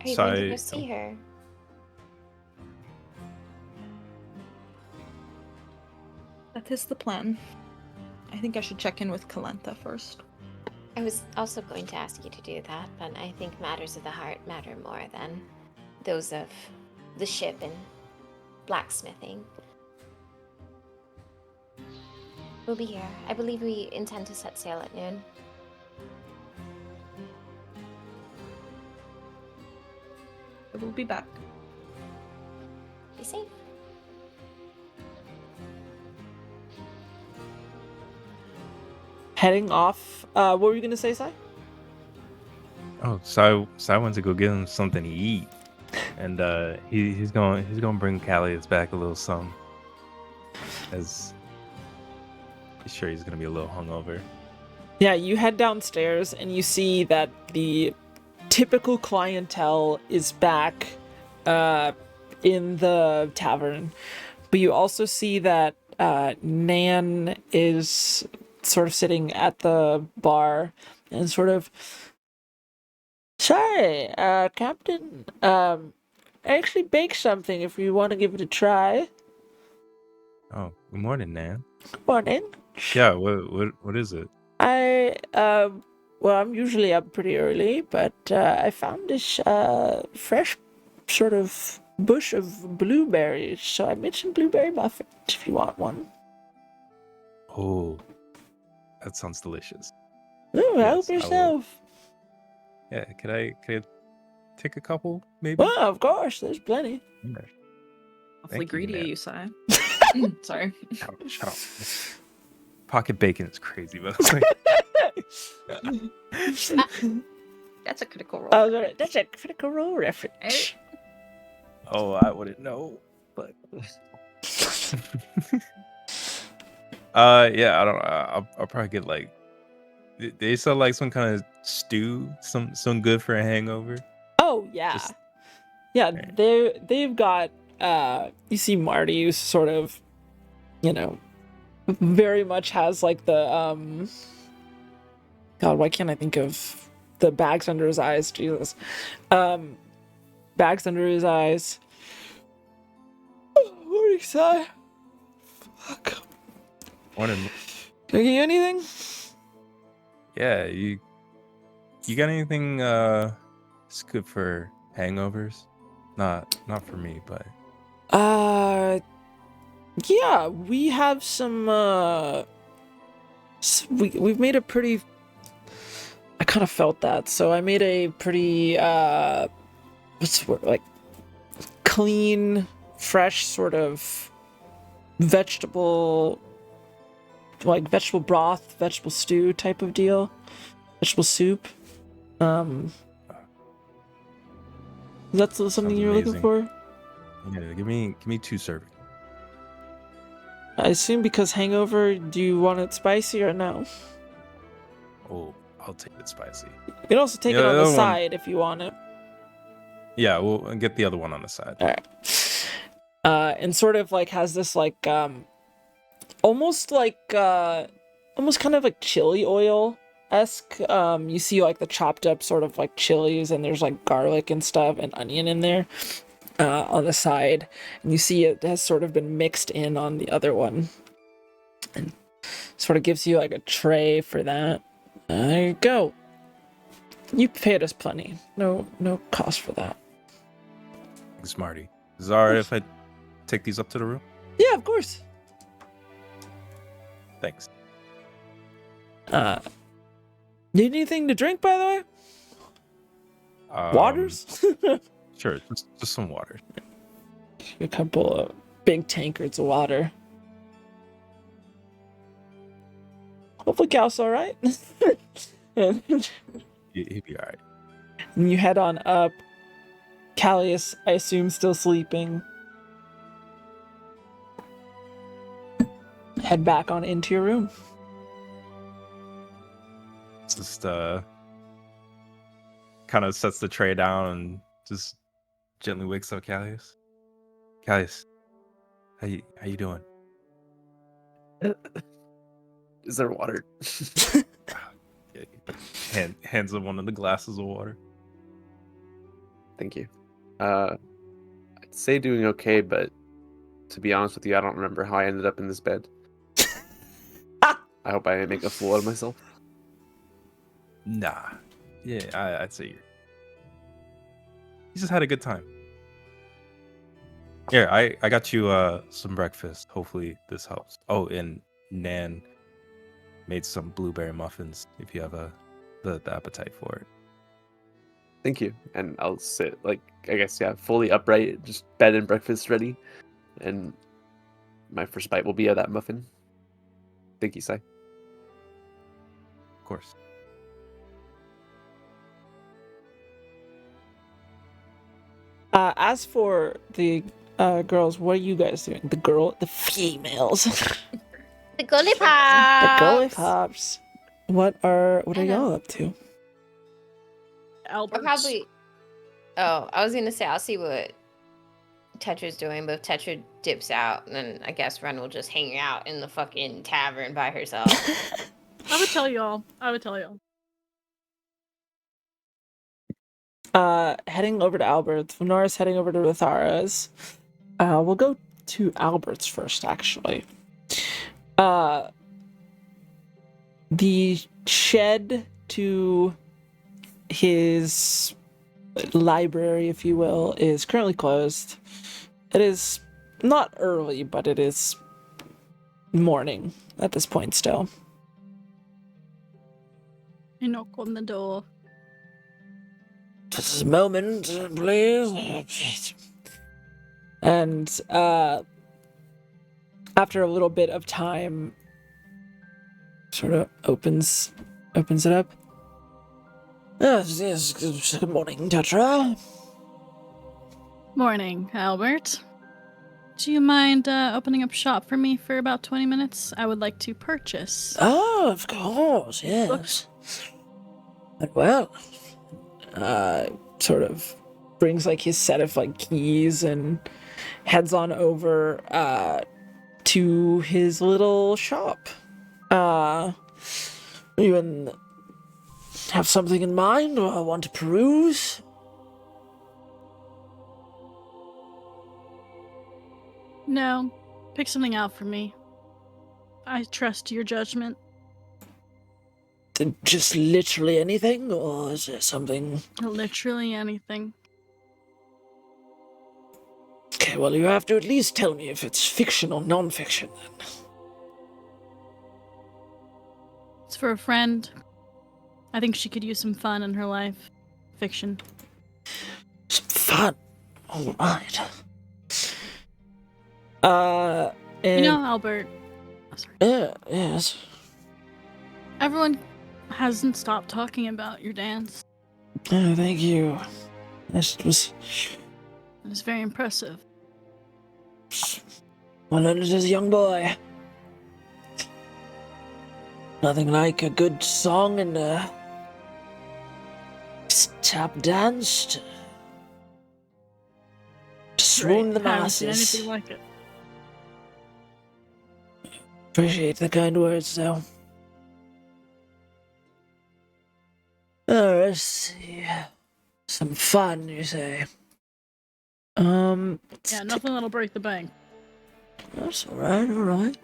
Are you going to go see her? That is the plan. I think I should check in with Kalenta first. I was also going to ask you to do that, but I think matters of the heart matter more than those of the ship and blacksmithing. We'll be here. I believe we intend to set sail at noon. I will be back. Be safe. Heading off. What were you gonna say, Sai? Oh, so I went to go get him something to eat, and he's gonna bring Callius back a little something. As he's sure he's gonna be a little hungover. Yeah, you head downstairs and you see that the typical clientele is back in the tavern. But you also see that Nan is sort of sitting at the bar and sort of, sorry, Captain, I actually baked something if you want to give it a try. Oh, good morning, Nan. Good morning. Yeah, what is it? Well, I'm usually up pretty early, but I found this fresh sort of bush of blueberries, so I made some blueberry muffins if you want one. Oh, that sounds delicious. Ooh, help Yes, I will. yourself. Yeah, could I take a couple, maybe? Well, of course, there's plenty. Yeah. Awfully Thank you, greedy, Nan. you say. Sorry. Shut up. Pocket bacon is crazy, but it's like, That's a critical roll. Oh, that's a Critical Role reference. oh, I wouldn't know, but yeah, I don't know. I'll probably get like they sell like some kind of stew? Some good for a hangover? Oh yeah. Just- Yeah, Right. they've got you see Marty who's sort of, you know, very much has like the God, why can't I think of the bags under his eyes? Jesus. Bags under his eyes. What do you say? Fuck. Morning. Can I get you anything? Yeah, you got anything it's good for hangovers? Not for me, but Yeah, we have some we've made a pretty, I kind of felt that. So I made a pretty what's the word, like clean, fresh sort of vegetable, like vegetable broth, vegetable stew type of deal. Vegetable soup. That's something Sounds you're looking amazing. for? yeah, give me 2 servings. I assume because hangover, do you want it spicy or no? Oh, I'll take it spicy. You can also take Yeah, it on the the other one- side if you want it. Yeah, we'll get the other one on the side. All right. And sort of like has this like almost like almost kind of like chili oil esque. You see like the chopped up sort of like chilies, and there's like garlic and stuff and onion in there on the side, and you see it has sort of been mixed in on the other one, and sort of gives you like a tray for that. There you go. You paid us plenty. No cost for that. Thanks, Marty. Is it alright if I take these up to the room? Yeah, of course. Thanks. Need anything to drink, by the way? Waters? Sure, just some water. A couple of big tankards of water. Hopefully Cal's alright. And He'd be alright. you head on up. Callius, I assume, still sleeping. Head back on into your room. Just kind of sets the tray down and just gently wakes up Callius. Callius, how you doing? Is there water? Yeah, hands him one of the glasses of water. Thank you. I'd say doing okay, but to be honest with you, I don't remember how I ended up in this bed. I hope I didn't make a fool of myself. Nah. Yeah, I'd say you just had a good time. Here, I got you some breakfast. Hopefully this helps. Oh, and Nan made some blueberry muffins if you have the appetite for it. Thank you. And I'll sit, like, I guess, yeah, fully upright, just bed and breakfast ready. And my first bite will be of that muffin. Thank you, Sai. Of course. As for the girls, what are you guys doing? The females. The gully The pops. gully pops. What are I know. y'all up to? Albert. I'll probably. Oh, I was gonna say I'll see what Tetra's doing, but if Tetra dips out, then I guess Ren will just hang out in the fucking tavern by herself. I would tell y'all. Heading over to Albert's. Nora's heading over to Rithara's. We'll go to Albert's first, actually. The shed to his library, if you will, is currently closed. It is not early, but it is morning at this point still. You knock on the door. Just a moment, please. And after a little bit of time, sort of opens it up. Yes, good morning, Tetra. Morning, Albert. Do you mind opening up shop for me for about 20 minutes? I would like to purchase. Oh, of course, yes. Well, sort of brings like his set of like keys and heads on over to his little shop. You have something in mind or want to peruse? No, pick something out for me. I trust your judgment. Just literally anything, or is there something? Literally anything. Okay, well, you have to at least tell me if it's fiction or non-fiction, then. It's for a friend. I think she could use some fun in her life. Fiction. Some fun. All right. And... You know, Albert. Oh, sorry. Yes. Everyone hasn't stopped talking about your dance. Oh, thank you. This was... It is very impressive. I learned it as a young boy. Nothing like a good song and a tap dance to swoon the Haven't seen masses. anything like it. Appreciate the kind words, though. Let's see. Some fun, you say? Yeah, nothing that'll break the bank. That's alright, alright.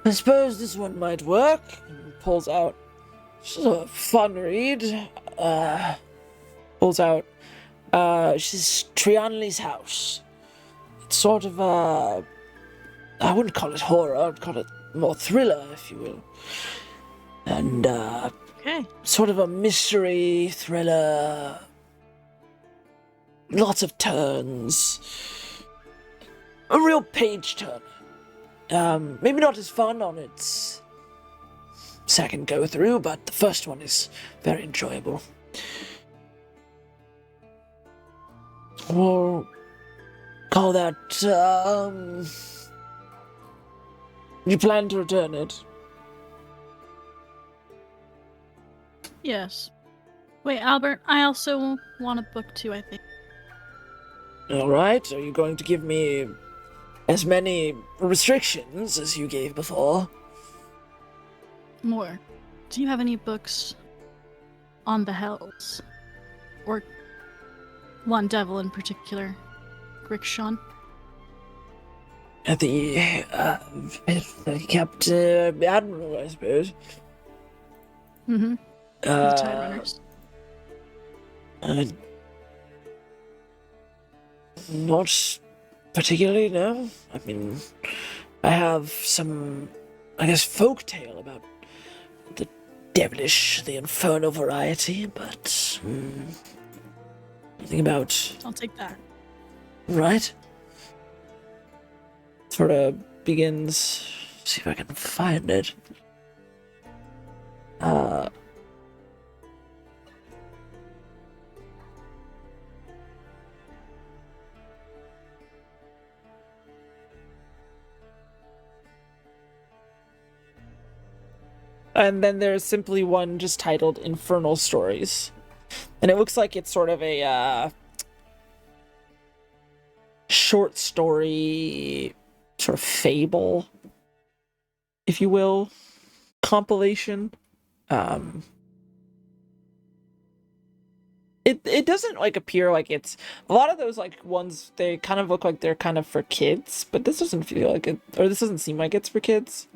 I suppose this one might work. And pulls out. This is a fun read. Pulls out. She's Trianli's house. It's sort of I wouldn't call it horror. I'd call it more thriller, if you will. And Okay. sort of a mystery thriller. Lots of turns. A real page turner. Maybe not as fun on its second go through, but the first one is very enjoyable. We'll call that, you plan to return it? Yes. Wait, Albert, I also want a book too, I think. Alright, are you going to give me as many restrictions as you gave before? More. Do you have any books on the hells? Or one devil in particular? Grixon? The Captain Admiral, I suppose. Mm-hmm. The Tide Runners. Not particularly, no. I mean, I have some, I guess, folktale about the devilish, the infernal variety, but nothing about... I'll take that. Right? Sort of begins... See if I can find it. And then there's simply one just titled Infernal Stories. And it looks like it's sort of a short story, sort of fable, if you will, compilation. It doesn't like appear like it's a lot of those like ones, they kind of look like they're kind of for kids, but this doesn't feel like it, or this doesn't seem like it's for kids.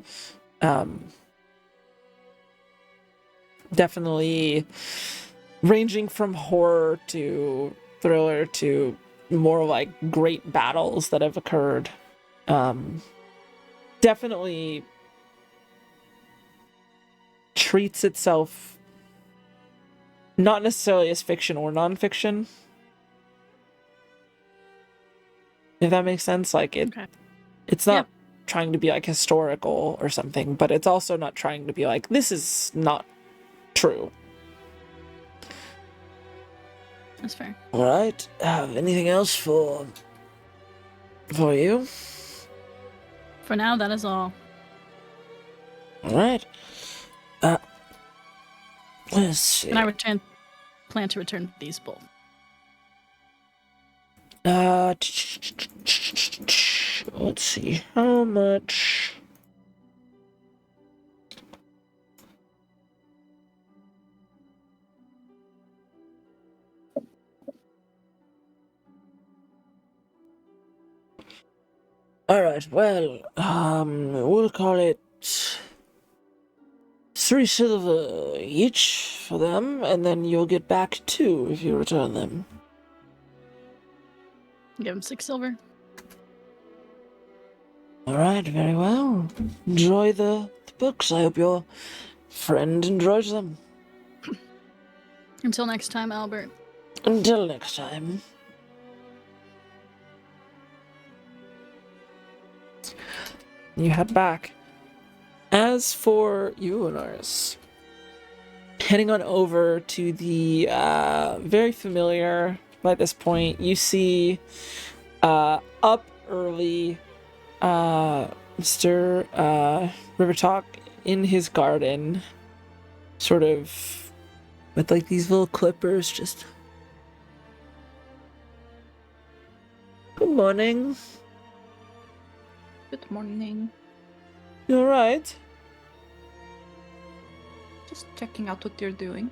Definitely ranging from horror to thriller to more like great battles that have occurred. Definitely treats itself not necessarily as fiction or non-fiction, if that makes sense. Like it's not trying to be like historical or something, but it's also not trying to be like, this is not true. That's fair. All right. Anything else for you? For now, that is all. All right. Let's see. And I plan to return these both. Let's see. How much? All right. Well, we'll call it 3 silver each for them, and then you'll get back 2 if you return them. Give him 6 silver. All right. Very well. Enjoy the books. I hope your friend enjoys them. Until next time, Albert. Until next time. You head back. As for you, Onaris, heading on over to the very familiar, by this point, you see up early Mr. Rivertalk in his garden, sort of with like these little clippers just... Good morning. Good morning. You alright? Just checking out what you're doing.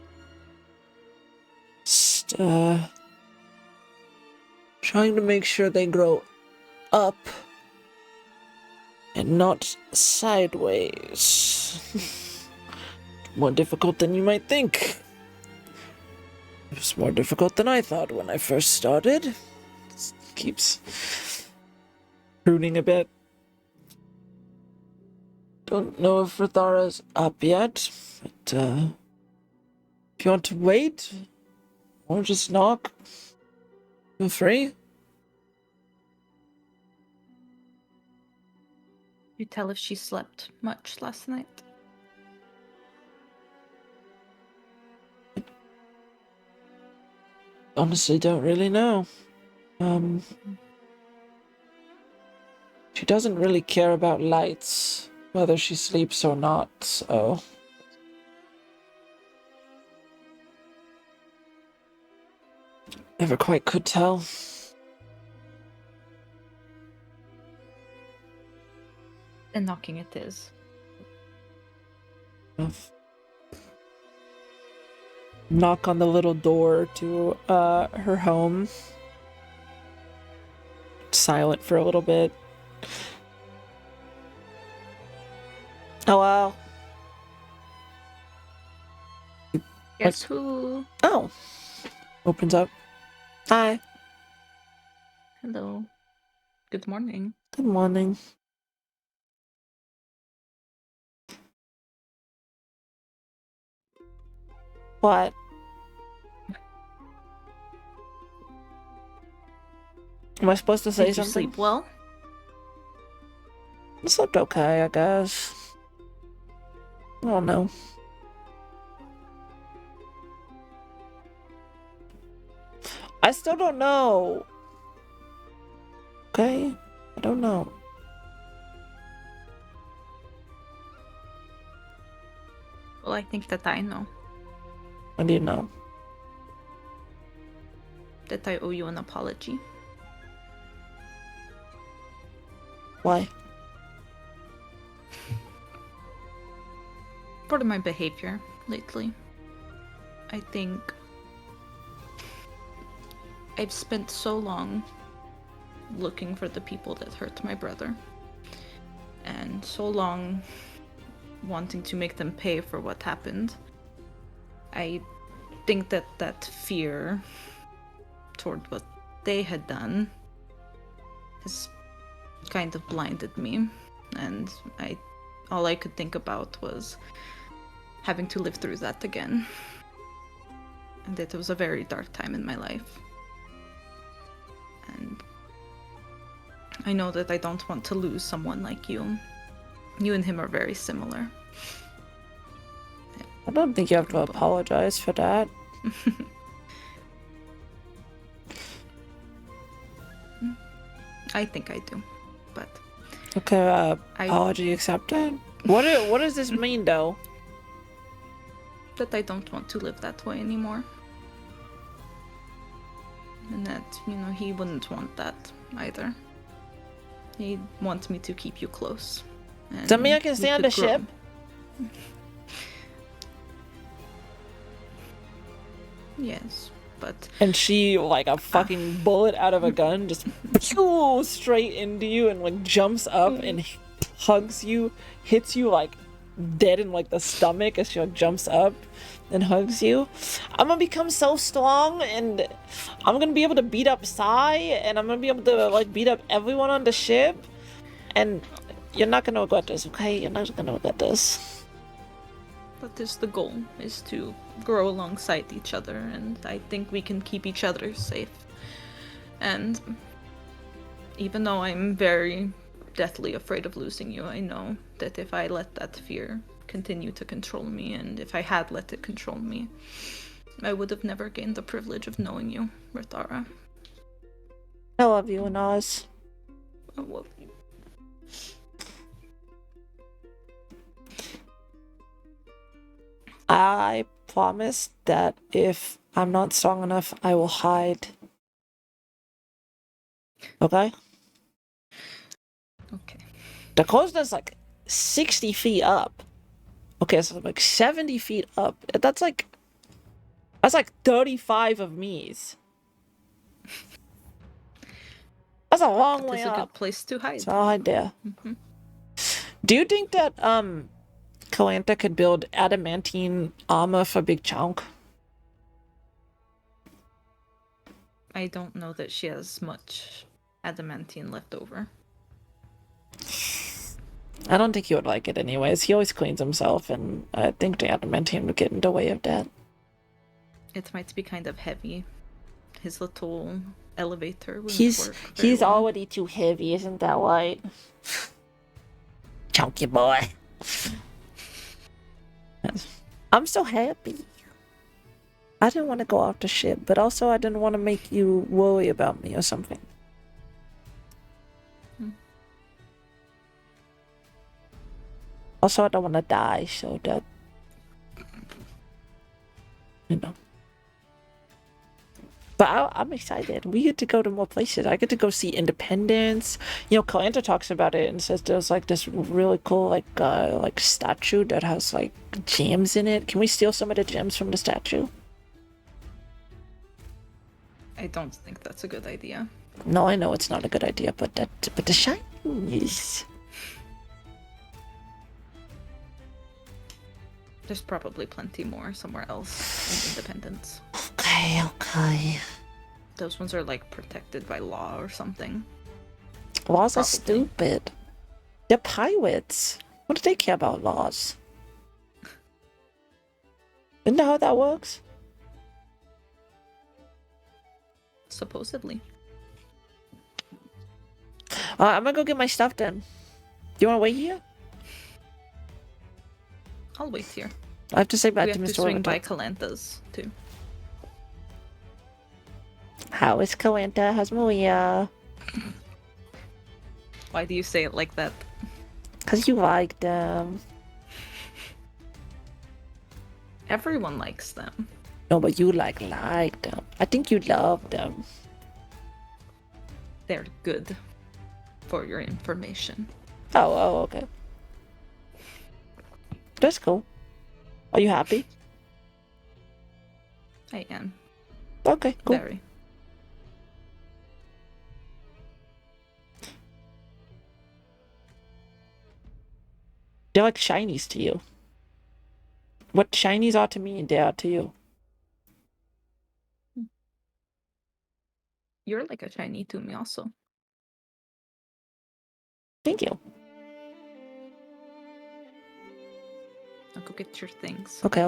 Just, trying to make sure they grow up and not sideways. More difficult than you might think. It was more difficult than I thought when I first started. Keeps pruning a bit. Don't know if Rathara's up yet, but if you want to wait or just knock, feel free. You tell if she slept much last night? Honestly, don't really know. She doesn't really care about lights, whether she sleeps or not, so... Never quite could tell. And knocking it is. Knock on the little door to her home. Silent for a little bit. Hello? Guess who? Oh. Opens up. Hi. Hello. Good morning. Good morning. What? Am I supposed to say Did you something? sleep well? I slept okay, I guess. I don't know. I still don't know. Okay? I don't know. Well, I think that I know. What do you know? That I owe you an apology. Why? For my behavior lately. I think I've spent so long looking for the people that hurt my brother, and so long wanting to make them pay for what happened. I think that that fear toward what they had done has kind of blinded me, and all I could think about was having to live through that again. And it was a very dark time in my life. And I know that I don't want to lose someone like you. You and him are very similar. I don't think you have to apologize for that. I think I do, but Okay, I apology accepted. What does this mean, though? that I don't want to live that way anymore. And that, he wouldn't want that either. He wants me to keep you close. Does that mean I can we stay on could the ship? grow. Yes, but And she, like a fucking bullet out of a gun, just pew straight into you and like jumps up and hugs you, hits you like dead in like the stomach as she like jumps up and hugs you. I'm gonna become so strong, and I'm gonna be able to beat up Sai, and I'm gonna be able to like beat up everyone on the ship, and you're not gonna regret this, okay? You're not gonna regret this. that is the goal, is to grow alongside each other, and I think we can keep each other safe. And even though I'm very deathly afraid of losing you, I know that if I let that fear continue to control me, and if I had let it control me, I would have never gained the privilege of knowing you, Rithara. I love you, Anaz. I love you. I promise that if I'm not strong enough, I will hide. Okay? Okay. The coast's like 60 feet up. Okay, so like 70 feet up. That's like 35 of me's. That's a long That way is a good up. place to hide. So I'll hide there. Mhm. Do you think that Kalantha could build adamantine armor for Big Chunk? I don't know that she has much adamantine left over. I don't think he would like it anyways. He always cleans himself, and I think the adamantine would get in the way of that. It might be kind of heavy. His little elevator wouldn't He's work very well. already too heavy, isn't that right? Chunky boy. I'm so happy. I didn't want to go off the ship, but also I didn't want to make you worry about me or something. Also, I don't want to die, so that, But I'm excited. We get to go to more places. I get to go see Independence. Kalanta talks about it and says there's like this really cool like statue that has like gems in it. Can we steal some of the gems from the statue? I don't think that's a good idea. No, I know it's not a good idea, but the shinies. There's probably plenty more somewhere else in Independence. Okay. Those ones are like protected by law or something. Laws are Probably. stupid. They're pirates. What do they care about laws? Isn't that how that works? Supposedly. I'm gonna go get my stuff then. Do you want to wait here? I'll wait here. I have to say bye We to have to Mr. swing by Orlando. Calantha's too. How is Kalanta? How's Maria? Why do you say it like that? Because you like them. Everyone likes them. No, but you like them. I think you love them. They're good. For your information. Oh, okay. That's cool. Are you happy? I am. Okay, cool. Very. They're like shinies to you. What shinies are to me, they are to you. You're like a shiny to me also. Thank you. I'll go get your things. Okay.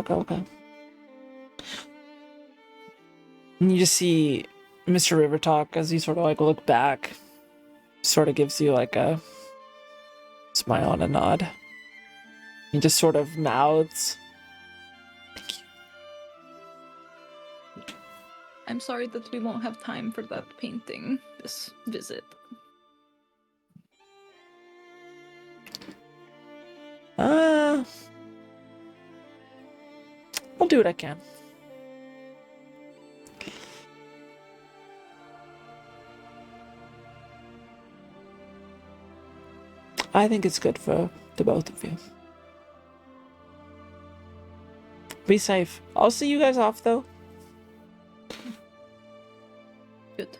And you just see Mr. River talk as you sort of like look back. Sort of gives you like a smile and a nod. He just sort of mouths. Thank you. I'm sorry that we won't have time for that painting this visit. I'll do what I can. I think it's good for the both of you. Be safe. I'll see you guys off, though. Good.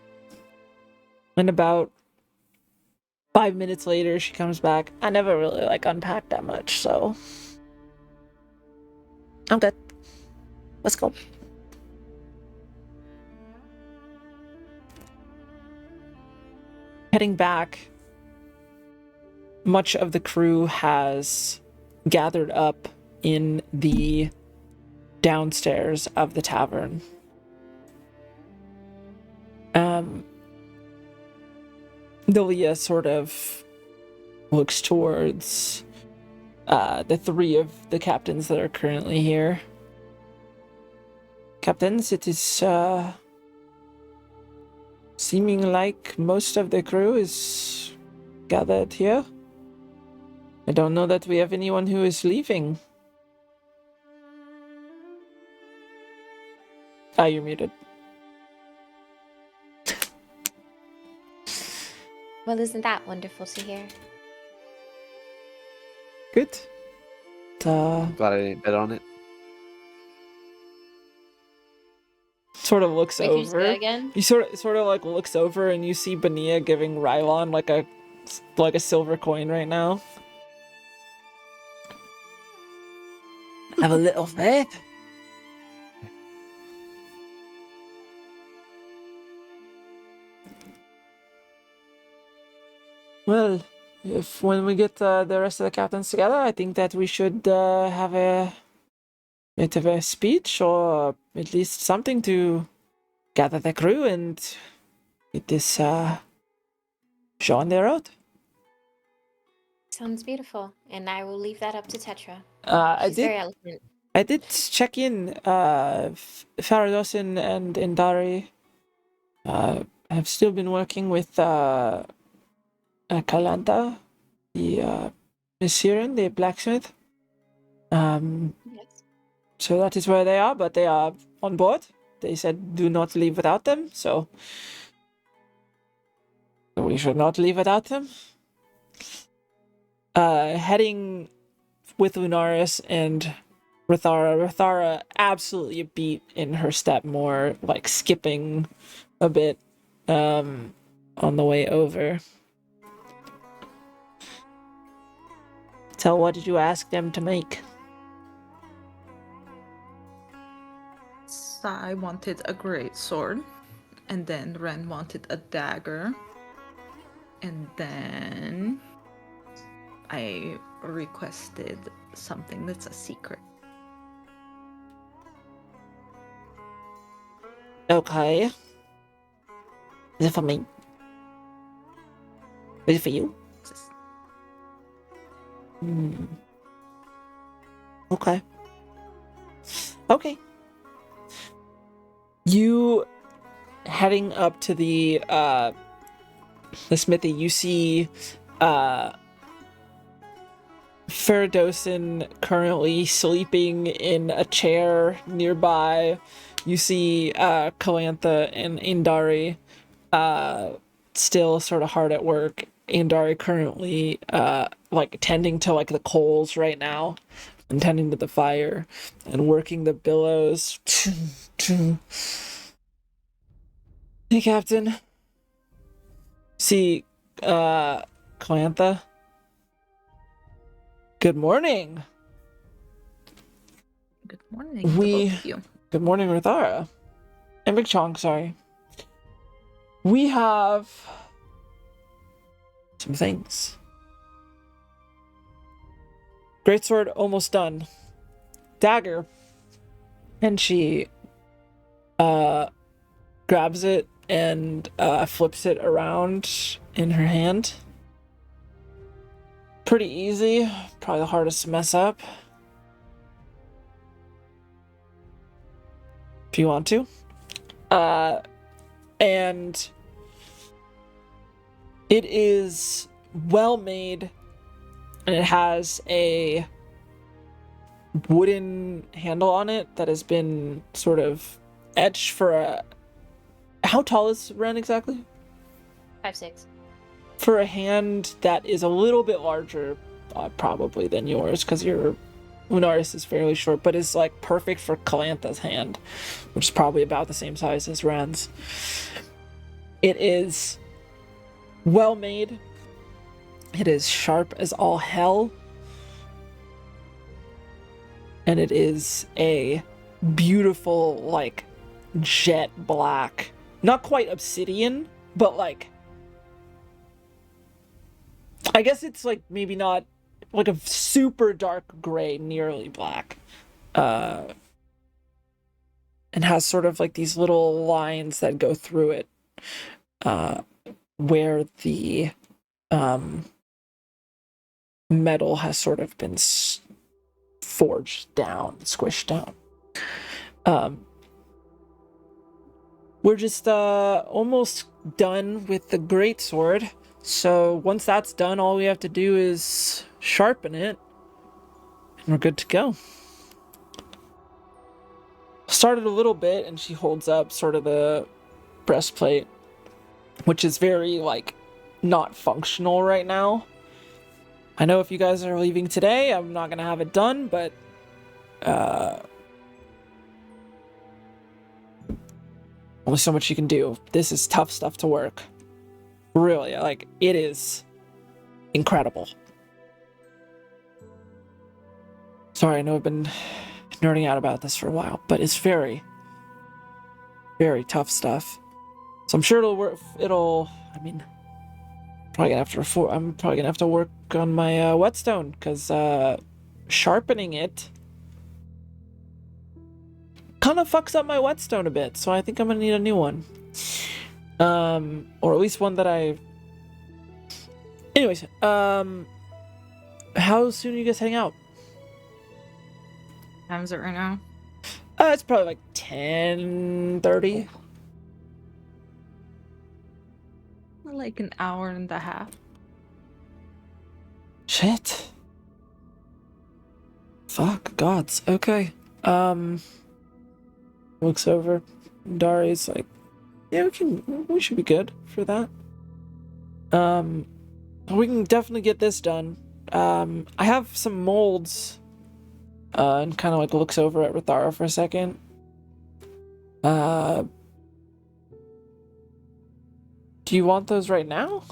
And about 5 minutes later, she comes back. I never really, unpacked that much, so... I'm good. Let's go. Heading back, much of the crew has gathered up in the downstairs of the tavern. Delia sort of looks towards the three of the captains that are currently here. Captains, it is seeming like most of the crew is gathered here. I don't know that we have anyone who is leaving. Ah, you're muted. Well, isn't that wonderful to hear? Good. Glad I didn't bet on it. Sort of looks Wait, can you say over. that again? You sort of like looks over and you see Benia giving Rylon like a silver coin right now. Have a little faith. Well, if when we get the rest of the captains together, I think that we should have a bit of a speech or at least something to gather the crew and get this show on the road. Sounds beautiful, and I will leave that up to Tetra. I She's very did. eloquent. I did check in. Faradosin and Indari have still been working with Kalanta, the Xiinvarian, the blacksmith. Yes. So that is where they are, but they are on board. They said do not leave without them, so we should not leave without them. Heading with Lunaris and Rithara. Rithara absolutely a beat in her step, more like skipping a bit on the way over. So what did you ask them to make? I wanted a great sword, and then Ren wanted a dagger, and then I requested something that's a secret. Okay. Is it for me? Is it for you? Just- Okay. Okay. You heading up to the smithy, you see Faradosin currently sleeping in a chair nearby. You see Kalantha and Indari still sort of hard at work. Indari currently tending to the coals right now and tending to the fire and working the billows. Hey, Captain. See, Kalantha. Good morning. Good morning, to We- both of you. Good morning, Rithara. And Big Chong, sorry. We have some things. Greatsword almost done. Dagger. And she grabs it and flips it around in her hand. Pretty easy. Probably the hardest to mess up. If you want to. And it is well made, and it has a wooden handle on it that has been sort of etched for a... How tall is Ren exactly? 5'6". For a hand that is a little bit larger, probably, than yours, because your Lunaris is fairly short, but is like perfect for Calantha's hand, which is probably about the same size as Ren's. It is well made. It is sharp as all hell. And it is a beautiful, like, jet black. Not quite obsidian, but like... I guess it's like maybe not like a super dark gray, nearly black. And has sort of like these little lines that go through it. Where the metal has sort of been forged down, squished down. We're just almost done with the greatsword. So once that's done, all we have to do is sharpen it, and we're good to go. Started a little bit, and she holds up sort of the breastplate, which is very, like, not functional right now. I know if you guys are leaving today, I'm not gonna have it done, but only so much you can do. This is tough stuff to work. Really, like, it is incredible. Sorry, I know I've been nerding out about this for a while, but it's very, very tough stuff. So I'm sure it'll work. I mean, I'm probably gonna have to work on my whetstone, because sharpening it kind of fucks up my whetstone a bit. So I think I'm gonna need a new one. Or at least one that I... Anyways, how soon are you guys heading out? Time is it right now? It's probably like 10:30. Like an hour and a half. Shit. Fuck, gods. Okay. Looks over. Dari's like, yeah, we should be good for that. We can definitely get this done. I have some molds. And kind of like looks over at Rithara for a second. Do you want those right now?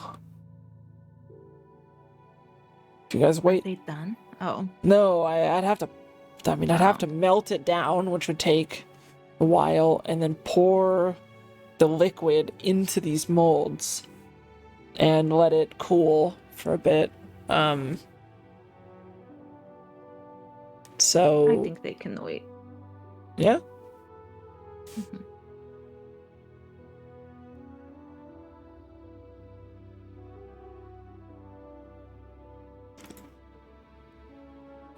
Do you guys wait? Are they done? Oh. No, I'd have to... I mean, I'd have to melt it down, which would take a while, and then pour the liquid into these molds and let it cool for a bit. So... I think they can wait. Yeah? Mm-hmm.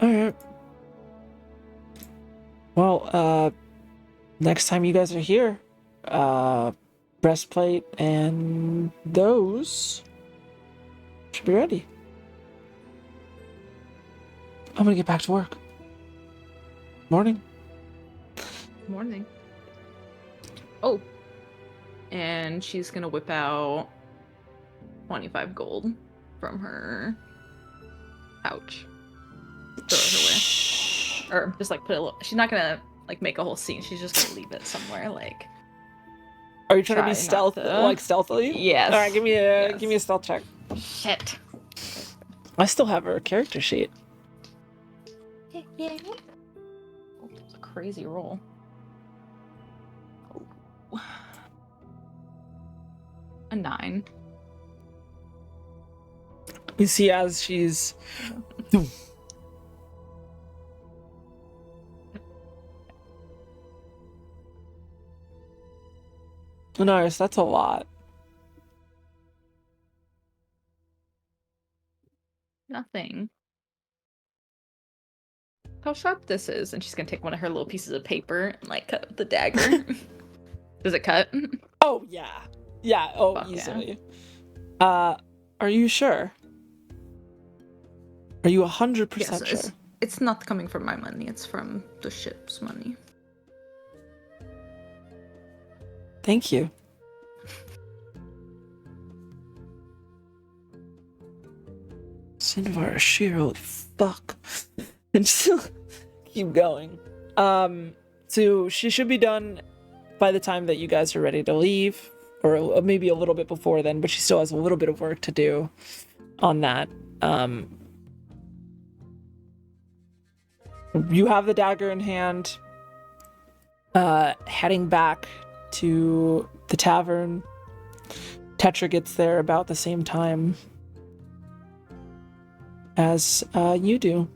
Alright. Well, next time you guys are here, breastplate and those should be ready. I'm gonna get back to work. Morning. Morning. Oh. And she's gonna whip out 25 gold from her pouch. Throw it away. Or just like put a little... She's not gonna like make a whole scene. She's just gonna leave it somewhere like... Are you trying to be Try stealth, not to. like stealthily? Yes. Alright, give me Yes. a stealth check. Shit. I still have her character sheet. Yeah. Oh, that was a crazy roll. Oh. A 9. You see as she's... Nice, that's a lot. Nothing. How sharp this is. And she's gonna take one of her little pieces of paper and like cut with the dagger. Does it cut? Oh, yeah. Yeah, oh, Fuck yeah. easily. Are you sure? Are you 100% Yes, sure? It's not coming from my money, it's from the ship's money. Thank you. Xiinvarian, Shiro, fuck. And still keep going. So she should be done by the time that you guys are ready to leave, or maybe a little bit before then, but she still has a little bit of work to do on that. You have the dagger in hand, heading back to the tavern. Tetra gets there about the same time as you do.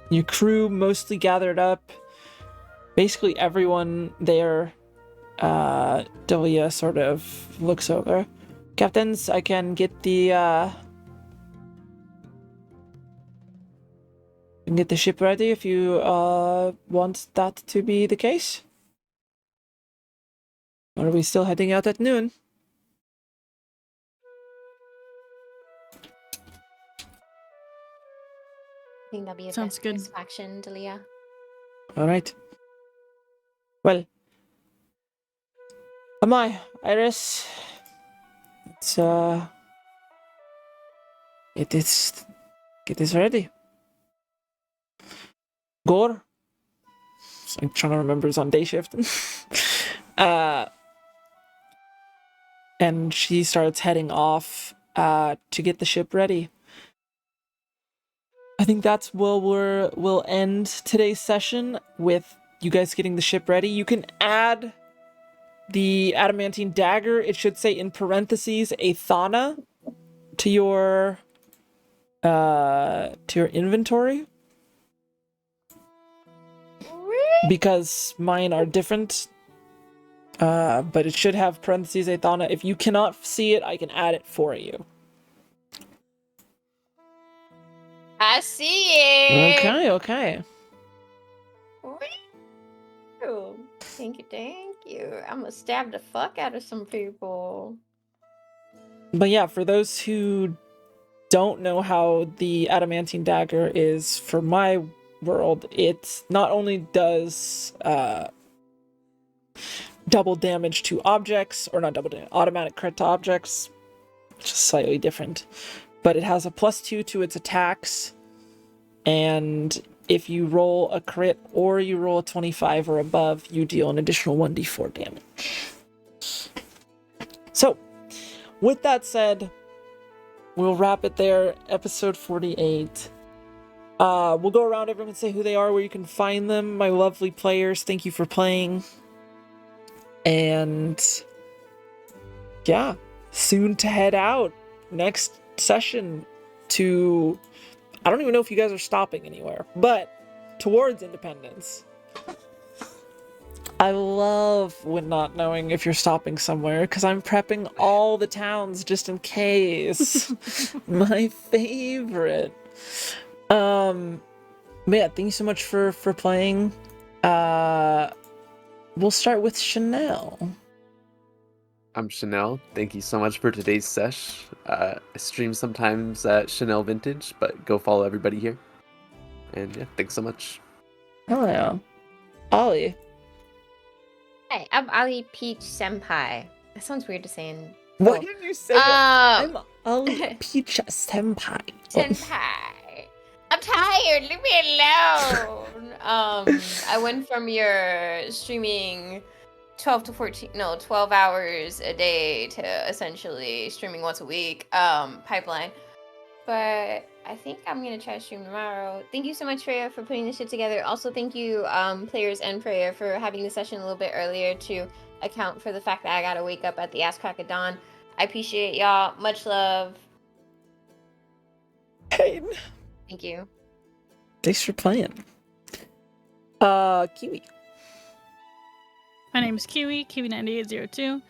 Your crew mostly gathered up. Basically everyone there. Delia sort of looks over. Captains, I can get the ship ready if you want that to be the case. Or are we still heading out at noon? I think that'll be a Sounds best good. course of action, Delia. All right. Well, Amai, Iris, it's it is ready. Gore. I'm trying to remember it's on day shift. And she starts heading off to get the ship ready. I think that's where we'll end today's session, with you guys getting the ship ready. You can add the adamantine dagger. It should say in parentheses a thana to your inventory, because mine are different. But it should have parentheses a thana. If you cannot see it, I can add it for you. I see it. Okay. Woo. Thank you. I'm gonna stab the fuck out of some people. But yeah, for those who don't know how the adamantine dagger is for my world, it not only does double damage to objects, or not double damage, automatic crit to objects, which is slightly different, but it has a +2 to its attacks, and if you roll a crit or you roll a 25 or above, you deal an additional 1d4 damage. So, with that said, we'll wrap it there. Episode 48. We'll go around, everyone say who they are, where you can find them. My lovely players, thank you for playing. And yeah, soon to head out. Next session to, I don't even know if you guys are stopping anywhere, but towards Independence. I love when not knowing if you're stopping somewhere, because I'm prepping all the towns just in case. My favorite. But yeah, thank you so much for playing. We'll start with Chanel. I'm Chanel. Thank you so much for today's sesh. I stream sometimes at Chanel Vintage, but go follow everybody here. And yeah, thanks so much. Oh yeah. Ollie. Hey, I'm Ali Peach Senpai. That sounds weird to say in. What did you say? I'm Ollie Peach Senpai. Senpai. I'm tired. Leave me alone. I went from your streaming 12 hours a day to essentially streaming once a week pipeline. But I think I'm gonna try to stream tomorrow. Thank you so much, Freya, for putting this shit together. Also, thank you, players and Freya, for having the session a little bit earlier to account for the fact that I gotta wake up at the ass crack of dawn. I appreciate y'all. Much love. Hey. Thank you. Thanks for playing. Kiwi. My name is Kiwi9802.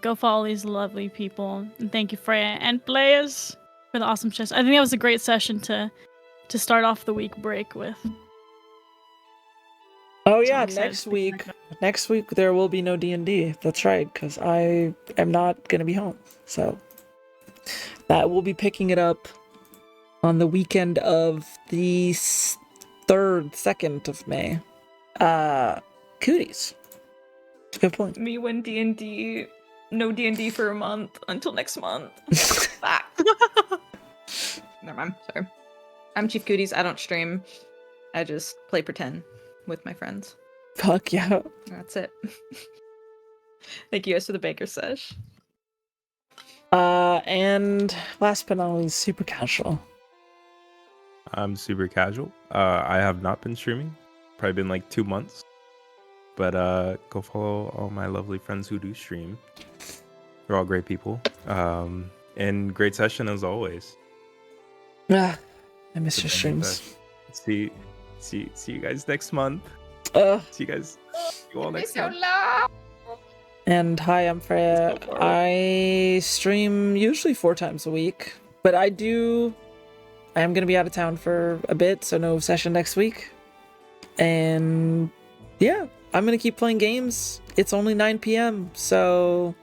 Go follow these lovely people. And thank you, Freya and players, for the awesome chess. I think that was a great session to start off the week break with. Oh So yeah, I'm excited next to be week. back. Next week there will be no D&D. That's right, because I am not gonna be home. So that will be picking it up on the weekend of the 3rd, 2nd of May. Cooties. Good point. Me win D&D. No D&D for a month until next month. Fuck. Never mind. Sorry. I'm Chief Cooties. I don't stream. I just play pretend with my friends. Fuck yeah. That's it. Thank you guys for the Baker Sesh. And last but not least, super casual. I'm super casual. I have not been streaming. Probably been like 2 months. But go follow all my lovely friends who do stream. They're all great people. And great session as always. I miss your streams. See you guys next month. See you all next month. And hi, I'm Freya. I stream usually 4 times a week, but I am going to be out of town for a bit, so no session next week. And yeah, I'm going to keep playing games. It's only 9 p.m., so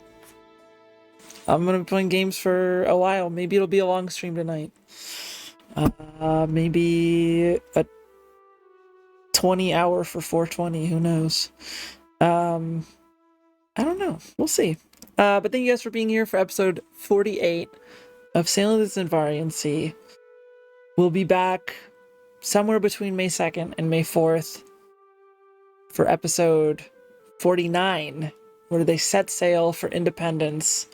I'm going to be playing games for a while. Maybe it'll be a long stream tonight. Maybe a 20-hour for 420, who knows? I don't know. We'll see. But thank you guys for being here for episode 48 of Sailing the Xiinvarian Sea. We'll be back somewhere between May 2nd and May 4th for episode 49, where they set sail for independence.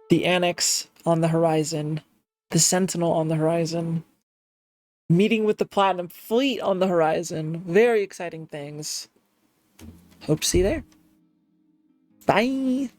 The Annex on the horizon. The Sentinel on the horizon. Meeting with the Platinum Fleet on the horizon. Very exciting things. Hope to see you there. Bye.